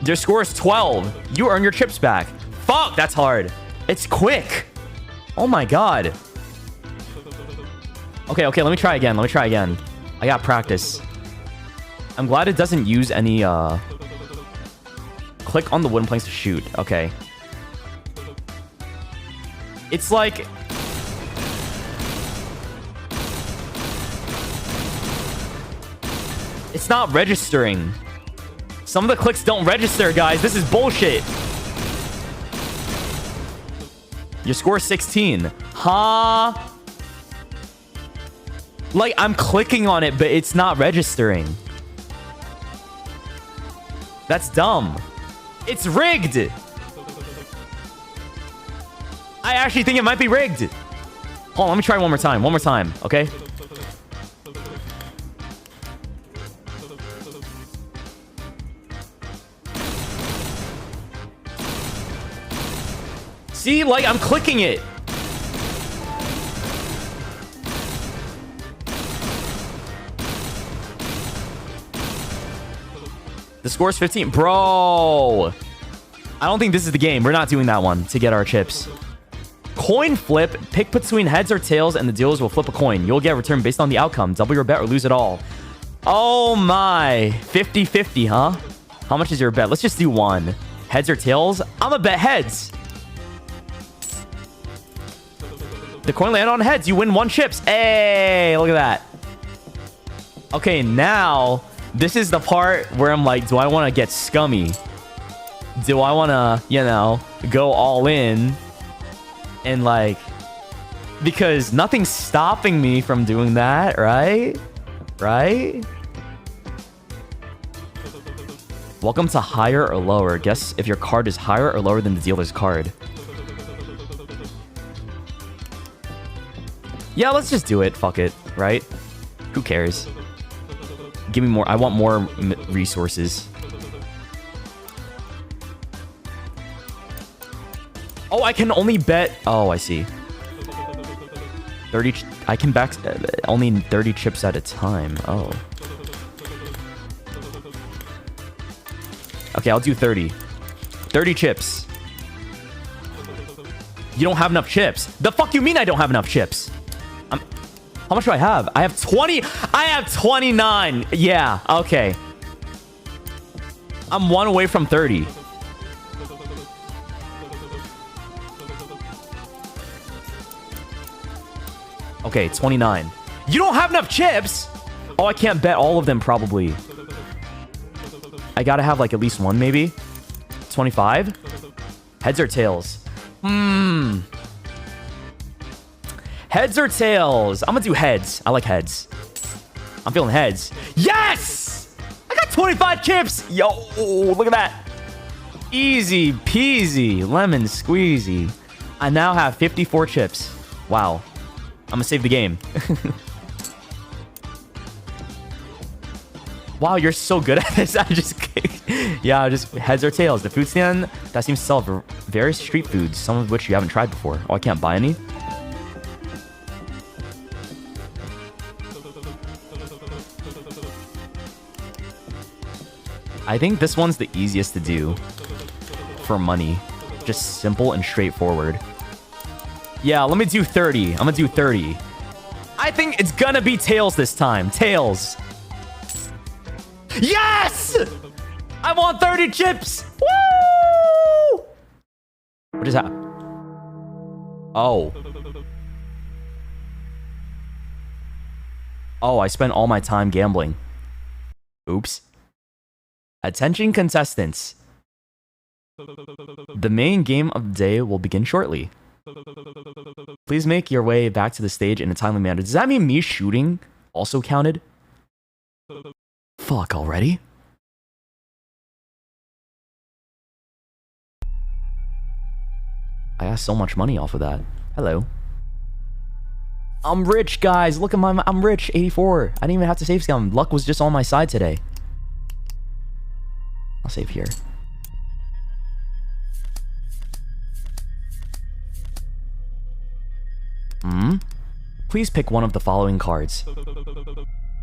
Your score is 12. You earn your chips back. Fuck, that's hard. It's quick. Oh my god. Okay, let me try again. I got practice. I'm glad it doesn't use any, click on the wooden planks to shoot. Okay. It's like... It's not registering. Some of the clicks don't register, guys. This is bullshit. Your score is 16. Huh? Like, I'm clicking on it, but it's not registering. That's dumb. It's rigged. I actually think it might be rigged. Hold on, let me try one more time. Okay? See, like, I'm clicking it. The score is 15. Bro. I don't think this is the game. We're not doing that one to get our chips. Coin flip. Pick between heads or tails, and the dealers will flip a coin. You'll get a return based on the outcome. Double your bet or lose it all. Oh my. 50-50, huh? How much is your bet? Let's just do one. Heads or tails? I'm gonna bet heads. The coin landed on heads. You win 1 chips. Hey, look at that. Okay, now this is the part where I'm like, do I want to get scummy? Do I want to, you know, go all in? And like, because nothing's stopping me from doing that, right? Right? Welcome to higher or lower. Guess if your card is higher or lower than the dealer's card. Yeah, let's just do it. Fuck it, right? Who cares? Give me more. I want more resources. Oh, I can only bet. Oh, I see. 30. I can back only 30 chips at a time. Oh. Okay, I'll do 30. 30 chips. You don't have enough chips. The fuck you mean I don't have enough chips? How much do I have? I have 20. I have 29. Yeah, okay. I'm 1 away from 30. Okay, 29. You don't have enough chips? Oh, I can't bet all of them, probably. I gotta have, like, at least one, maybe. 25? Heads or tails? Heads or tails? I'm gonna do heads. I like heads. I'm feeling heads. Yes! I got 25 chips! Yo, look at that. Easy peasy, lemon squeezy. I now have 54 chips. Wow. I'm gonna save the game. Wow, you're so good at this. I just... Yeah, just heads or tails. The food stand that seems to sell various street foods, some of which you haven't tried before. Oh, I can't buy any? I think this one's the easiest to do for money. Just simple and straightforward. Yeah, let me do 30. I'm gonna do 30. I think it's gonna be tails this time. Tails. Yes! I want 30 chips! Woo! What is that? Oh. Oh, I spent all my time gambling. Oops. Attention contestants. The main game of the day will begin shortly. Please make your way back to the stage in a timely manner. Does that mean me shooting also counted? Fuck already. I got so much money off of that. Hello. I'm rich, guys. Look at I'm rich. 84. I didn't even have to save scam. Luck was just on my side today. I'll save here. Please pick one of the following cards.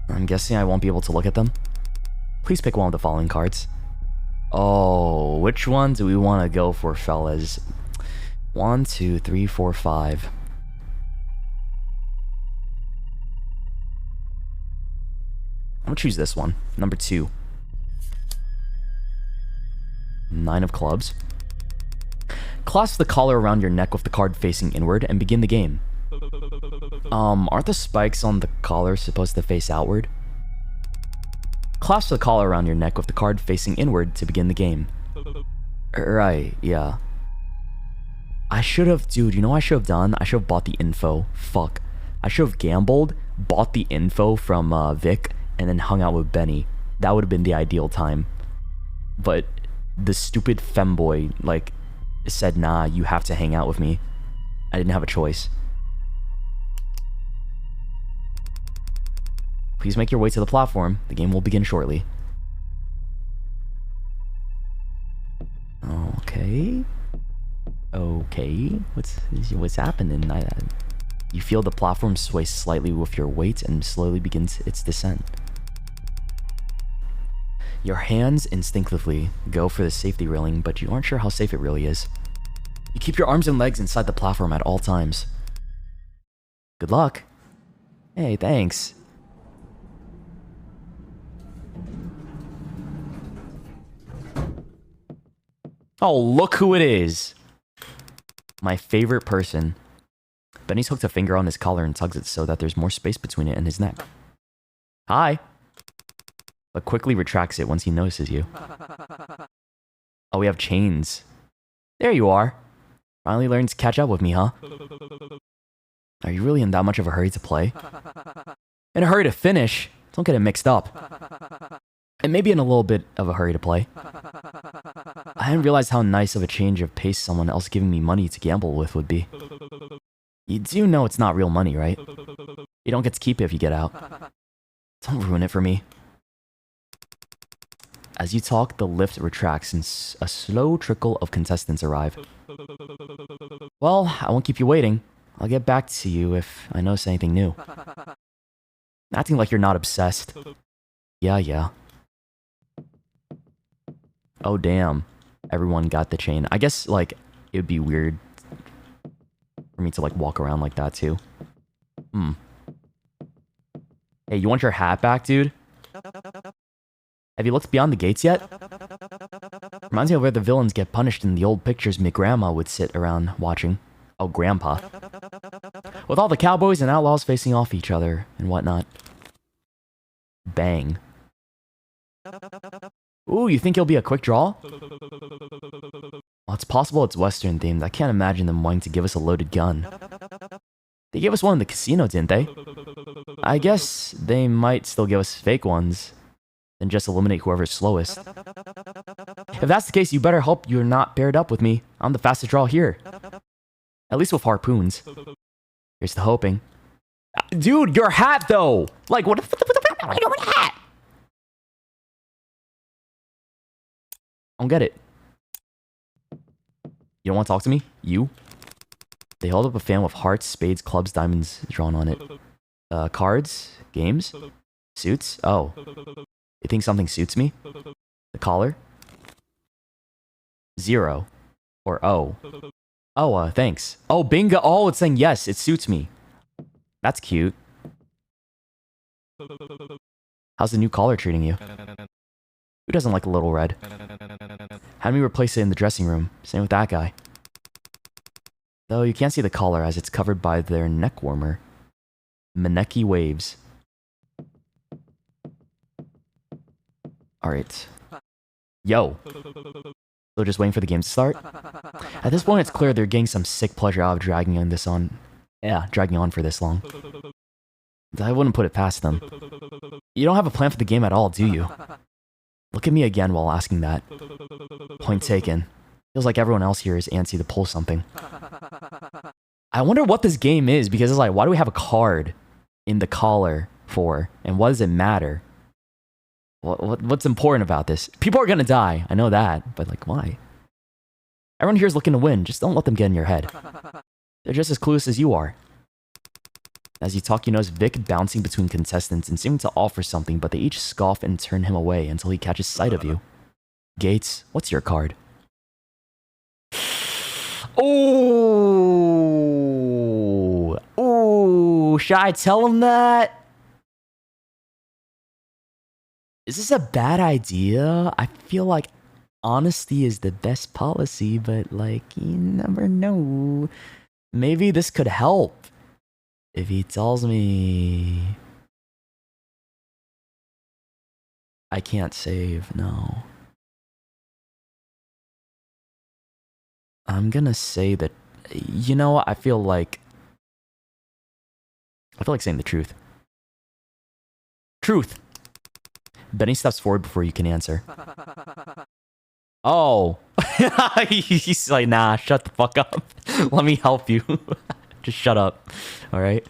I'm guessing I won't be able to look at them. Please pick one of the following cards. Oh, which one do we want to go for, fellas? 1, 2, 3, 4, 5. I'm gonna choose this one. Number 2. 9 of clubs. Clasp the collar around your neck with the card facing inward and begin the game. Aren't the spikes on the collar supposed to face outward? Clasp the collar around your neck with the card facing inward to begin the game. Right, yeah. I should have, dude, you know what I should have done? I should have bought the info. Fuck. I should have gambled, bought the info from Vic, and then hung out with Benny. That would have been the ideal time. But the stupid femboy, like, said, nah, you have to hang out with me. I didn't have a choice. Please make your way to the platform. The game will begin shortly. Okay. Okay. What's happening? You feel the platform sway slightly with your weight and slowly begins its descent. Your hands instinctively go for the safety railing, but you aren't sure how safe it really is. You keep your arms and legs inside the platform at all times. Good luck. Hey, thanks. Oh, look who it is. My favorite person. Benny's hooked a finger on his collar and tugs it so that there's more space between it and his neck. Hi. But quickly retracts it once he notices you. Oh, we have chains. There you are. Finally learned to catch up with me, huh? Are you really in that much of a hurry to play? In a hurry to finish? Don't get it mixed up. And maybe in a little bit of a hurry to play. I hadn't realized how nice of a change of pace someone else giving me money to gamble with would be. You do know it's not real money, right? You don't get to keep it if you get out. Don't ruin it for me. As you talk, the lift retracts and a slow trickle of contestants arrive. Well, I won't keep you waiting. I'll get back to you if I notice anything new. Acting like you're not obsessed. Yeah. Oh, damn. Everyone got the chain. I guess, like, it would be weird for me to, like, walk around like that, too. Hey, you want your hat back, dude? Have you looked beyond the gates yet? Reminds me of where the villains get punished in the old pictures my grandma would sit around watching. Oh, grandpa. With all the cowboys and outlaws facing off each other and whatnot. Bang. Ooh, you think it'll be a quick draw? Well, it's possible it's Western themed. I can't imagine them wanting to give us a loaded gun. They gave us one in the casino, didn't they? I guess they might still give us fake ones. Then just eliminate whoever's slowest. If that's the case, you better hope you're not paired up with me. I'm the fastest draw here. At least with harpoons. Here's to hoping. Dude, your hat though! Like, what are you doing with the hat? I don't get it. You don't want to talk to me? You? They hold up a fan with hearts, spades, clubs, diamonds drawn on it. Cards? Games? Suits? Oh. You think something suits me? The collar? 0. Or O. Oh, thanks. Oh, bingo. Oh, it's saying yes, it suits me. That's cute. How's the new collar treating you? Who doesn't like a little red? Had me replace it in the dressing room. Same with that guy. Though you can't see the collar as it's covered by their neck warmer. Maneki waves. Alright. Yo. So just waiting for the game to start. At this point, it's clear they're getting some sick pleasure out of dragging on. Yeah, dragging on for this long. I wouldn't put it past them. You don't have a plan for the game at all, do you? Look at me again while asking that. Point taken. Feels like everyone else here is antsy to pull something. I wonder what this game is, because it's like, why do we have a card in the collar for? And what does it matter? What's important about this? People are gonna die, I know that, but like, why? Everyone here is looking to win, just don't let them get in your head. They're just as clueless as you are. As you talk, you notice Vic bouncing between contestants and seeming to offer something, but they each scoff and turn him away until he catches sight of you. Gates, what's your card? Oh, should I tell him that? Is this a bad idea? I feel like honesty is the best policy, but like, you never know. Maybe this could help. If he tells me I can't save, no. I'm gonna say that, you know what, I feel like saying the truth. Truth! Benny steps forward before you can answer. Oh. He's like, nah, shut the fuck up. Let me help you. Just shut up. Alright?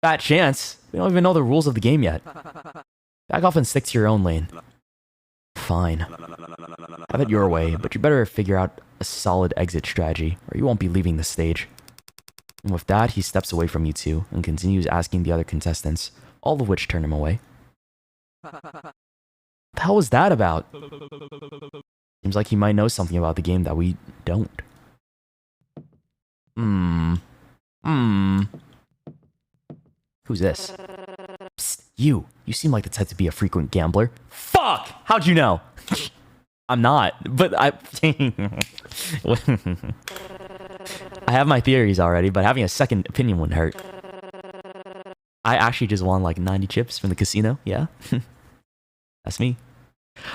Fat chance. We don't even know the rules of the game yet. Back off and stick to your own lane. Fine. Have it your way, but you better figure out a solid exit strategy, or you won't be leaving the stage. And with that, he steps away from you two, and continues asking the other contestants, all of which turn him away. What the hell was that about? Seems like he might know something about the game that we don't. Who's this? Psst, you. You seem like the type to be a frequent gambler. Fuck! How'd you know? I'm not, but I have my theories already, but having a second opinion wouldn't hurt. I actually just won like 90 chips from the casino, yeah? That's me.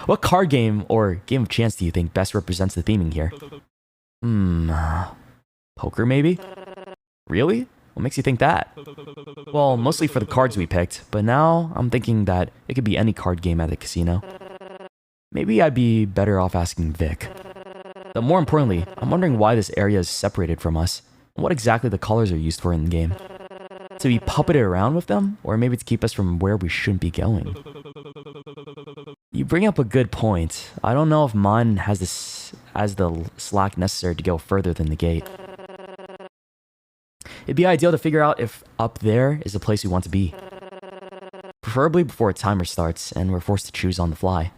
What card game or game of chance do you think best represents the theming here? Poker maybe? Really? What makes you think that? Well, mostly for the cards we picked, but now I'm thinking that it could be any card game at the casino. Maybe I'd be better off asking Vic. But more importantly, I'm wondering why this area is separated from us, and what exactly the colors are used for in the game. To be puppeted around with them, or maybe to keep us from where we shouldn't be going. You bring up a good point. I don't know if mine has the slack necessary to go further than the gate. It'd be ideal to figure out if up there is the place we want to be. Preferably before a timer starts and we're forced to choose on the fly.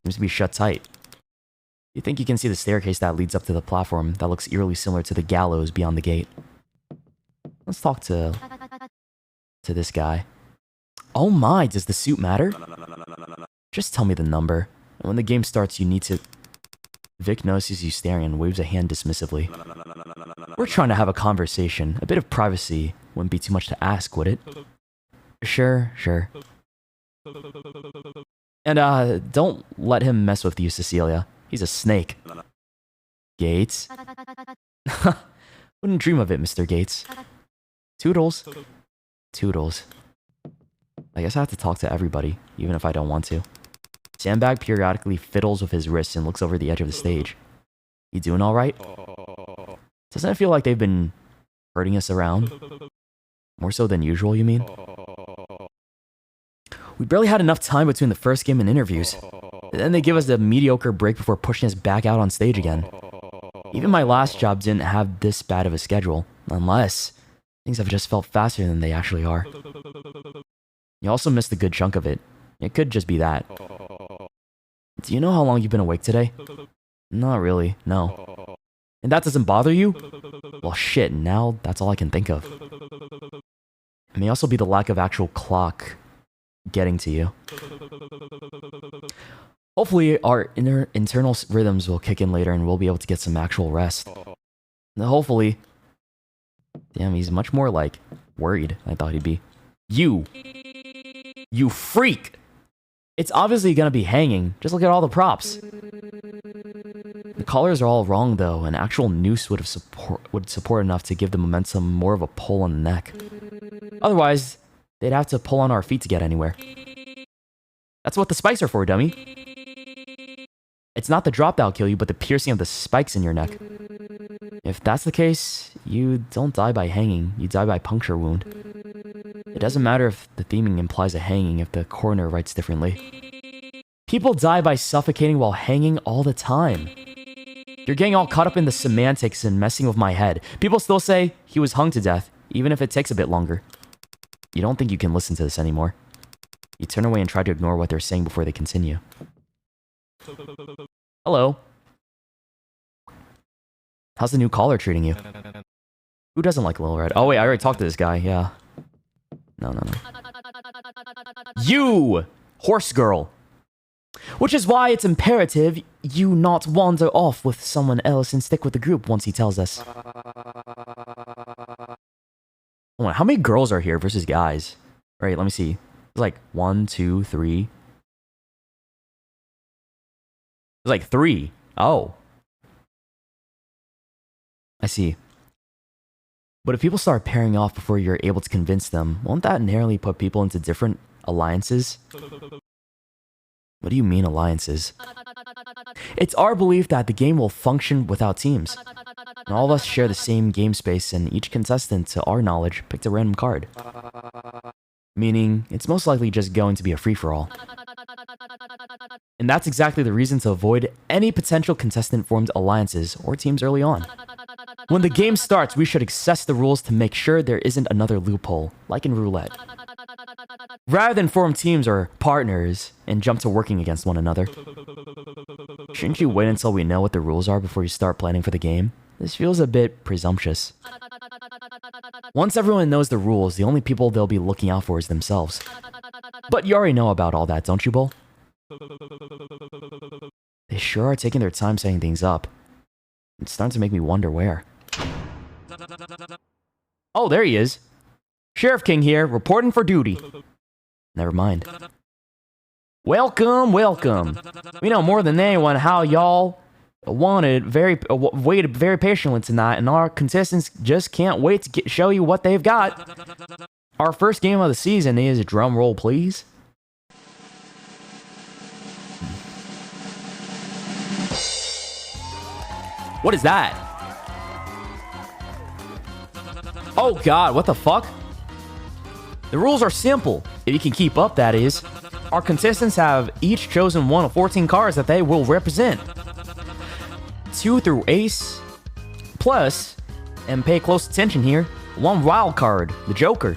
Seems to be shut tight. You think you can see the staircase that leads up to the platform that looks eerily similar to the gallows beyond the gate. Let's talk to this guy. Oh my, does the suit matter? Just tell me the number. And when the game starts, you need to... Vic notices you staring and waves a hand dismissively. We're trying to have a conversation. A bit of privacy wouldn't be too much to ask, would it? Sure. And don't let him mess with you, Cecilia. He's a snake. Gates? Wouldn't dream of it, Mr. Gates. Toodles. I guess I have to talk to everybody, even if I don't want to. Sandbag periodically fiddles with his wrists and looks over the edge of the stage. You doing alright? Doesn't it feel like they've been herding us around? More so than usual, you mean? We barely had enough time between the first game and interviews. Then they give us a mediocre break before pushing us back out on stage again. Even my last job didn't have this bad of a schedule, unless things have just felt faster than they actually are. You also missed a good chunk of it. It could just be that. Do you know how long you've been awake today? Not really, no. And that doesn't bother you? Well shit, now that's all I can think of. It may also be the lack of actual clock getting to you. Hopefully our internal rhythms will kick in later and we'll be able to get some actual rest. Now, hopefully... Damn, he's much more like worried than I thought he'd be. You freak! It's obviously gonna be hanging. Just look at all the props. The collars are all wrong though. An actual noose would support enough to give the momentum more of a pull on the neck. Otherwise, they'd have to pull on our feet to get anywhere. That's what the spikes are for, dummy. It's not the drop that'll kill you, but the piercing of the spikes in your neck. If that's the case, you don't die by hanging, you die by puncture wound. It doesn't matter if the theming implies a hanging if the coroner writes differently. People die by suffocating while hanging all the time. You're getting all caught up in the semantics and messing with my head. People still say he was hung to death, even if it takes a bit longer. You don't think you can listen to this anymore. You turn away and try to ignore what they're saying before they continue. Hello. How's the new caller treating you? Who doesn't like Lil Red? Oh wait, I already talked to this guy, yeah. No. You! Horse girl. Which is why it's imperative you not wander off with someone else and stick with the group once he tells us. Oh, how many girls are here versus guys? Right, let me see. It's like 1, 2, 3. There's like 3. Oh. I see. But if people start pairing off before you're able to convince them, won't that inherently put people into different alliances? What do you mean alliances? It's our belief that the game will function without teams. And all of us share the same game space and each contestant, to our knowledge, picked a random card. Meaning, it's most likely just going to be a free-for-all. And that's exactly the reason to avoid any potential contestant-formed alliances or teams early on. When the game starts, we should assess the rules to make sure there isn't another loophole, like in roulette. Rather than form teams or partners and jump to working against one another. Shouldn't you wait until we know what the rules are before you start planning for the game? This feels a bit presumptuous. Once everyone knows the rules, the only people they'll be looking out for is themselves. But you already know about all that, don't you, Bull? They sure are taking their time setting things up. It's starting to make me wonder where. Oh, there he is. Sheriff King here, reporting for duty. Never mind. Welcome. We know more than anyone how y'all waited very patiently tonight, and our contestants just can't wait to show you what they've got. Our first game of the season is, drum roll please. What is that? Oh god, what the fuck? The rules are simple, if you can keep up, that is. Our contestants have each chosen one of 14 cards that they will represent. 2 through ace, plus, and pay close attention here, 1 wild card, the Joker.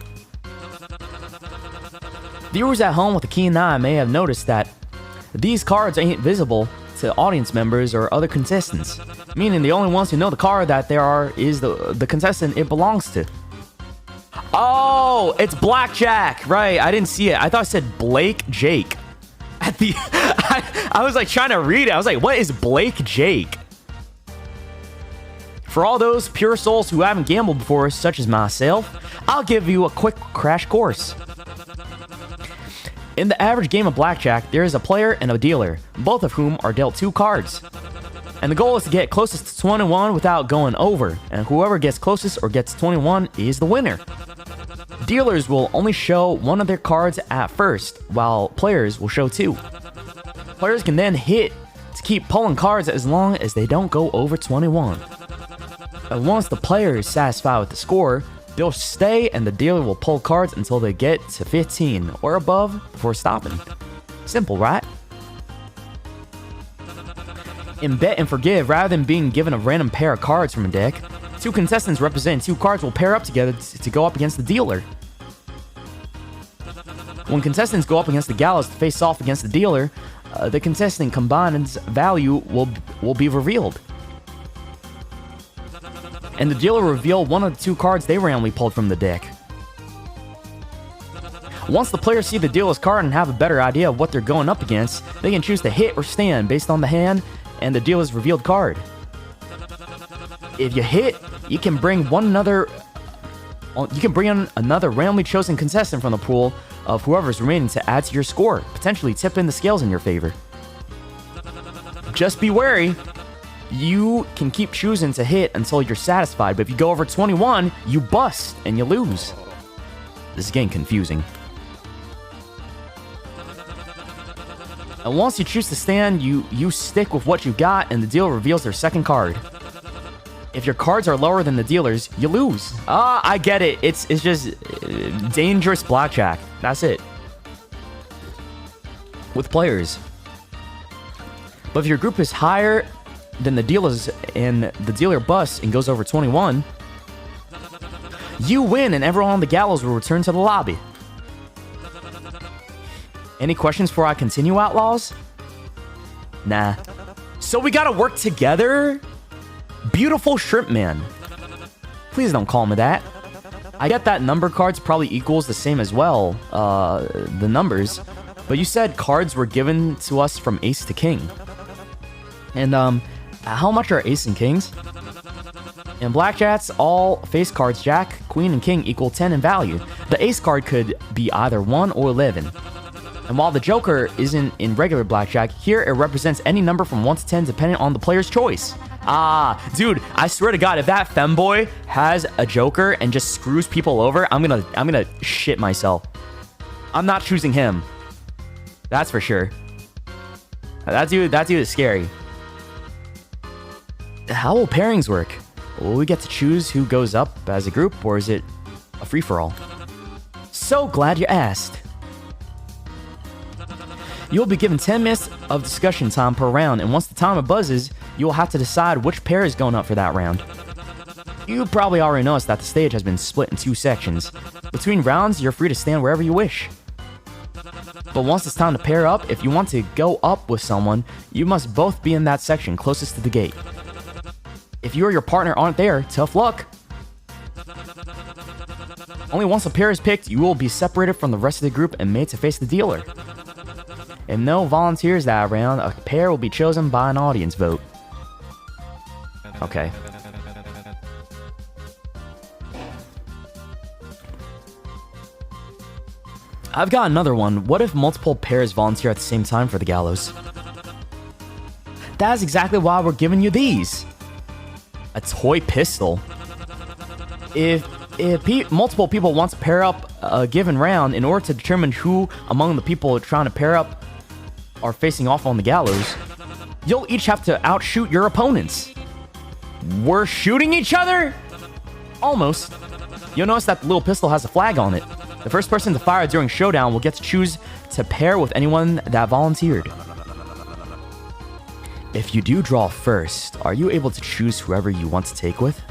Viewers at home with a keen eye may have noticed that these cards ain't visible to audience members or other contestants, meaning the only ones who know the card that there are is the contestant it belongs to. Oh, it's Blackjack, right? I didn't see it. I thought it said Blake Jake. At the, I was like trying to read it. I was like, what is Blake Jake? For all those pure souls who haven't gambled before, such as myself, I'll give you a quick crash course. In the average game of blackjack, there is a player and a dealer, both of whom are dealt 2 cards. And the goal is to get closest to 21 without going over, and whoever gets closest or gets 21 is the winner. Dealers will only show 1 of their cards at first, while players will show 2. Players can then hit to keep pulling cards as long as they don't go over 21. And once the player is satisfied with the score, they'll stay and the dealer will pull cards until they get to 15 or above before stopping. Simple, right? In Bet and Forgive, rather than being given a random pair of cards from a deck, 2 contestants representing 2 cards will pair up together to go up against the dealer. When contestants go up against the gallows to face off against the dealer, the contestant combined's value will be revealed. And the dealer will reveal 1 of the 2 cards they randomly pulled from the deck. Once the players see the dealer's card and have a better idea of what they're going up against, they can choose to hit or stand based on the hand and the dealer's revealed card. If you hit, you can bring in another randomly chosen contestant from the pool, of whoever's remaining to add to your score, potentially tipping the scales in your favor. Just be wary. You can keep choosing to hit until you're satisfied, but if you go over 21, you bust and you lose. This is getting confusing. And once you choose to stand, you stick with what you got, and the dealer reveals their second card. If your cards are lower than the dealer's, you lose. I get it. It's just dangerous blackjack. That's it. With players. But if your group is higher than the dealer's and the dealer busts and goes over 21, you win and everyone on the gallows will return to the lobby. Any questions before I continue, Outlaws? Nah. So we gotta work together? Beautiful Shrimp Man. Please don't call me that. I get that number cards probably equals the same as well, the numbers. But you said cards were given to us from ace to king. And, how much are ace and kings? In blackjacks, all face cards, jack, queen, and king equal 10 in value. The ace card could be either 1 or 11. And while the joker isn't in regular blackjack, here it represents any number from 1 to 10 depending on the player's choice. Dude, I swear to God, if that femboy has a joker and just screws people over, I'm gonna shit myself. I'm not choosing him. That's for sure. That dude is scary. How will pairings work? Will we get to choose who goes up as a group, or is it a free-for-all? So glad you asked. You'll be given 10 minutes of discussion time per round, and once the timer buzzes, you will have to decide which pair is going up for that round. You probably already noticed that the stage has been split in 2 sections. Between rounds, you're free to stand wherever you wish. But once it's time to pair up, if you want to go up with someone, you must both be in that section closest to the gate. If you or your partner aren't there, tough luck. Only once a pair is picked, you will be separated from the rest of the group and made to face the dealer. If no volunteers that round, a pair will be chosen by an audience vote. Okay. I've got another one. What if multiple pairs volunteer at the same time for the gallows? That's exactly why we're giving you these. A toy pistol. If multiple people want to pair up a given round, in order to determine who among the people trying to pair up are facing off on the gallows, you'll each have to outshoot your opponents. We're shooting each other? Almost. You'll notice that the little pistol has a flag on it. The first person to fire during showdown will get to choose to pair with anyone that volunteered. If you do draw first, are you able to choose whoever you want to take with?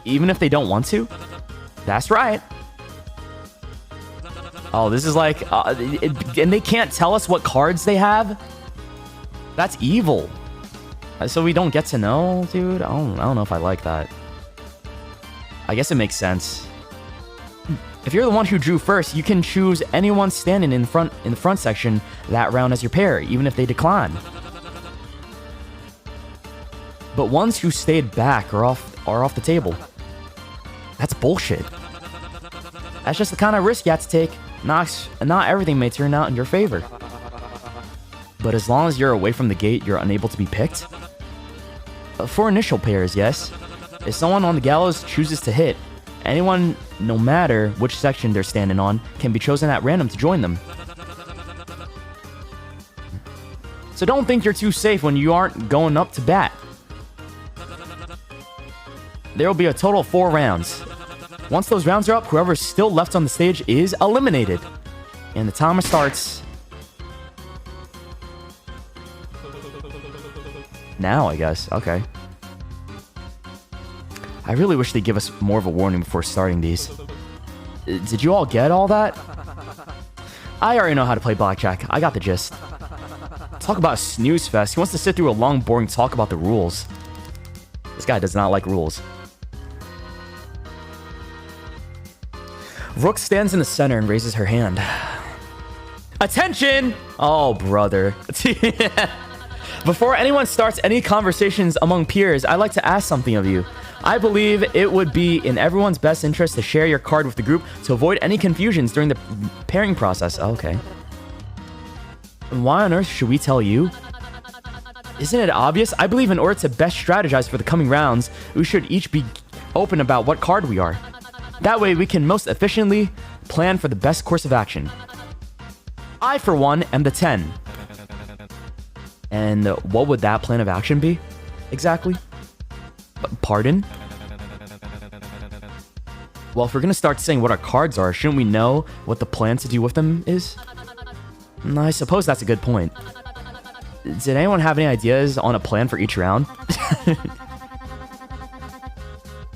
Even if they don't want to? That's right. Oh, this is like... and they can't tell us what cards they have? That's evil. So we don't get to know, dude? I don't know if I like that. I guess it makes sense. If you're the one who drew first, you can choose anyone standing in the front section that round as your pair, even if they decline. But ones who stayed back are off the table. That's bullshit. That's just the kind of risk you have to take. Not everything may turn out in your favor. But as long as you're away from the gate, you're unable to be picked. For initial pairs, yes. If someone on the gallows chooses to hit, anyone, no matter which section they're standing on, can be chosen at random to join them. So don't think you're too safe when you aren't going up to bat. There will be a total of 4 rounds. Once those rounds are up, whoever's still left on the stage is eliminated. And the timer starts now, I guess. Okay. I really wish they'd give us more of a warning before starting these. Did you all get all that? I already know how to play blackjack. I got the gist. Talk about a snooze fest. He wants to sit through a long, boring talk about the rules. This guy does not like rules. Rook stands in the center and raises her hand. Attention! Oh, brother. Before anyone starts any conversations among peers, I'd like to ask something of you. I believe it would be in everyone's best interest to share your card with the group to avoid any confusions during the pairing process. Okay. Why on earth should we tell you? Isn't it obvious? I believe in order to best strategize for the coming rounds, we should each be open about what card we are. That way we can most efficiently plan for the best course of action. I, for one, am the 10. And what would that plan of action be? Exactly? Pardon? Well, if we're gonna start saying what our cards are, shouldn't we know what the plan to do with them is? I suppose that's a good point. Did anyone have any ideas on a plan for each round?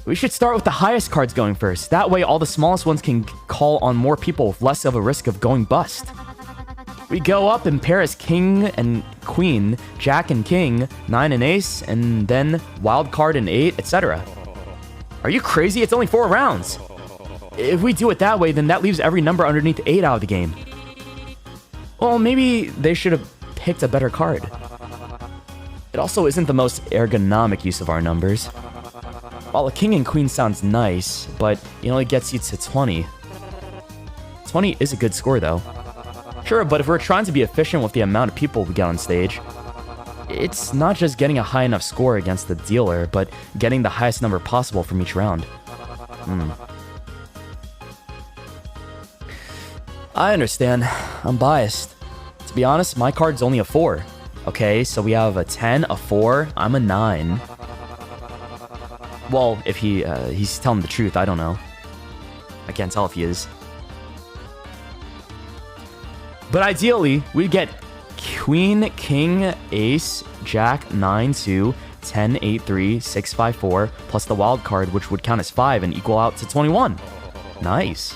We should start with the highest cards going first. That way all the smallest ones can call on more people with less of a risk of going bust. We go up and pair as king and queen, jack and king, 9 and ace, and then wild card and 8, etc. Are you crazy? It's only 4 rounds. If we do it that way, then that leaves every number underneath 8 out of the game. Well, maybe they should have picked a better card. It also isn't the most ergonomic use of our numbers. While a king and queen sounds nice, but it only gets you to 20. 20 is a good score, though. Sure, but if we're trying to be efficient with the amount of people we get on stage, it's not just getting a high enough score against the dealer, but getting the highest number possible from each round. I understand. I'm biased. To be honest, my card's only a 4. Okay, so we have a 10, a 4, I'm a 9. Well, if he's telling the truth, I don't know. I can't tell if he is. But ideally, we'd get queen, king, ace, jack, 9, 2, 10, 8, 3, 6, 5, 4, plus the wild card, which would count as 5 and equal out to 21. Nice.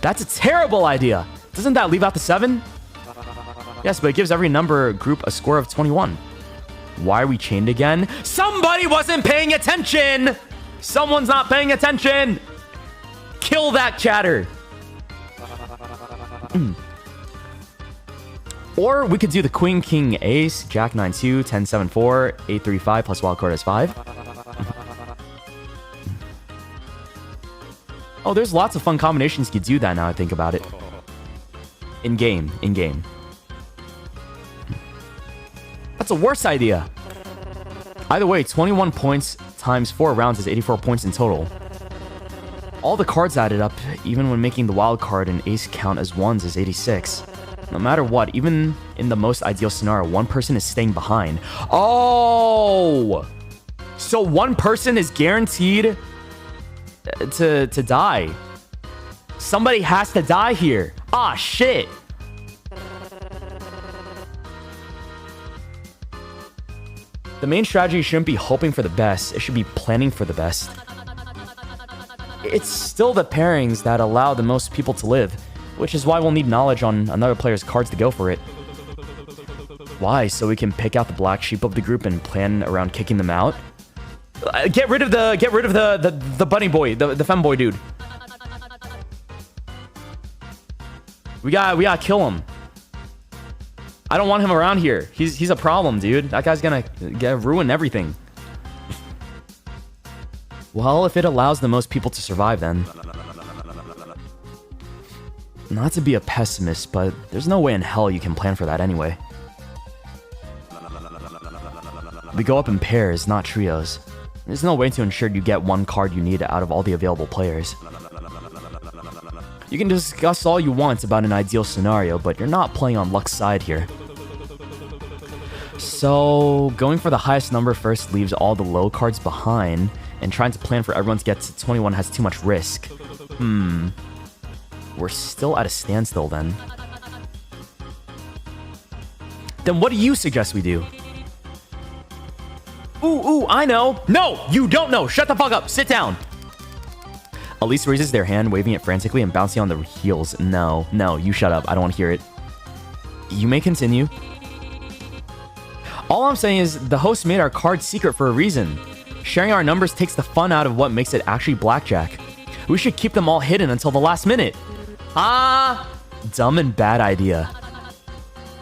That's a terrible idea. Doesn't that leave out the 7? Yes, but it gives every number group a score of 21. Why are we chained again? Somebody wasn't paying attention! Someone's not paying attention! Kill that chatter! Or we could do the queen, king, ace, jack, 9, 2, 10, 7, 4, 8, 3, 5, plus wild card is 5. Oh, there's lots of fun combinations you could do that now I think about it. In-game. That's a worse idea. Either way, 21 points times 4 rounds is 84 points in total. All the cards added up, even when making the wild card and ace count as ones, is 86. No matter what, even in the most ideal scenario, one person is staying behind. Oh! So one person is guaranteed to die. Somebody has to die here. Ah, shit. The main strategy shouldn't be hoping for the best. It should be planning for the best. It's still the pairings that allow the most people to live, which is why we'll need knowledge on another player's cards to go for it. Why? So we can pick out the black sheep of the group and plan around kicking them out? Get rid of the bunny boy, the femboy dude. We gotta kill him. I don't want him around here. He's a problem, dude. That guy's gonna ruin everything. Well, if it allows the most people to survive, then. Not to be a pessimist, but there's no way in hell you can plan for that anyway. We go up in pairs, not trios. There's no way to ensure you get one card you need out of all the available players. You can discuss all you want about an ideal scenario, but you're not playing on luck's side here. So, going for the highest number first leaves all the low cards behind, and trying to plan for everyone to get to 21 has too much risk. We're still at a standstill then. Then what do you suggest we do? Ooh, I know. No, you don't know. Shut the fuck up. Sit down. Elise raises their hand, waving it frantically and bouncing on the heels. No, you shut up. I don't want to hear it. You may continue. All I'm saying is the host made our cards secret for a reason. Sharing our numbers takes the fun out of what makes it actually blackjack. We should keep them all hidden until the last minute. Dumb and bad idea.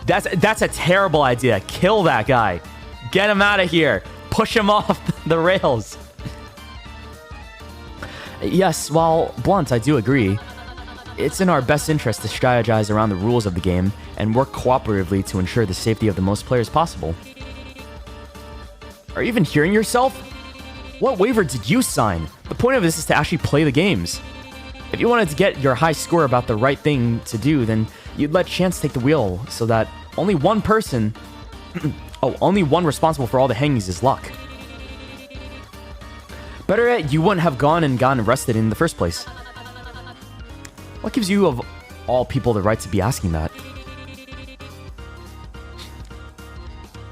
That's a terrible idea. Kill that guy. Get him out of here. push him off the rails. Yes, while blunt, I do agree. It's in our best interest to strategize around the rules of the game and work cooperatively to ensure the safety of the most players possible. Are you even hearing yourself? What waiver did you sign? The point of this is to actually play the games. If you wanted to get your high score about the right thing to do, then you'd let chance take the wheel so that only one person... only one responsible for all the hangings is luck. Better yet, you wouldn't have gone and gotten arrested in the first place. What gives you, of all people, the right to be asking that?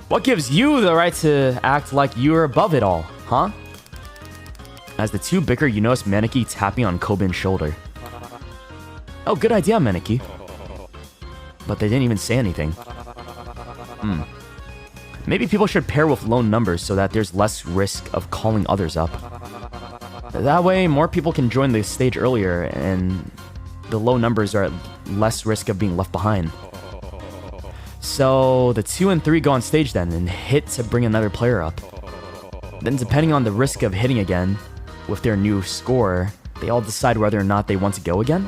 What gives you the right to act like you're above it all, huh? As the two bicker, you notice Maneki tapping on Kobin's shoulder. Oh, good idea, Maneki. But they didn't even say anything. Maybe people should pair with lone numbers so that there's less risk of calling others up. That way, more people can join the stage earlier, and the low numbers are at less risk of being left behind. So, the 2 and 3 go on stage then, and hit to bring another player up. Then, depending on the risk of hitting again, with their new score, they all decide whether or not they want to go again?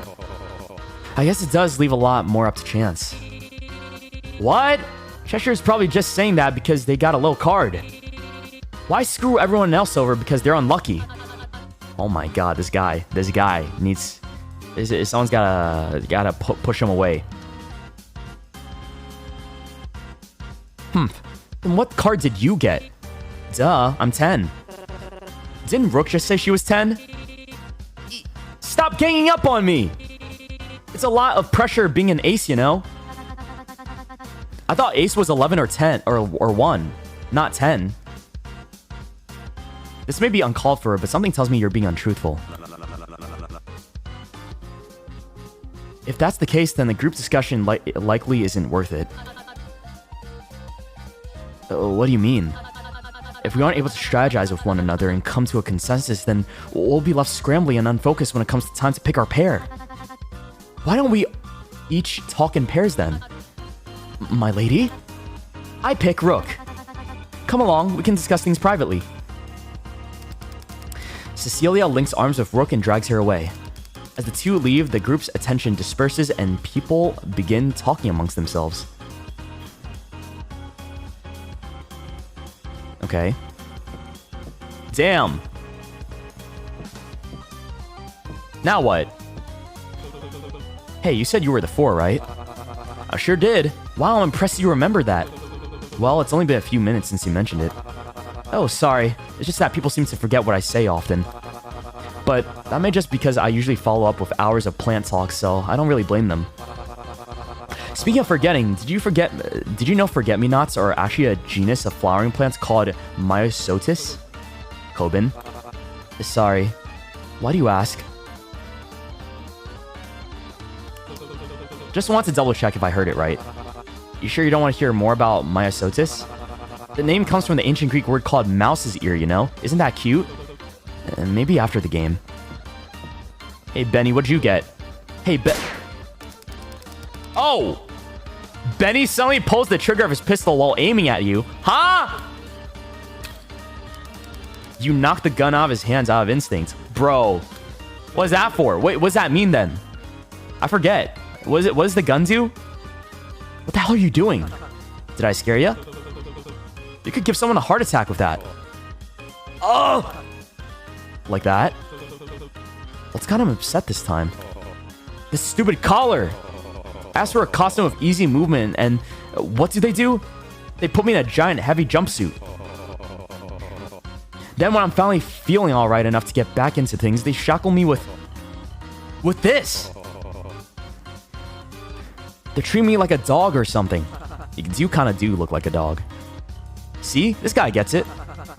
I guess it does leave a lot more up to chance. What? Cheshire's probably just saying that because they got a low card. Why screw everyone else over because they're unlucky? Oh my god, this guy needs... Someone's gotta push him away. Then what card did you get? Duh, I'm 10. Didn't Rook just say she was 10? Stop ganging up on me! It's a lot of pressure being an ace, you know? I thought ace was 11 or 10, or 1, not 10. This may be uncalled for, but something tells me you're being untruthful. If that's the case, then the group discussion likely isn't worth it. What do you mean? If we aren't able to strategize with one another and come to a consensus, then we'll be left scrambling and unfocused when it comes to time to pick our pair. Why don't we each talk in pairs then? My lady? I pick Rook. Come along, we can discuss things privately. Cecilia links arms with Rook and drags her away. As the two leave, the group's attention disperses and people begin talking amongst themselves. Okay. Damn. Now what? Hey, you said you were the 4, right? I sure did. Wow, I'm impressed you remembered that. Well, it's only been a few minutes since you mentioned it. Oh, sorry. It's just that people seem to forget what I say often. But that may just because I usually follow up with hours of plant talk, so I don't really blame them. Speaking of forgetting, did you know forget-me-nots are actually a genus of flowering plants called Myosotis? Kobin? Sorry. Why do you ask? Just want to double check if I heard it right. You sure you don't want to hear more about Myosotis? The name comes from the ancient Greek word called mouse's ear, you know? Isn't that cute? Maybe after the game. Hey, Benny, what'd you get? Hey, Oh! Benny suddenly pulls the trigger of his pistol while aiming at you. Huh? You knocked the gun out of his hands out of instinct. Bro. What is that for? Wait, what does that mean then? I forget. What does the gun do? What the hell are you doing? Did I scare you? You could give someone a heart attack with that. Oh! Like that? Let's got him upset this time. This stupid collar! Asked for a costume of easy movement, and what do? They put me in a giant heavy jumpsuit. Then when I'm finally feeling alright enough to get back into things, they shackle me with this! They treat me like a dog or something. You kinda do look like a dog. See? This guy gets it.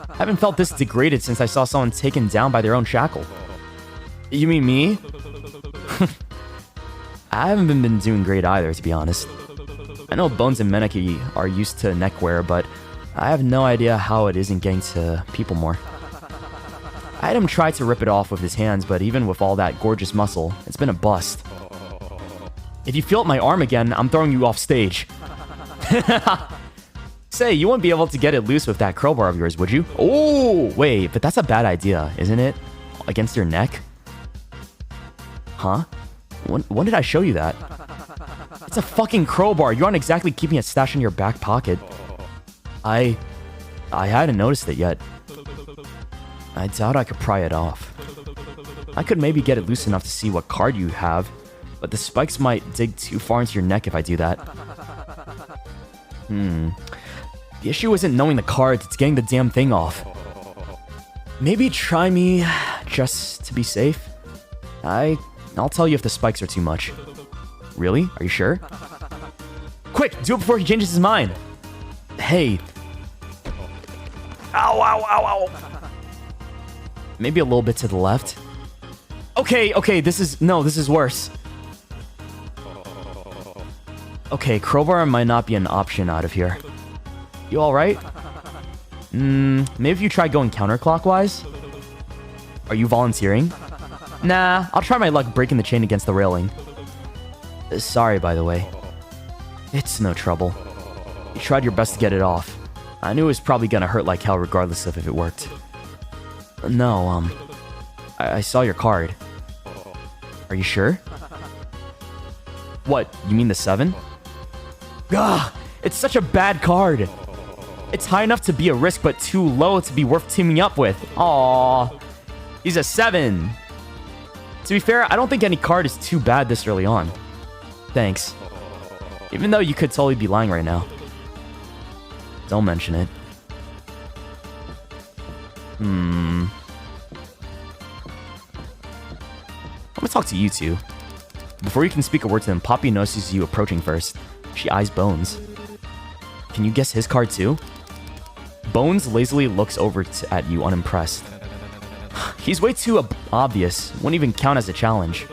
I haven't felt this degraded since I saw someone taken down by their own shackle. You mean me? I haven't been doing great either, to be honest. I know Bones and Meneki are used to neckwear, but I have no idea how it isn't getting to people more. I had him try to rip it off with his hands, but even with all that gorgeous muscle, it's been a bust. If you feel my arm again, I'm throwing you off stage. Say, you wouldn't be able to get it loose with that crowbar of yours, would you? Oh, wait, but that's a bad idea, isn't it? Against your neck? Huh? When did I show you that? It's a fucking crowbar. You aren't exactly keeping it stashed in your back pocket. I hadn't noticed it yet. I doubt I could pry it off. I could maybe get it loose enough to see what card you have, but the spikes might dig too far into your neck if I do that. The issue isn't knowing the cards, it's getting the damn thing off. Maybe try me just to be safe. I'll tell you if the spikes are too much. Really? Are you sure? Quick, do it before he changes his mind. Hey. Ow, ow, ow, ow. Maybe a little bit to the left. Okay, this is worse. Okay, crowbar might not be an option out of here. You alright? Maybe if you try going counterclockwise? Are you volunteering? Nah, I'll try my luck breaking the chain against the railing. Sorry, by the way. It's no trouble. You tried your best to get it off. I knew it was probably gonna hurt like hell regardless of if it worked. No, I saw your card. Are you sure? What, you mean the 7? Gah, it's such a bad card. It's high enough to be a risk, but too low to be worth teaming up with. Aww. He's a 7. To be fair, I don't think any card is too bad this early on. Thanks. Even though you could totally be lying right now. Don't mention it. I'm gonna talk to you two. Before you can speak a word to them, Poppy notices you approaching first. She eyes Bones. Can you guess his card too? Bones lazily looks over at you unimpressed. He's way too obvious. Wouldn't even count as a challenge.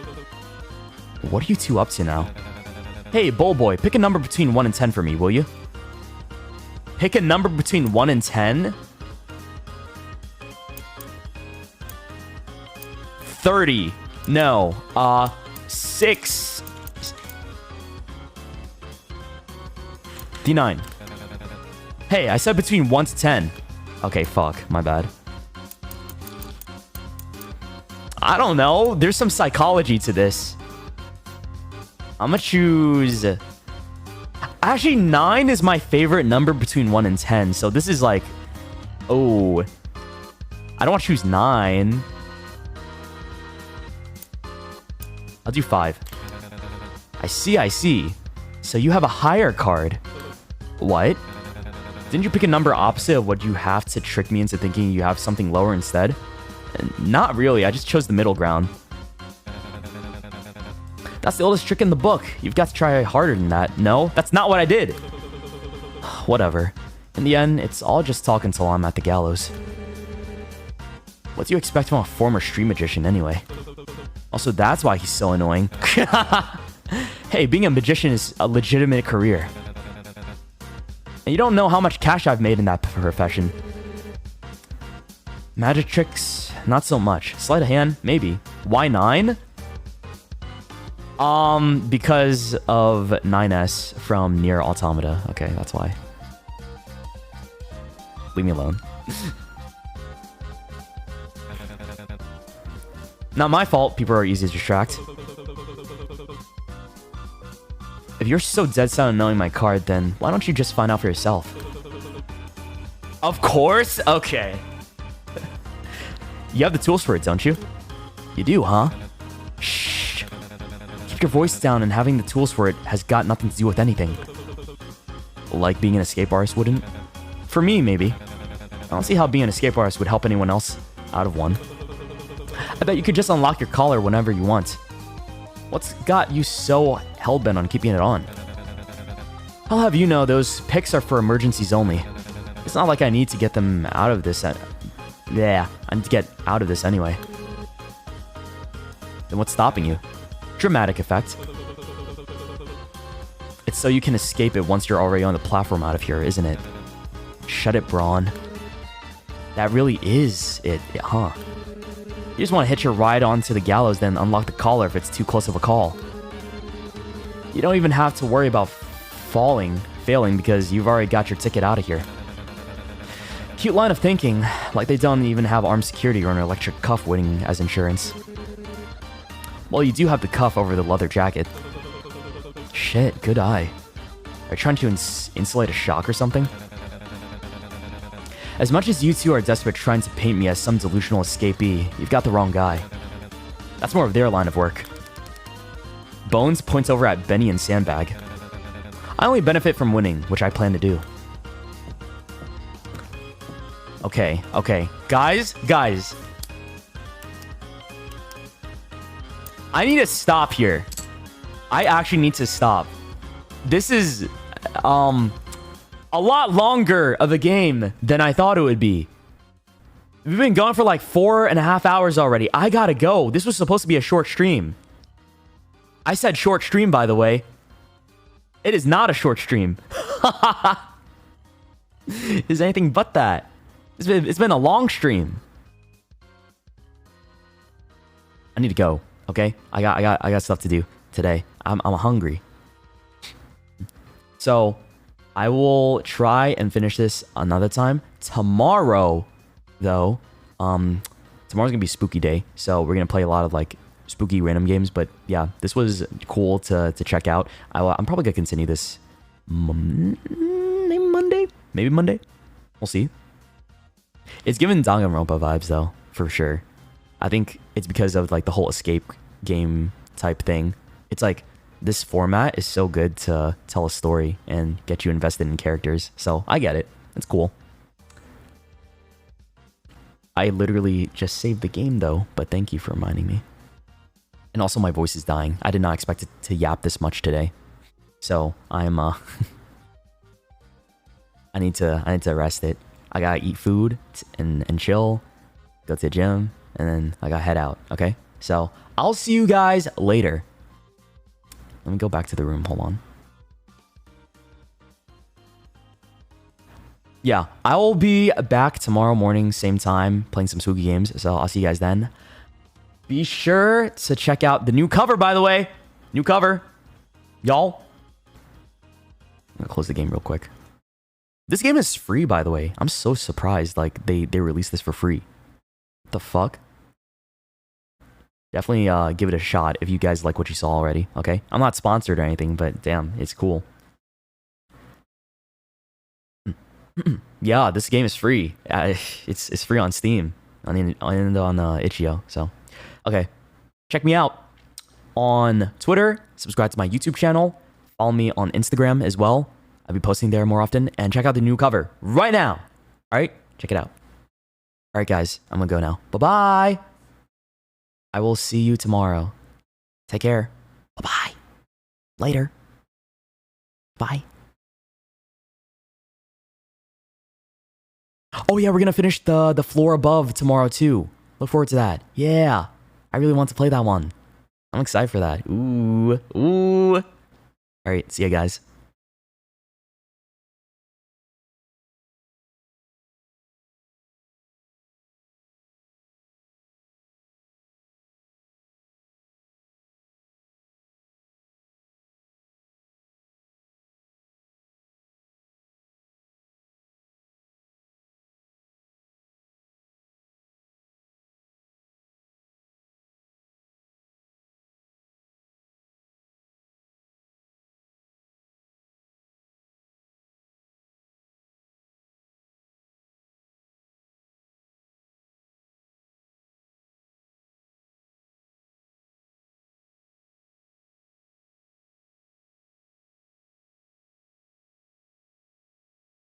What are you two up to now? Hey, Bull Boy, pick a number between 1 and 10 for me, will you? Pick a number between 1 and 10? 30. No. 6. D9. Hey, I said between 1 to 10. Okay, fuck. My bad. I don't know. There's some psychology to this. I'm gonna choose... Actually, 9 is my favorite number between 1 and 10. So this is like... Oh. I don't want to choose 9. I'll do 5. I see. So you have a higher card. What? Didn't you pick a number opposite of what you have to trick me into thinking you have something lower instead? Not really, I just chose the middle ground. That's the oldest trick in the book. You've got to try harder than that. No, that's not what I did. Whatever. In the end, it's all just talk until I'm at the gallows. What do you expect from a former street magician anyway? Also, that's why he's so annoying. Hey, being a magician is a legitimate career. And you don't know how much cash I've made in that profession. Magic tricks, not so much. Sleight of hand, maybe. Why 9? Because of 9S from Nier Automata. Okay, that's why. Leave me alone. Not my fault, people are easy to distract. If you're so dead set on knowing my card, then why don't you just find out for yourself? Of course? Okay. You have the tools for it, don't you? You do, huh? Shh. Keep your voice down, and having the tools for it has got nothing to do with anything. Like being an escape artist wouldn't? For me, maybe. I don't see how being an escape artist would help anyone else out of one. I bet you could just unlock your collar whenever you want. What's got you so hellbent on keeping it on? I'll have you know those picks are for emergencies only. It's not like I need to get them out of this. Yeah, I need to get out of this anyway. Then what's stopping you? Dramatic effect. It's so you can escape it once you're already on the platform out of here, isn't it? Shut it, Braun. That really is it, huh? You just want to hitch your ride onto the gallows, then unlock the collar if it's too close of a call. You don't even have to worry about falling failing because you've already got your ticket out of here. Cute line of thinking, like they don't even have armed security or an electric cuff waiting as insurance. Well, you do have the cuff over the leather jacket. Shit, good eye. Are you trying to insulate a shock or something? As much as you two are desperate trying to paint me as some delusional escapee, you've got the wrong guy. That's more of their line of work. Bones points over at Benny and Sandbag. I only benefit from winning, which I plan to do. Okay. Guys. I need to stop here. I actually need to stop. This is, a lot longer of a game than I thought it would be. We've been going for like 4.5 hours already. I gotta go. This was supposed to be a short stream. I said short stream, by the way. It is not a short stream. It's anything but that. It's been a long stream. I need to go. Okay, I got stuff to do today. I'm hungry. So I will try and finish this another time. Tomorrow, though, tomorrow's gonna be spooky day, so we're gonna play a lot of like spooky random games. But yeah, this was cool to check out. I'm probably gonna continue this maybe Monday. We'll see. It's giving Danganronpa vibes though, for sure. I think it's because of like the whole escape game type thing. It's like this format is so good to tell a story and get you invested in characters. So I get it. It's cool. I literally just saved the game though, but thank you for reminding me. And also my voice is dying. I did not expect it to yap this much today. So I'm I need to rest it. I gotta eat food and chill, go to the gym, and then I gotta head out, okay? So I'll see you guys later. Let me go back to the room, hold on. Yeah, I will be back tomorrow morning, same time, playing some spooky games, so I'll see you guys then. Be sure to check out the new cover, by the way. New cover. Y'all. I'm gonna close the game real quick. This game is free, by the way. I'm so surprised, like, they released this for free. What the fuck? Definitely give it a shot if you guys like what you saw already, okay? I'm not sponsored or anything, but damn, it's cool. Yeah, this game is free. It's free on Steam and on Itch.io, so. Okay, check me out on Twitter. Subscribe to my YouTube channel. Follow me on Instagram as well. I'll be posting there more often. And check out the new cover right now. All right? Check it out. All right, guys. I'm going to go now. Bye-bye. I will see you tomorrow. Take care. Bye-bye. Later. Bye. Oh, yeah. We're going to finish the floor above tomorrow, too. Look forward to that. Yeah. I really want to play that one. I'm excited for that. Ooh. All right. See you guys.